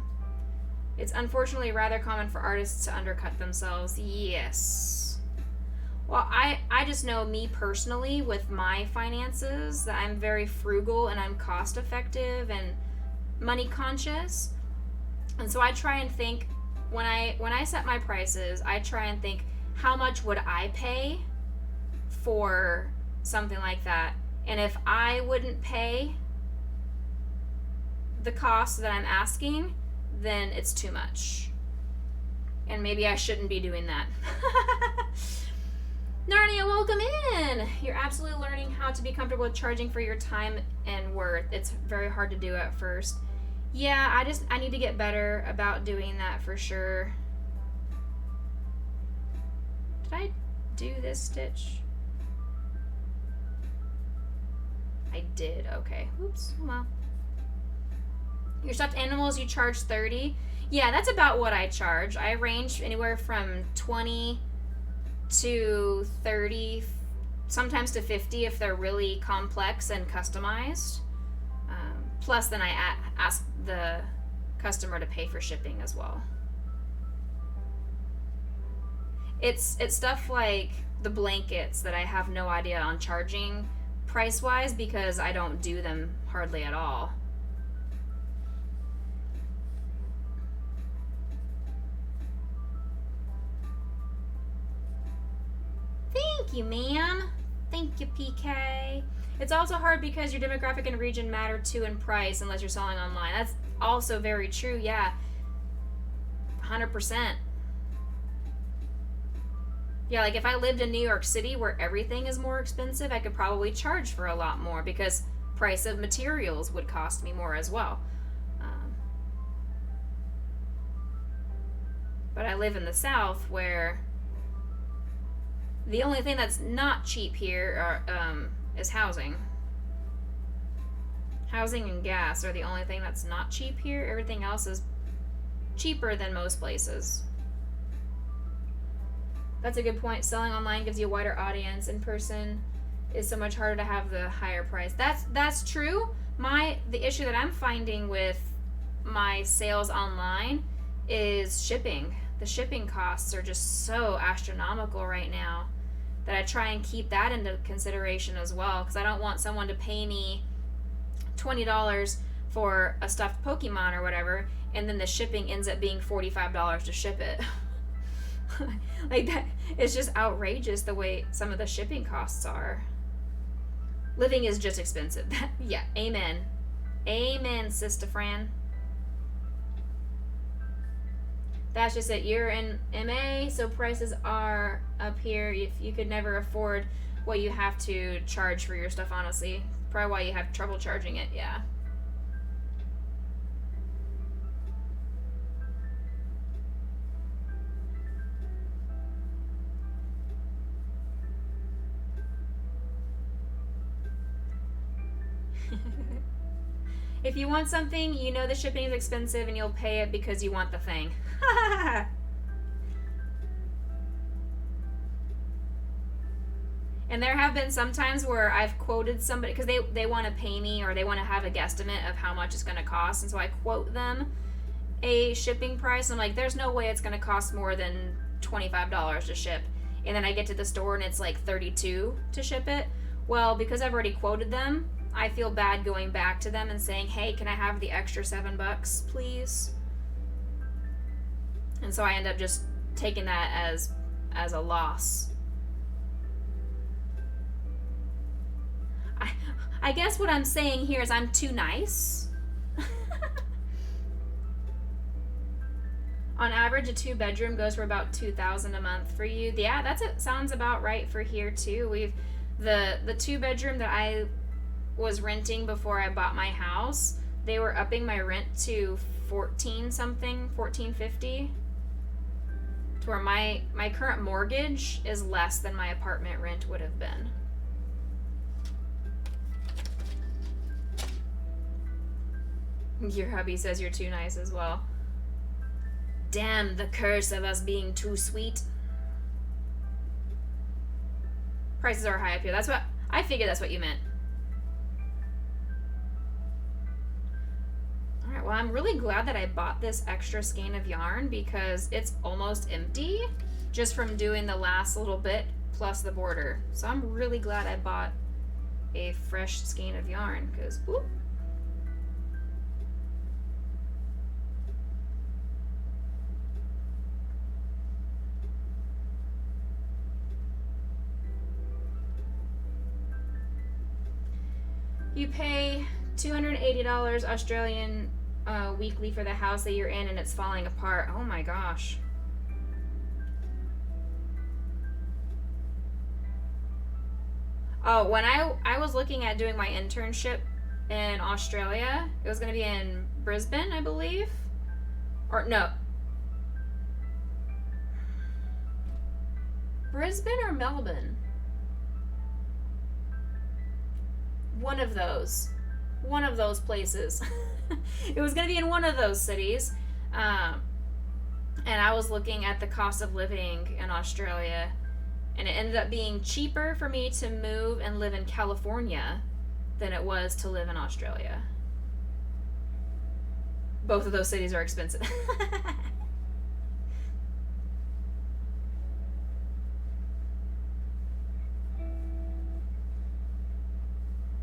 It's unfortunately rather common for artists to undercut themselves. Yes. Well, I just know me personally with my finances that I'm very frugal and I'm cost effective and money conscious. And so I try and think, when I set my prices, I try and think, how much would I pay for something like that? And if I wouldn't pay the cost that I'm asking, then it's too much. And maybe I shouldn't be doing that. Narnia, welcome in! You're absolutely learning how to be comfortable with charging for your time and worth. It's very hard to do at first. Yeah, I need to get better about doing that for sure. Did I do this stitch? I did, okay. Oops, well. Your stuffed animals, you charge $30. Yeah, that's about what I charge. I range anywhere from $20 to $30, sometimes to $50 if they're really complex and customized. Plus, then I ask the customer to pay for shipping as well. It's stuff like the blankets that I have no idea on charging price wise because I don't do them hardly at all. Thank you, ma'am. Thank you, PK. It's also hard because your demographic and region matter too in price unless you're selling online. That's also very true, yeah. 100%. Yeah, like if I lived in New York City where everything is more expensive, I could probably charge for a lot more because price of materials would cost me more as well. But I live in the South where the only thing that's not cheap here is housing. Housing and gas are the only thing that's not cheap here. Everything else is cheaper than most places. That's a good point. Selling online gives you a wider audience. In person is so much harder to have the higher price. That's true. The issue that I'm finding with my sales online is shipping. The shipping costs are just so astronomical right now that I try and keep that into consideration as well, because I don't want someone to pay me $20 for a stuffed Pokemon or whatever, and then the shipping ends up being $45 to ship it. Like that, it's just outrageous the way some of the shipping costs are. Living is just expensive. Yeah, amen. Amen, Sister Fran. That's just it. You're in MA, so prices are up here. If you could never afford what you have to charge for your stuff, honestly. Probably why you have trouble charging it, yeah. If you want something, you know the shipping is expensive and you'll pay it because you want the thing. And there have been some times where I've quoted somebody because they want to pay me or they want to have a guesstimate of how much it's going to cost, and so I quote them a shipping price. I'm like, there's no way it's going to cost more than $25 to ship, and then I get to the store and it's like $32 to ship it. Well, because I've already quoted them, I feel bad going back to them and saying, hey, can I have the extra $7, please? And so I end up just taking that as a loss. I guess what I'm saying here is I'm too nice. On average, a 2-bedroom goes for about $2,000 a month for you. Yeah, sounds about right for here too. We've the 2-bedroom that I was renting before I bought my house, they were upping my rent to $14.50, to where my current mortgage is less than my apartment rent would have been. Your hubby says you're too nice as well. Damn the curse of us being too sweet. Prices are high up here. I figured that's what you meant. Alright, well, I'm really glad that I bought this extra skein of yarn because it's almost empty just from doing the last little bit plus the border. So I'm really glad I bought a fresh skein of yarn because, whoop. You pay $280 Australian weekly for the house that you're in, and it's falling apart. Oh my gosh. Oh, when I was looking at doing my internship in Australia, it was going to be in Brisbane, I believe. Or no. Brisbane or Melbourne? One of those places. It was going to be in one of those cities. And I was looking at the cost of living in Australia, and it ended up being cheaper for me to move and live in California than it was to live in Australia. Both of those cities are expensive.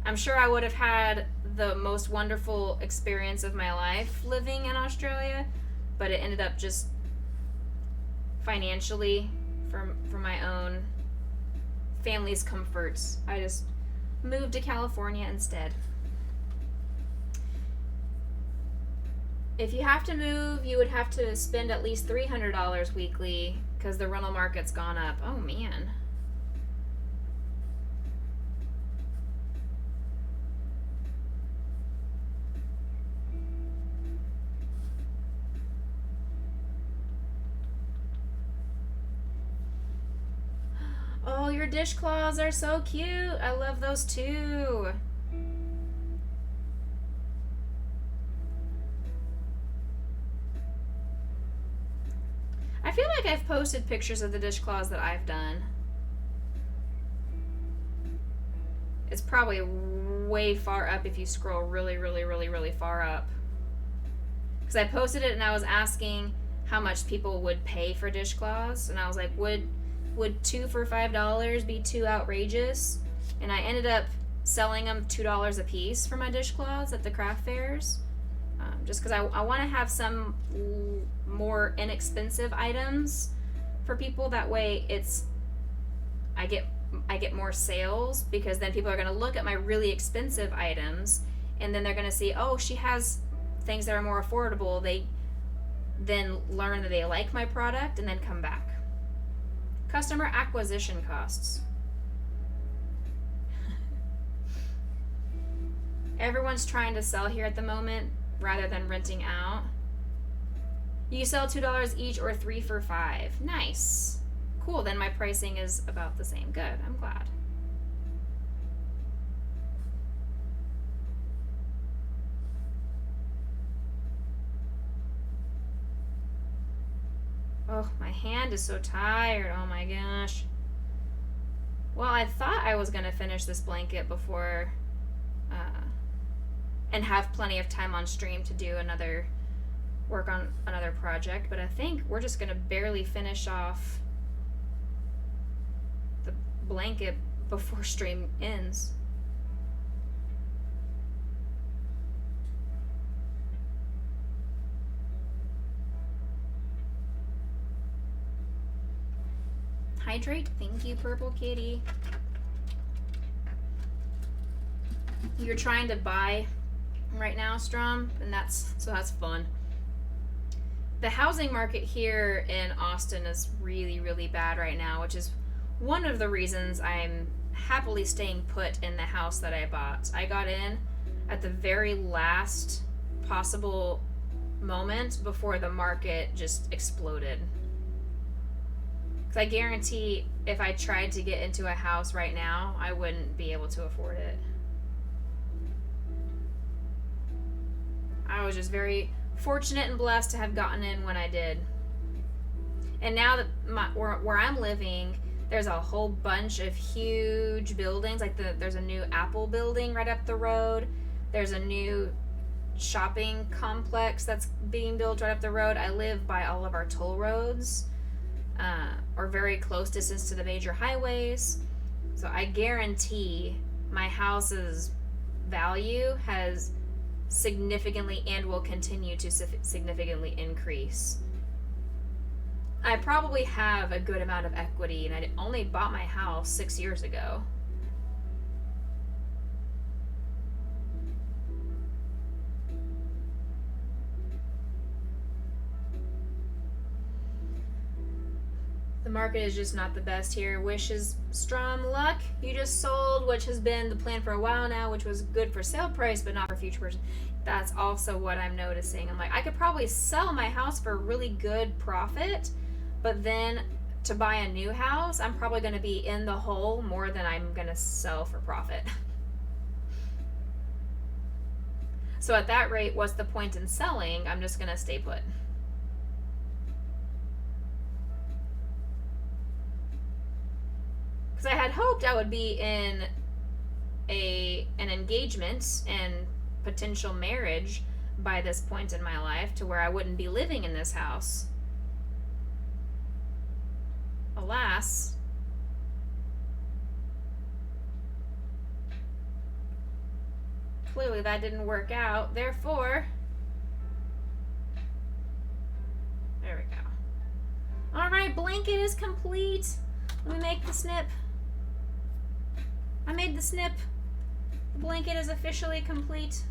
I'm sure I would have had the most wonderful experience of my life living in Australia, but it ended up just financially, for my own family's comforts, I just moved to California instead. If you have to move, you would have to spend at least $300 weekly because the rental market's gone up. Oh man. Oh, your dishcloths are so cute. I love those too. I feel like I've posted pictures of the dishcloths that I've done. It's probably way far up if you scroll really, really, really, really far up. Because I posted it and I was asking how much people would pay for dishcloths. And I was like, would 2 for $5 be too outrageous? And I ended up selling them $2 a piece for my dishcloths at the craft fairs. Just because I want to have some more inexpensive items for people. That way I get more sales, because then people are going to look at my really expensive items and then they're going to see, oh, she has things that are more affordable. They then learn that they like my product and then come back. Customer acquisition costs. Everyone's trying to sell here at the moment rather than renting out. You sell $2 each or 3 for $5. Nice. Cool, then my pricing is about the same. Good, I'm glad. Oh, my hand is so tired. Oh my gosh. Well, I thought I was going to finish this blanket before and have plenty of time on stream to do work on another project, but I think we're just going to barely finish off the blanket before stream ends. Hydrate. Thank you, Purple Kitty. You're trying to buy right now, Strom, and that's fun. The housing market here in Austin is really, really bad right now, which is one of the reasons I'm happily staying put in the house that I bought. I got in at the very last possible moment before the market just exploded. Because I guarantee if I tried to get into a house right now, I wouldn't be able to afford it. I was just very fortunate and blessed to have gotten in when I did. And now that where I'm living, there's a whole bunch of huge buildings. Like there's a new Apple building right up the road. There's a new shopping complex that's being built right up the road. I live by all of our toll roads, or very close distance to the major highways. So I guarantee my house's value has significantly and will continue to significantly increase. I probably have a good amount of equity, and I only bought my house 6 years ago. The market is just not the best here. Wishes Strom luck. You just sold, which has been the plan for a while now, which was good for sale price, but not for future purchase. That's also what I'm noticing. I'm like, I could probably sell my house for a really good profit, but then to buy a new house, I'm probably going to be in the hole more than I'm going to sell for profit. So at that rate, what's the point in selling? I'm just going to stay put. I had hoped I would be in an engagement and potential marriage by this point in my life to where I wouldn't be living in this house. Alas, Clearly that didn't work out. Therefore, there we go. Alright, blanket is complete. Let me make the snip. I made the snip. The blanket is officially complete.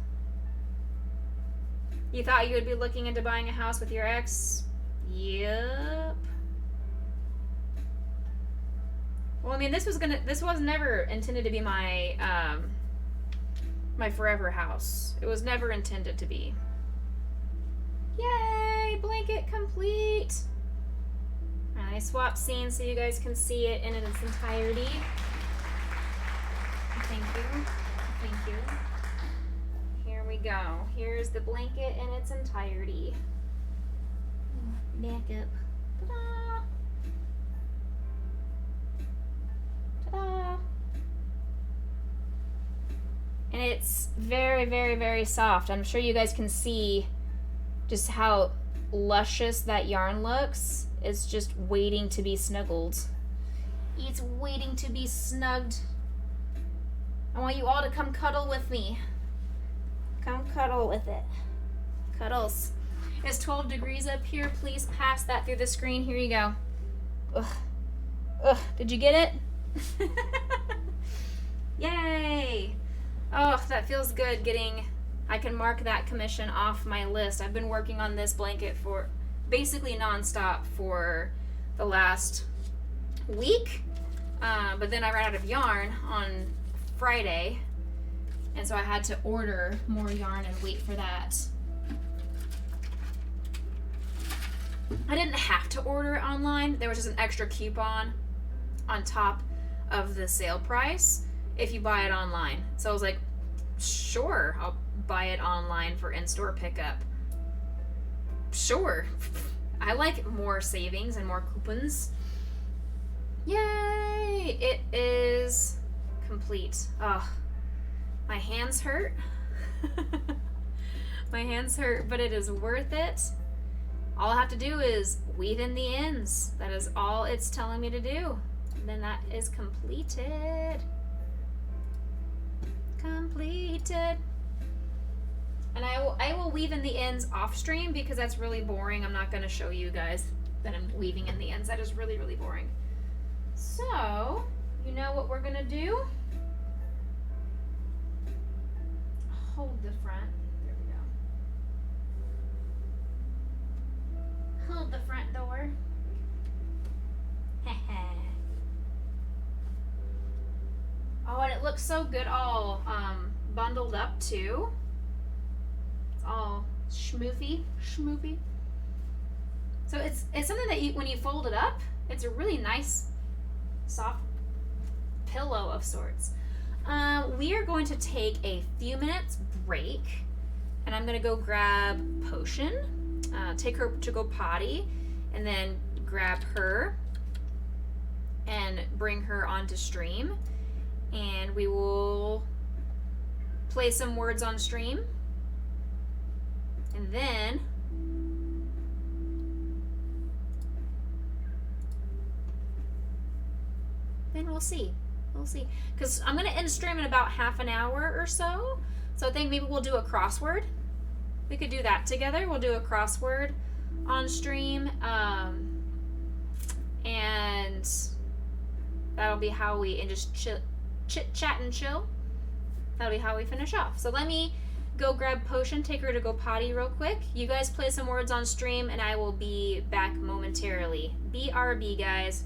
You thought you would be looking into buying a house with your ex? Yep. Well, I mean, this was never intended to be my my forever house. It was never intended to be. Yay! Blanket complete. And I swapped scenes so you guys can see it in its entirety. Thank you. Thank you. Here we go. Here's the blanket in its entirety. Back up. Ta-da! Ta-da! And it's very, very, very soft. I'm sure you guys can see just how luscious that yarn looks. It's just waiting to be snuggled. It's waiting to be snugged. I want you all to come cuddle with me. Come cuddle with it. Cuddles. It's 12 degrees up here. Please pass that through the screen. Here you go. Ugh. Ugh. Did you get it? Yay. Oh, that feels good getting... I can mark that commission off my list. I've been working on this blanket for basically nonstop for the last week. But then I ran out of yarn on Friday. And so I had to order more yarn and wait for that. I didn't have to order it online. There was just an extra coupon on top of the sale price if you buy it online. So I was like, sure, I'll buy it online for in-store pickup. Sure. I like more savings and more coupons. Yay! It is complete. Ugh. My hands hurt. My hands hurt, but it is worth it. All I have to do is weave in the ends. That is all it's telling me to do. And then that is completed. Completed. And I will weave in the ends off stream because that's really boring. I'm not going to show you guys that I'm weaving in the ends. That is really, really boring. So, you know what we're going to do? Hold the front. There we go. Hold the front door. Oh, and it looks so good all bundled up too. It's all schmoofy. So it's something that when you fold it up, it's a really nice soft pillow of sorts. We are going to take a few minutes break, and I'm going to go grab Potion, take her to go potty, and then grab her and bring her onto stream, and we will play some words on stream, and then we'll see. We'll see. Because I'm going to end stream in about half an hour or so. So I think maybe we'll do a crossword. We could do that together. We'll do a crossword on stream. And that'll be how we, and just chit chat and chill. That'll be how we finish off. So let me go grab Potion, take her to go potty real quick. You guys play some words on stream, and I will be back momentarily. BRB, guys.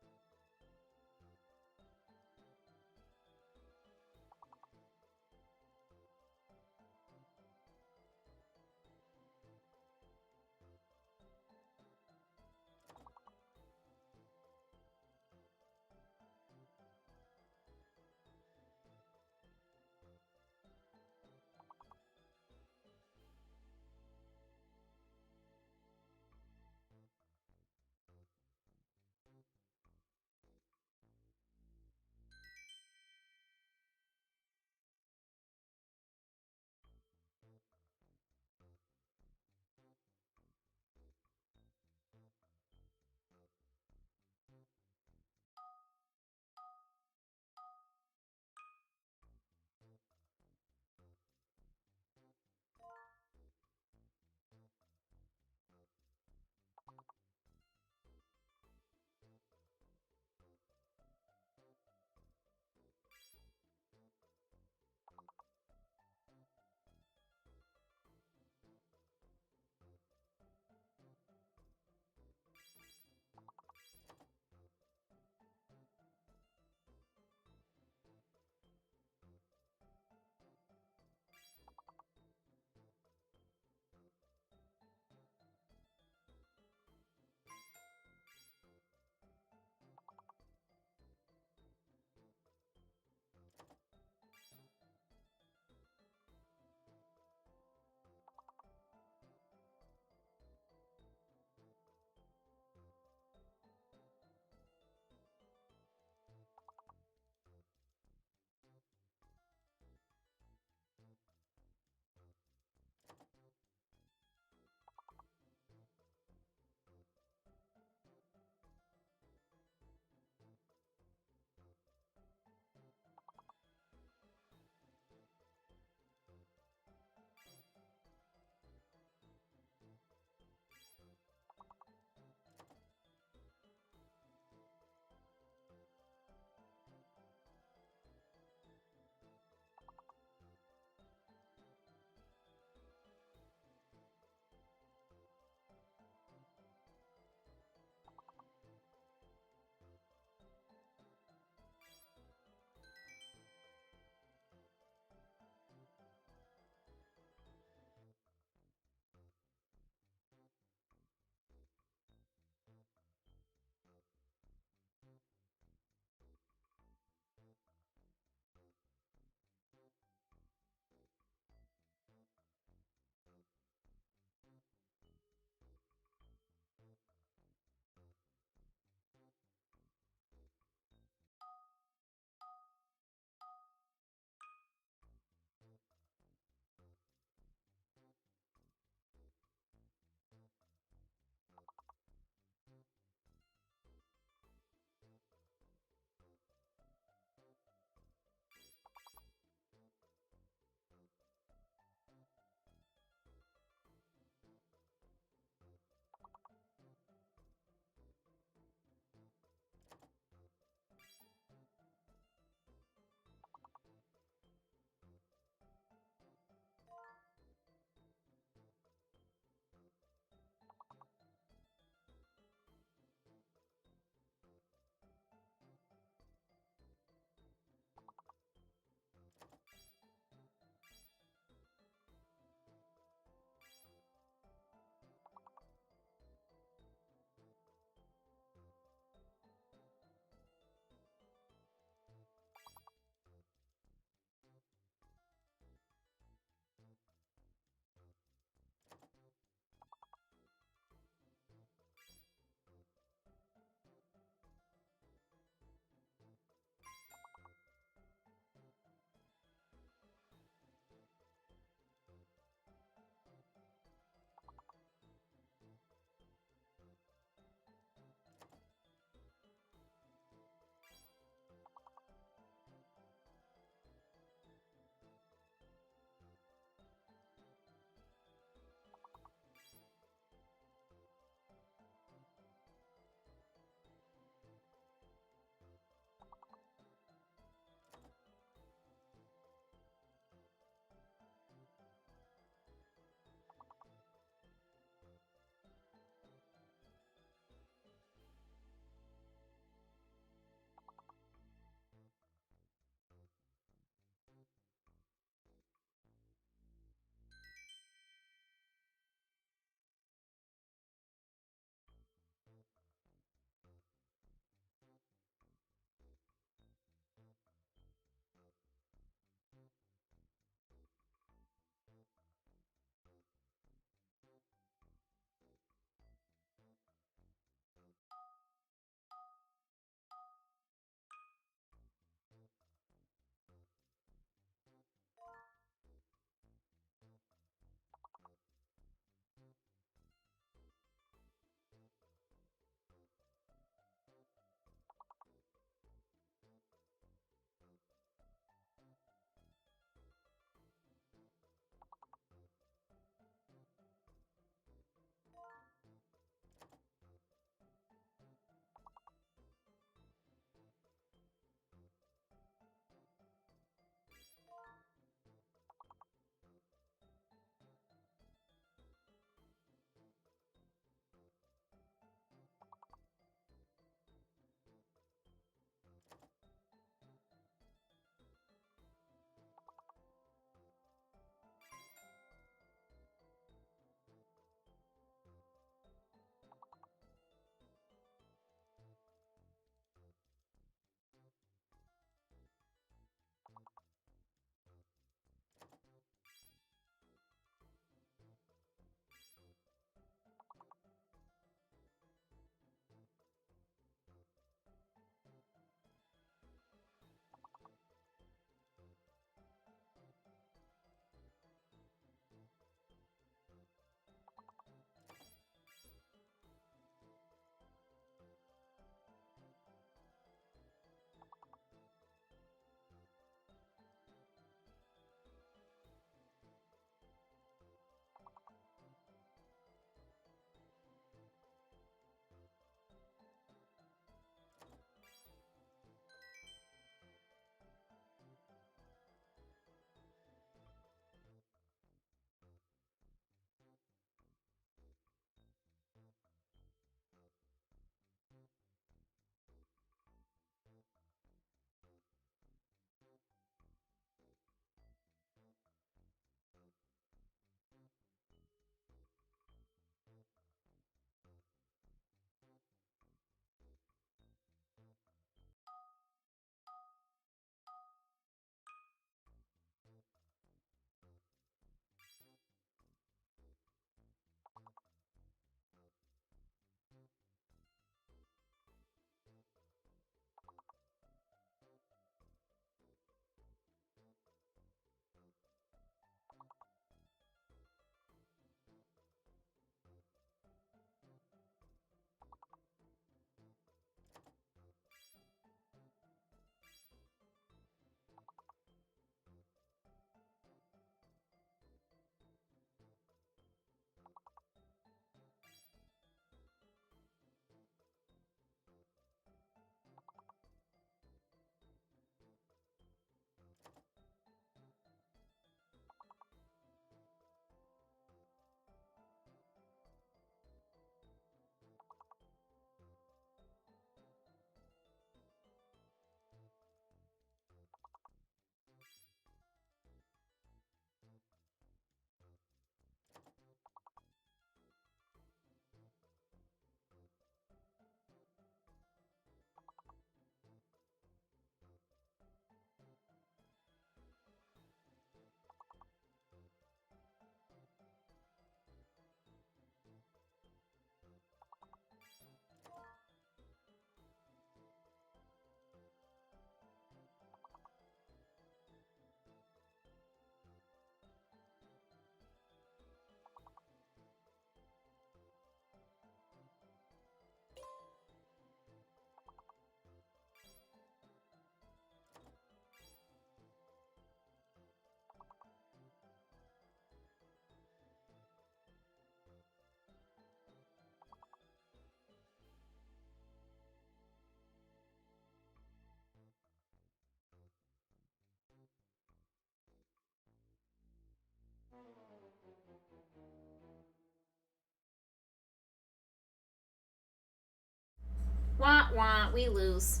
wah, we lose.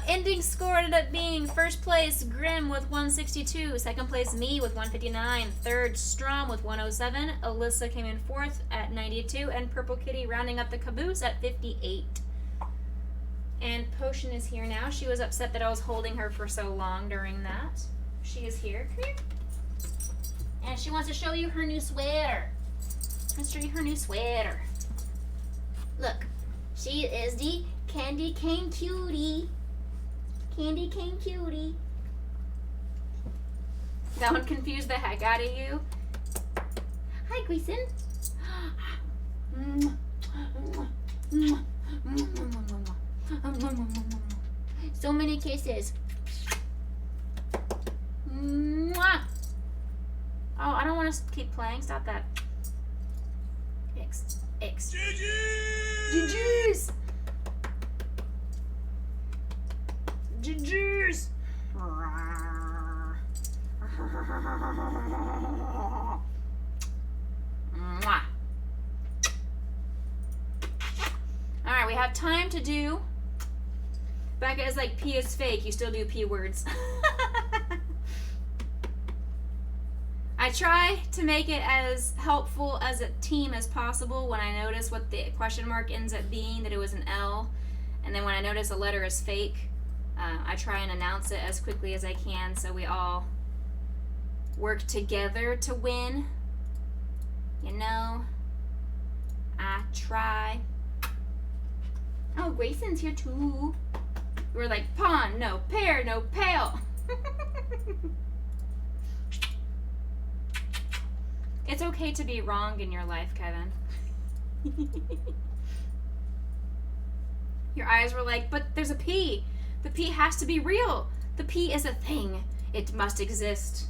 Ending score ended up being first place Grim with 162, second place me with 159, third Strom with 107, Alyssa came in fourth at 92, and Purple Kitty rounding up the caboose at 58. And Potion is here now. She was upset that I was holding her for so long during that. She is here. Come here. And she wants to show you her new sweater. Let's show you her new sweater. Look, she is the Candy Cane Cutie. Candy Cane Cutie. That one confused the heck out of you. Hi, Grayson. So many kisses. Mwah. Oh, I don't want to keep playing. Stop that. X. GG's! GG's! Mwah. Alright, we have time to do. Becca is like, P is fake. You still do P words. I try to make it as helpful as a team as possible when I notice what the question mark ends up being, that it was an L. And then when I notice a letter is fake, I try and announce it as quickly as I can so we all work together to win. You know, I try. Oh, Grayson's here too. We're like, pawn, no pair, no pale. It's okay to be wrong in your life, Kevin. Your eyes were like, but there's a P. The P has to be real. The P is a thing. It must exist.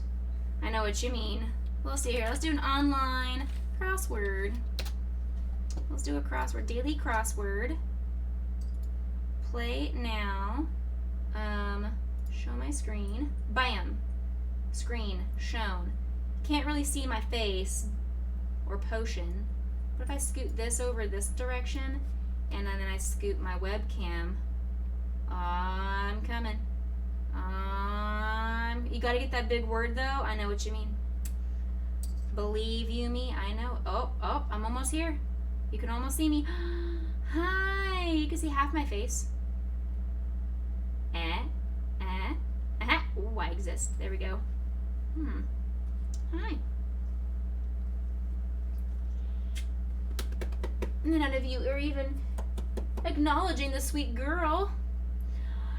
I know what you mean. We'll see here. Let's do an online crossword. Let's do a crossword. Daily crossword. Play now. Show my screen. Bam. Screen shown. Can't really see my face or Potion. But if I scoot this over this direction and then I scoot my webcam, I'm coming. You gotta get that big word though. I know what you mean. Believe you me, I know. Oh, I'm almost here. You can almost see me. Hi, you can see half my face. Ooh, I exist. There we go. Hi. None of you are even acknowledging the sweet girl.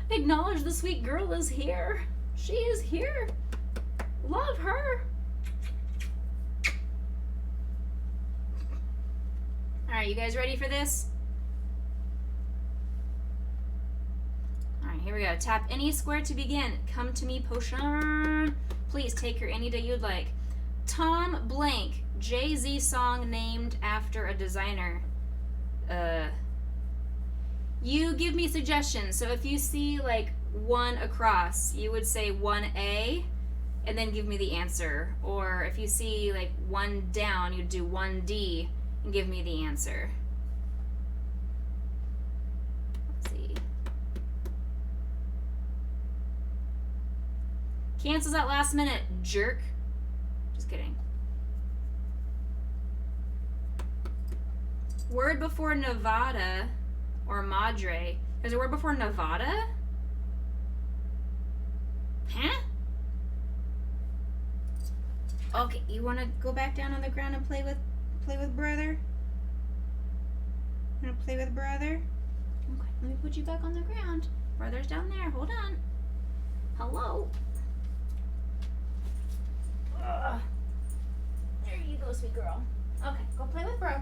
Acknowledge the sweet girl is here. She is here. Love her. Alright, you guys ready for this? Alright, here we go. Tap any square to begin. Come to me, Potion. Please take her any day you'd like. Tom Blank, Jay-Z song named after a designer. You give me suggestions. So if you see like one across, you would say 1A and then give me the answer. Or if you see like one down, you'd do 1D and give me the answer. Let's see. Cancels at last minute, jerk. Just kidding. Word before Nevada or Madre. There's a word before Nevada? Huh? Okay, you want to go back down on the ground and play with brother? Want to play with brother? Okay, let me put you back on the ground. Brother's down there. Hold on. Hello. There you go, sweet girl. Okay, go play with bro.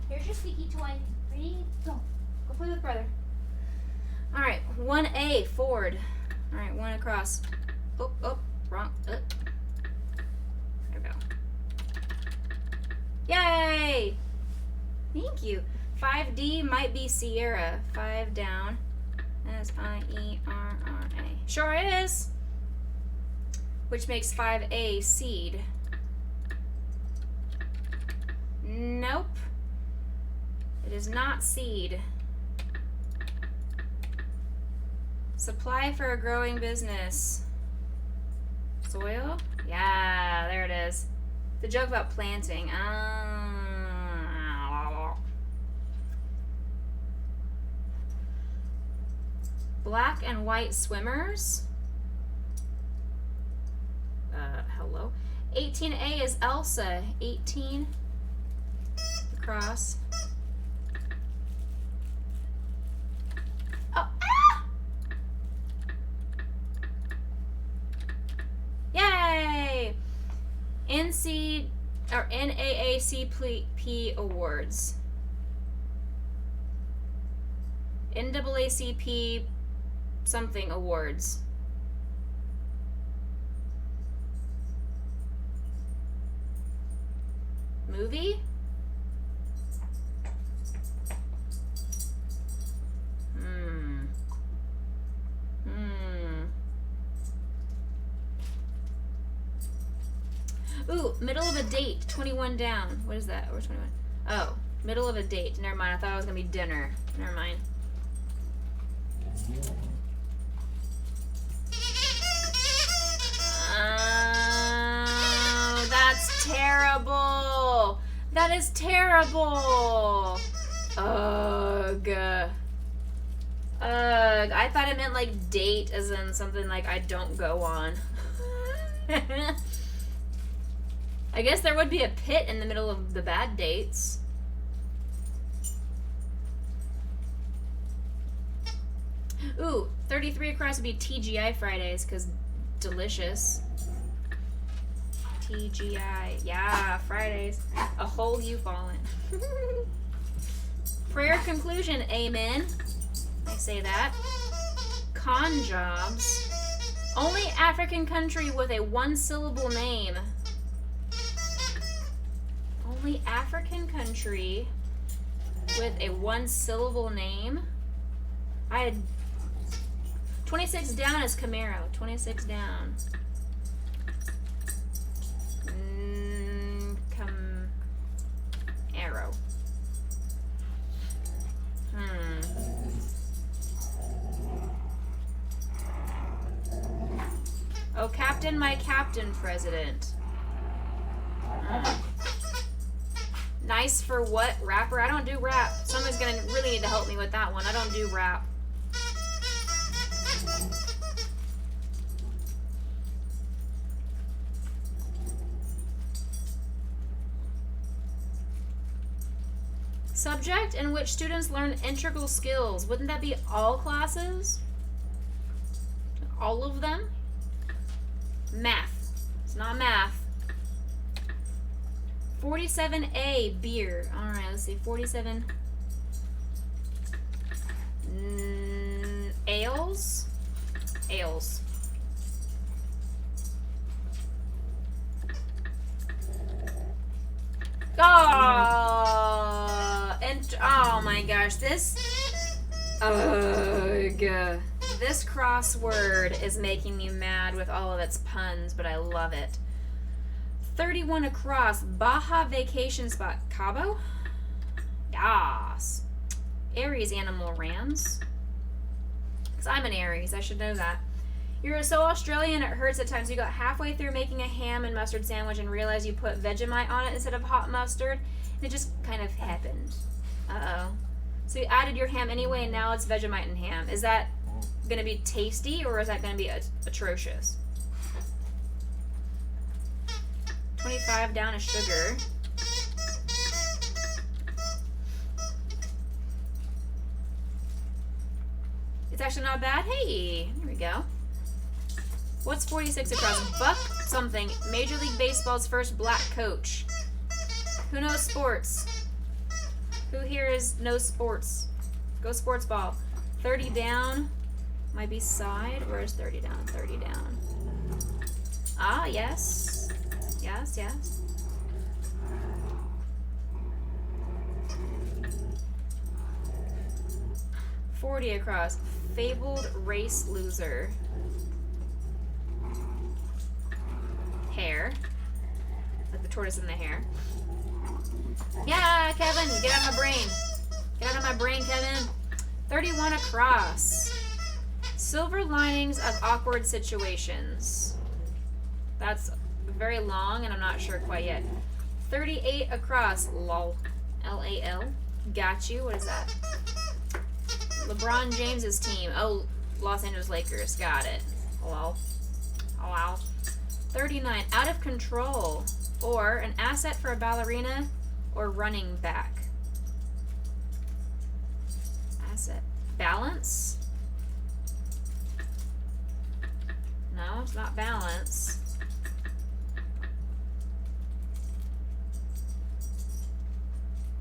Here's your squeaky toy. Ready? Go. Go play with brother. Alright, 1A, forward. Alright, one across. Oh, wrong. There we go. Yay! Thank you. 5D might be Sierra. 5 down. S-I-E-R-R-A. Sure is! Which makes 5A seed. Nope. It is not seed. Supply for a growing business. Soil? Yeah, there it is. The joke about planting. Black and white swimmers. Hello. 18A is Elsa. 18 across. Oh, ah! Yay! NAACP awards. NAACP something awards. Movie? Ooh, middle of a date, 21 down. What is that? Or 21? Oh, middle of a date. Never mind. I thought it was gonna be dinner. Never mind. Oh, that's terrible. That is terrible. Ugh. Ugh. I thought it meant like date as in something like I don't go on. I guess there would be a pit in the middle of the bad dates. Ooh, 33 across would be TGI Fridays, because delicious. TGI. Yeah, Fridays. A hole you fall in. Prayer conclusion, amen. I say that. Con jobs. Only African country with a one-syllable name. Only African country with a one-syllable name. I had 26 down is Camaro. 26 down. Camaro. Oh, Captain, my Captain, President. Nice for what? Rapper? I don't do rap. Someone's gonna really need to help me with that one. I don't do rap. Subject in which students learn integral skills. Wouldn't that be all classes? All of them? Math. It's not math. 47A, beer. Alright, let's see. 47. Ales? Ales. Oh! And, oh my gosh, this... Ugh. This crossword is making me mad with all of its puns, but I love it. 31 across. Baja vacation spot. Cabo? Yas. Aries animal rams. Because I'm an Aries. I should know that. You're so Australian it hurts at times. You got halfway through making a ham and mustard sandwich and realized you put Vegemite on it instead of hot mustard. And it just kind of happened. Uh-oh. So you added your ham anyway and now it's Vegemite and ham. Is that going to be tasty or is that going to be atrocious? 25 down is sugar. It's actually not bad. Hey, here we go. What's 46 across? Buck something. Major League Baseball's first black coach. Who knows sports? Who here knows sports? Go sports ball. 30 down. Might be side. Where's 30 down? 30 down. Ah, yes. Yes, yes. $40 across. Fabled race loser. Hair. Like the tortoise in the hair. Yeah, Kevin, get out of my brain. Get out of my brain, Kevin. 31 across. Silver linings of awkward situations. That's very long, and I'm not sure quite yet. 38 across. Lol. L-A-L. Got you. What is that? LeBron James's team. Oh, Los Angeles Lakers. Got it. Hello. Oh, wow. 39. Out of control. Or an asset for a ballerina or running back. Asset. Balance? No, it's not balance.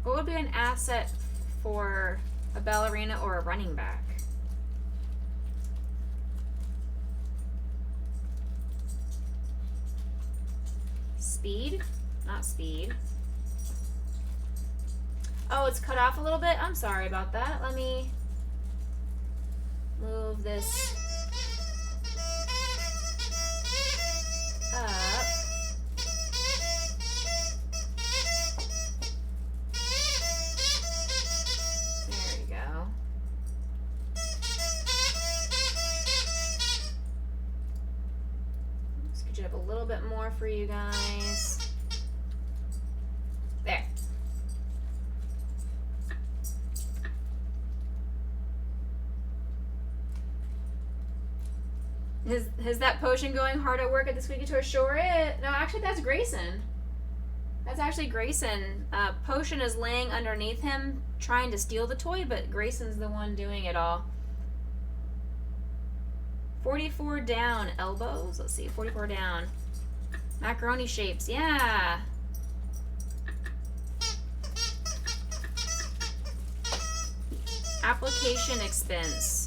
What would be an asset for a ballerina or a running back? Speed? Not speed. Oh, it's cut off a little bit? I'm sorry about that. Let me move this up. There we go. Scooch it up a little bit more for you guys. There. Is that potion going hard at work at the Squeaky Toy? Sure it. No, actually that's Grayson. That's actually Grayson. Potion is laying underneath him trying to steal the toy, but Grayson's the one doing it all. 44 down. Elbows. Let's see. 44 down. Macaroni shapes. Yeah. Application expense.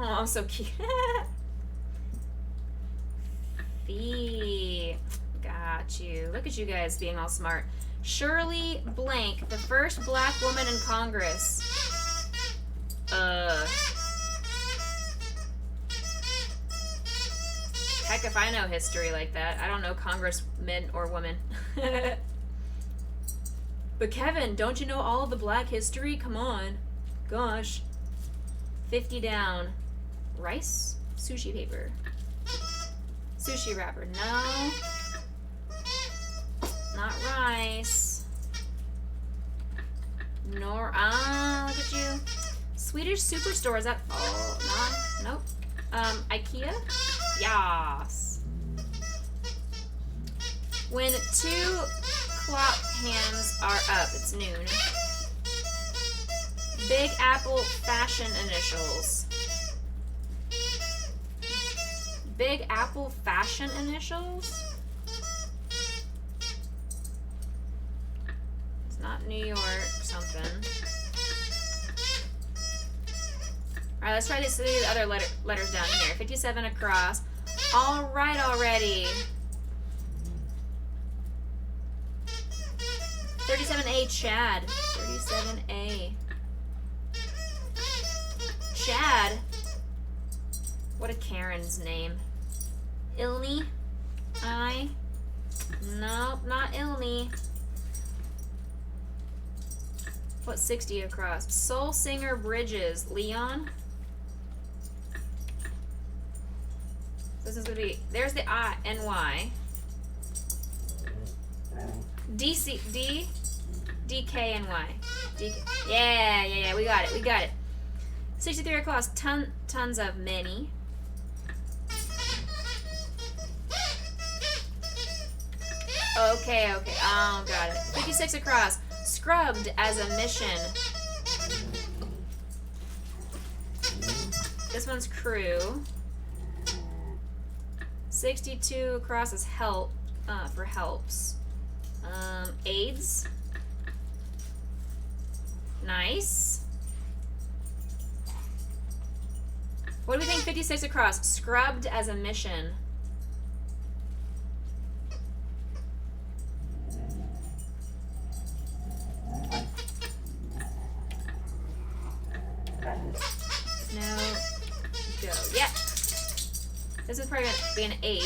Oh, so cute. Fee. Got you. Look at you guys being all smart. Shirley Blank, the first black woman in Congress. Heck if I know history like that. I don't know congressmen or women. But Kevin, don't you know all of the black history? Come on. Gosh. 50 down. Rice? Sushi paper. Sushi wrapper. No. Not rice. Nor, look at you. Swedish Superstore. Is that, oh, no, nope. IKEA? Yas. When 2 clock hands are up, it's noon. Big Apple fashion initials. Big Apple fashion initials? It's not New York something. Alright, let's try to see the other letters down here. 57 across. Alright already. 37A, Chad. 37A. Chad. What a Karen's name. Ilney? Nope, not Ilney. What, 60 across? Soul Singer Bridges. Leon? This is gonna be, there's the I, N-Y. D-C, D? D-K-N-Y. D-K. Yeah, we got it. 63 across, tons of many. Okay. Oh, got it. 56 across. Scrubbed as a mission. This one's crew. 62 across is help, for helps. AIDS. Nice. What do we think 56 across? Scrubbed as a mission. No. Go. Yeah. This is probably going to be an H.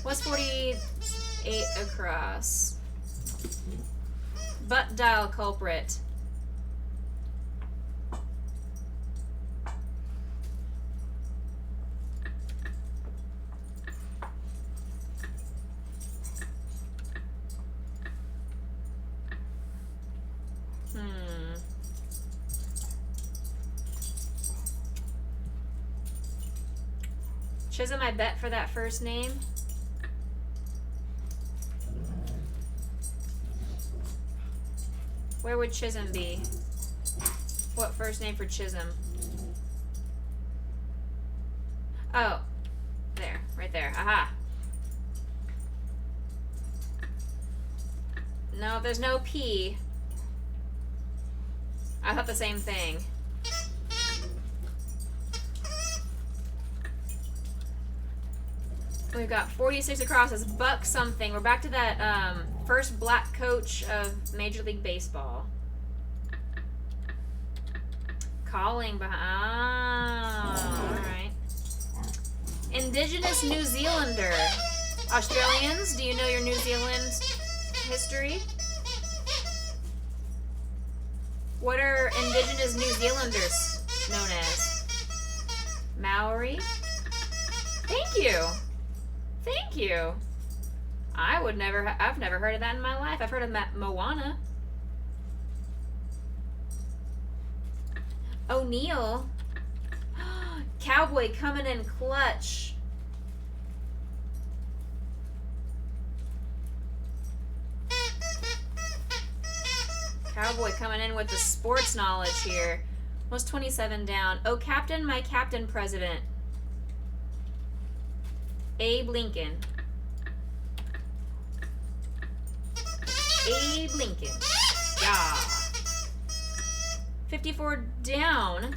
What's 48 across? Butt dial culprit. Chisholm, I bet for that first name. Where would Chisholm be? What first name for Chisholm? Oh, there, right there. Aha. No, there's no P. I thought the same thing. We've got 46 across as Buck something. We're back to that first black coach of Major League Baseball. Calling behind. Oh, alright. Indigenous New Zealander. Australians, do you know your New Zealand history? What are Indigenous New Zealanders known as? Maori? Thank you. Thank you. I've never heard of that in my life. I've heard of Moana. O'Neill. Cowboy coming in clutch. Cowboy coming in with the sports knowledge here. Was 27 down. Oh, Captain, my Captain President. Abe Lincoln. Abe Lincoln. Yeah. 54 down.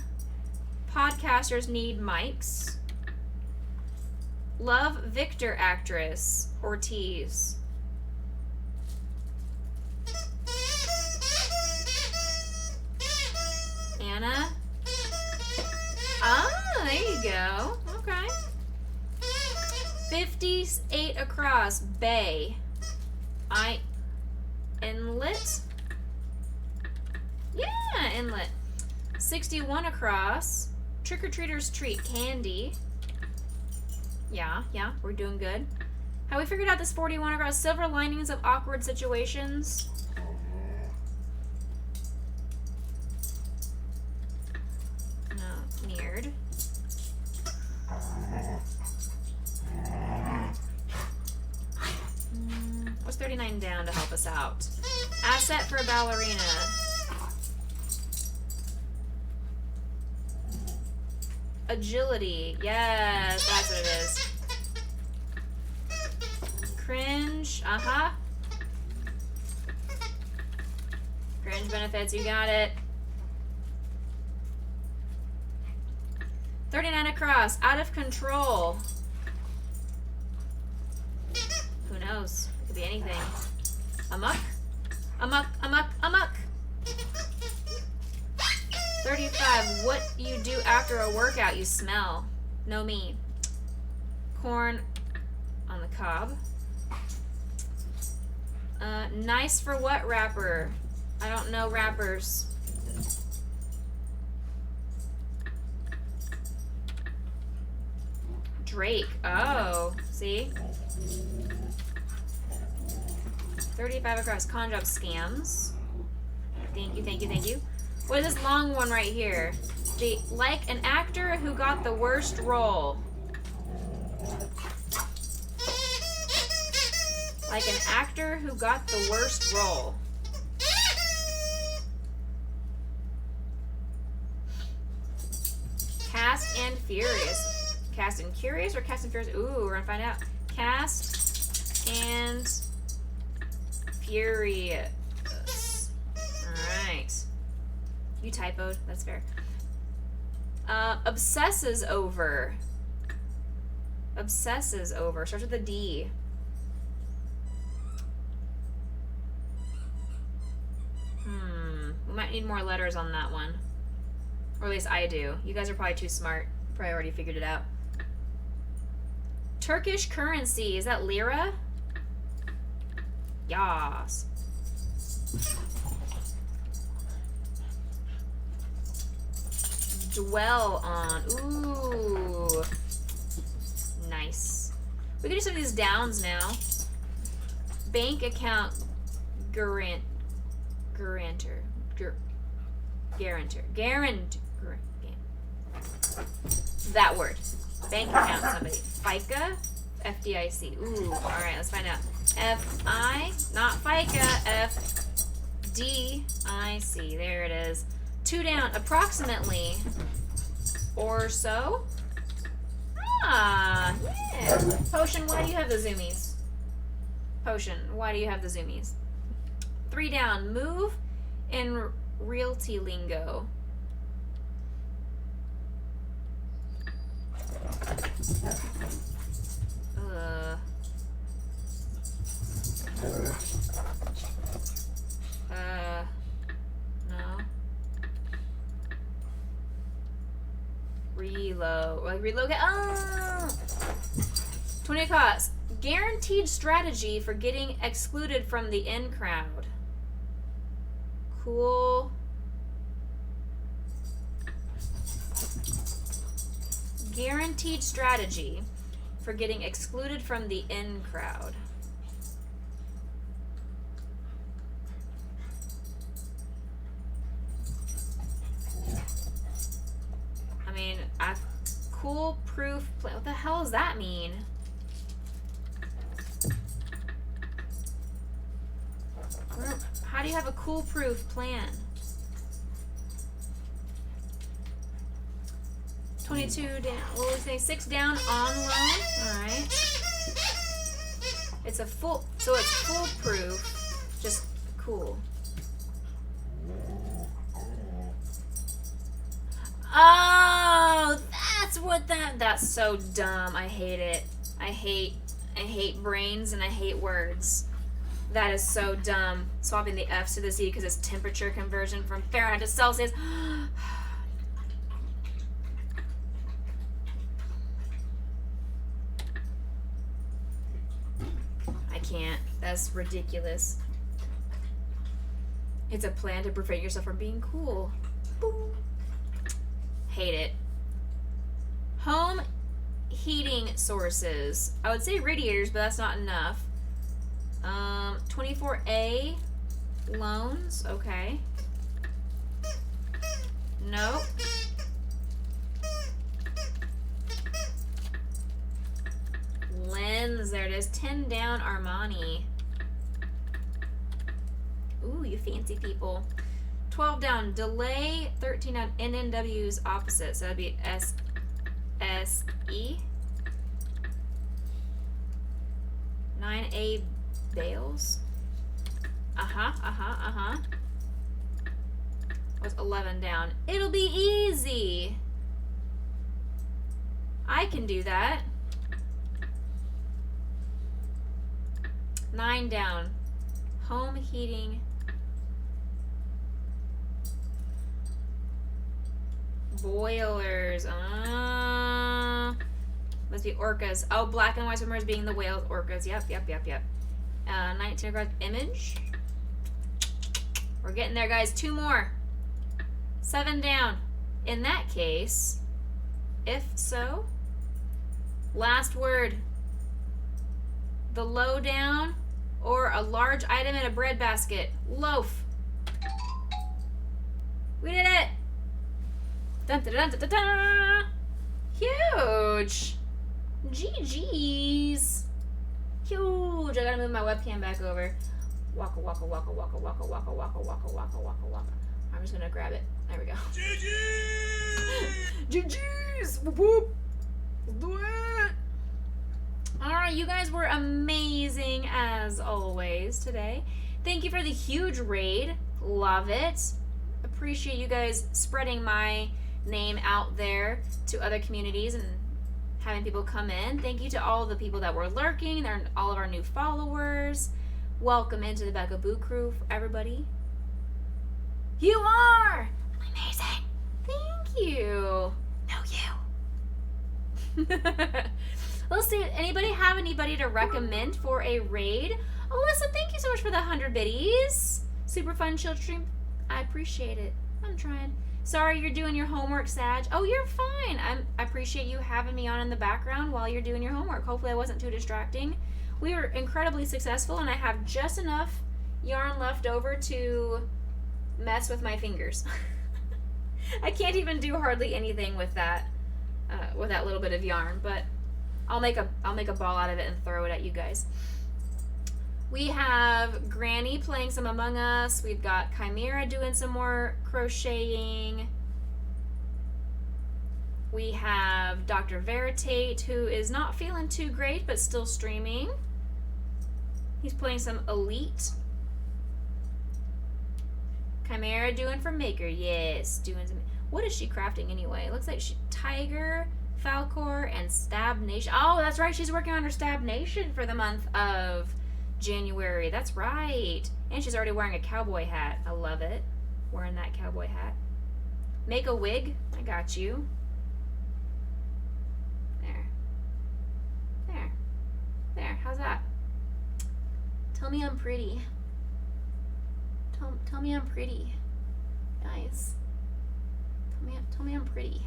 Podcasters need mics. Love Victor actress. Ortiz. Anna. Ah, there you go. Okay. 58 across. Bay. Inlet? Yeah, inlet. 61 across. Trick-or-treaters treat. Candy. Yeah, we're doing good. Have we figured out this 41 across? Silver linings of awkward situations. No, mirrored. What's 39 down to help us out? Asset for a ballerina. Agility. Yes, that's what it is. Cringe. Uh-huh. Cringe benefits. You got it. 39 across. Out of control. Who knows? It could be anything. Amok. Amok, amok, amok. 35. What you do after a workout, you smell. No me. Corn on the cob. Nice for what rapper? I don't know rappers. Drake. Oh, see? 35 across. Con job scams. Thank you, thank you, thank you. What is this long one right here? Like an actor who got the worst role. Like an actor who got the worst role. Cast and Furious. Cast and Curious or Cast and Furious? Ooh, we're gonna find out. Cast and Furious. Alright. You typoed. That's fair. Obsesses over. Obsesses over. Starts with a D. We might need more letters on that one. Or at least I do. You guys are probably too smart. Probably already figured it out. Turkish currency. Is that lira? Yas. dwell on. Ooh. Nice. We can do some of these downs now. Bank account guarantor. That word. Bank account somebody. FICA? FDIC. Ooh, alright, let's find out. FI, not FICA, FDIC. There it is. 2 down, approximately. Or so? Ah, yeah. Potion, why do you have the zoomies? Potion, why do you have the zoomies? 3 down, move in realty lingo. No. Reload. Like relocate. Oh! 20 costs. Guaranteed strategy for getting excluded from the in crowd. Cool. Guaranteed strategy for getting excluded from the in crowd. I mean, cool proof plan. What the hell does that mean? How do you have a cool proof plan? 22 down. What would we say? 6 down on loan. Alright. It's a full, so it's foolproof. Just cool. Oh, that's what that's so dumb. I hate it. I hate brains and I hate words. That is so dumb. Swapping the F's to the Z because it's temperature conversion from Fahrenheit to Celsius. I can't. That's ridiculous. It's a plan to prevent yourself from being cool. Boom. Hate it. Home heating sources. I would say radiators, but that's not enough. 24A loans. Okay. Nope. Lens. There it is. 10 down Armani. Ooh, you fancy people. 12 down delay. 13 down NNW's opposite. So that'd be SSE. 9A bales. What's 11 down? It'll be easy. I can do that. 9 down. Home heating. Boilers. Must be orcas. Oh, black and white swimmers being the whales. Orcas. Yep. 19 across image. We're getting there, guys. 2 more. 7 down. In that case, if so, last word. The low down or a large item in a bread basket. Loaf. We did it. Dun, dun, dun, dun, dun, dun. Huge. GG's. Huge. I gotta move my webcam back over. Waka waka waka waka waka waka waka waka waka waka waka. I'm just gonna grab it. There we go. GG's. Whoop whoop. Let's do it. Alright, you guys were amazing as always today. Thank you for the huge raid. Love it. Appreciate you guys spreading my name out there to other communities and having people come in. Thank you to all the people that were lurking, all of our new followers. Welcome into the Boo crew for everybody. You are amazing. Thank you. No, you. Let's see. Anybody have anybody to recommend for a raid? Alyssa, thank you so much for the 100 biddies. Super fun chill stream. I appreciate it. I'm trying. Sorry you're doing your homework, Sag. Oh, you're fine. I appreciate you having me on in the background while you're doing your homework. Hopefully I wasn't too distracting. We were incredibly successful, and I have just enough yarn left over to mess with my fingers. I can't even do hardly anything with that little bit of yarn, but I'll make a ball out of it and throw it at you guys. We have Granny playing some Among Us. We've got Chimera doing some more crocheting. We have Dr. Veritate, who is not feeling too great, but still streaming. He's playing some Elite. Chimera doing for Maker. Yes, doing some... What is she crafting anyway? It looks like Tiger, Falcor, and Stab Nation. Oh, that's right. She's working on her Stab Nation for the month of January. That's right. And she's already wearing a cowboy hat. I love it. Wearing that cowboy hat. Make a wig. I got you. There. There. There. How's that? Tell me I'm pretty. Tell me I'm pretty. Guys. Tell me I'm pretty.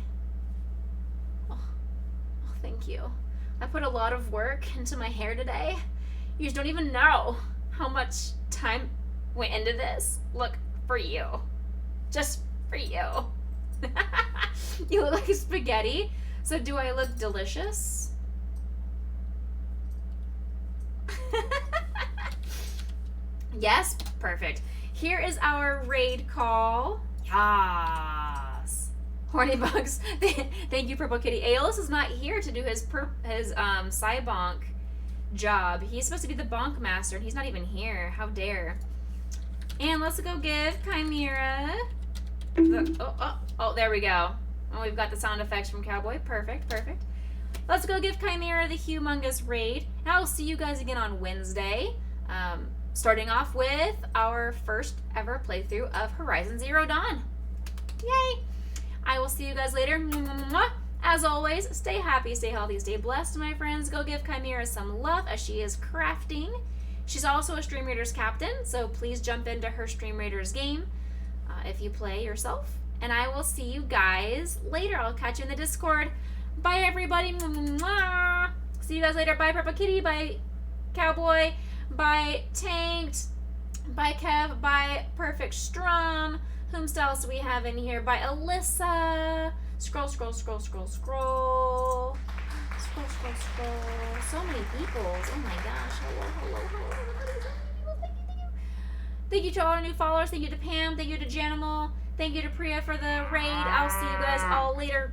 Oh, thank you. I put a lot of work into my hair today. You just don't even know how much time went into this. Look, for you. Just for you. You look like spaghetti. So do I look delicious? Yes? Perfect. Here is our raid call. Yes. Horny Bugs. Thank you, Purple Kitty. Aeolus is not here to do his Cybonk job. He's supposed to be the bonk master, and he's not even here. How dare. And let's go give Chimera there we go. Oh, we've got the sound effects from Cowboy. Perfect. Let's go give Chimera the humongous raid. And I'll see you guys again on Wednesday. Starting off with our first ever playthrough of Horizon Zero Dawn. Yay! I will see you guys later. As always, stay happy, stay healthy, stay blessed, my friends. Go give Chimera some love as she is crafting. She's also a Stream Raiders captain, so please jump into her Stream Raiders game if you play yourself. And I will see you guys later. I'll catch you in the Discord. Bye, everybody. See you guys later. Bye, Purple Kitty. Bye, Cowboy. Bye, Tanked. Bye, Kev. Bye, Perfect Strum. Whom else do we have in here? Bye, Alyssa. Scroll. So many people. Oh my gosh. Hello. Thank you to all our new followers. Thank you to Pam. Thank you to Janimal. Thank you to Priya for the raid. I'll see you guys all later.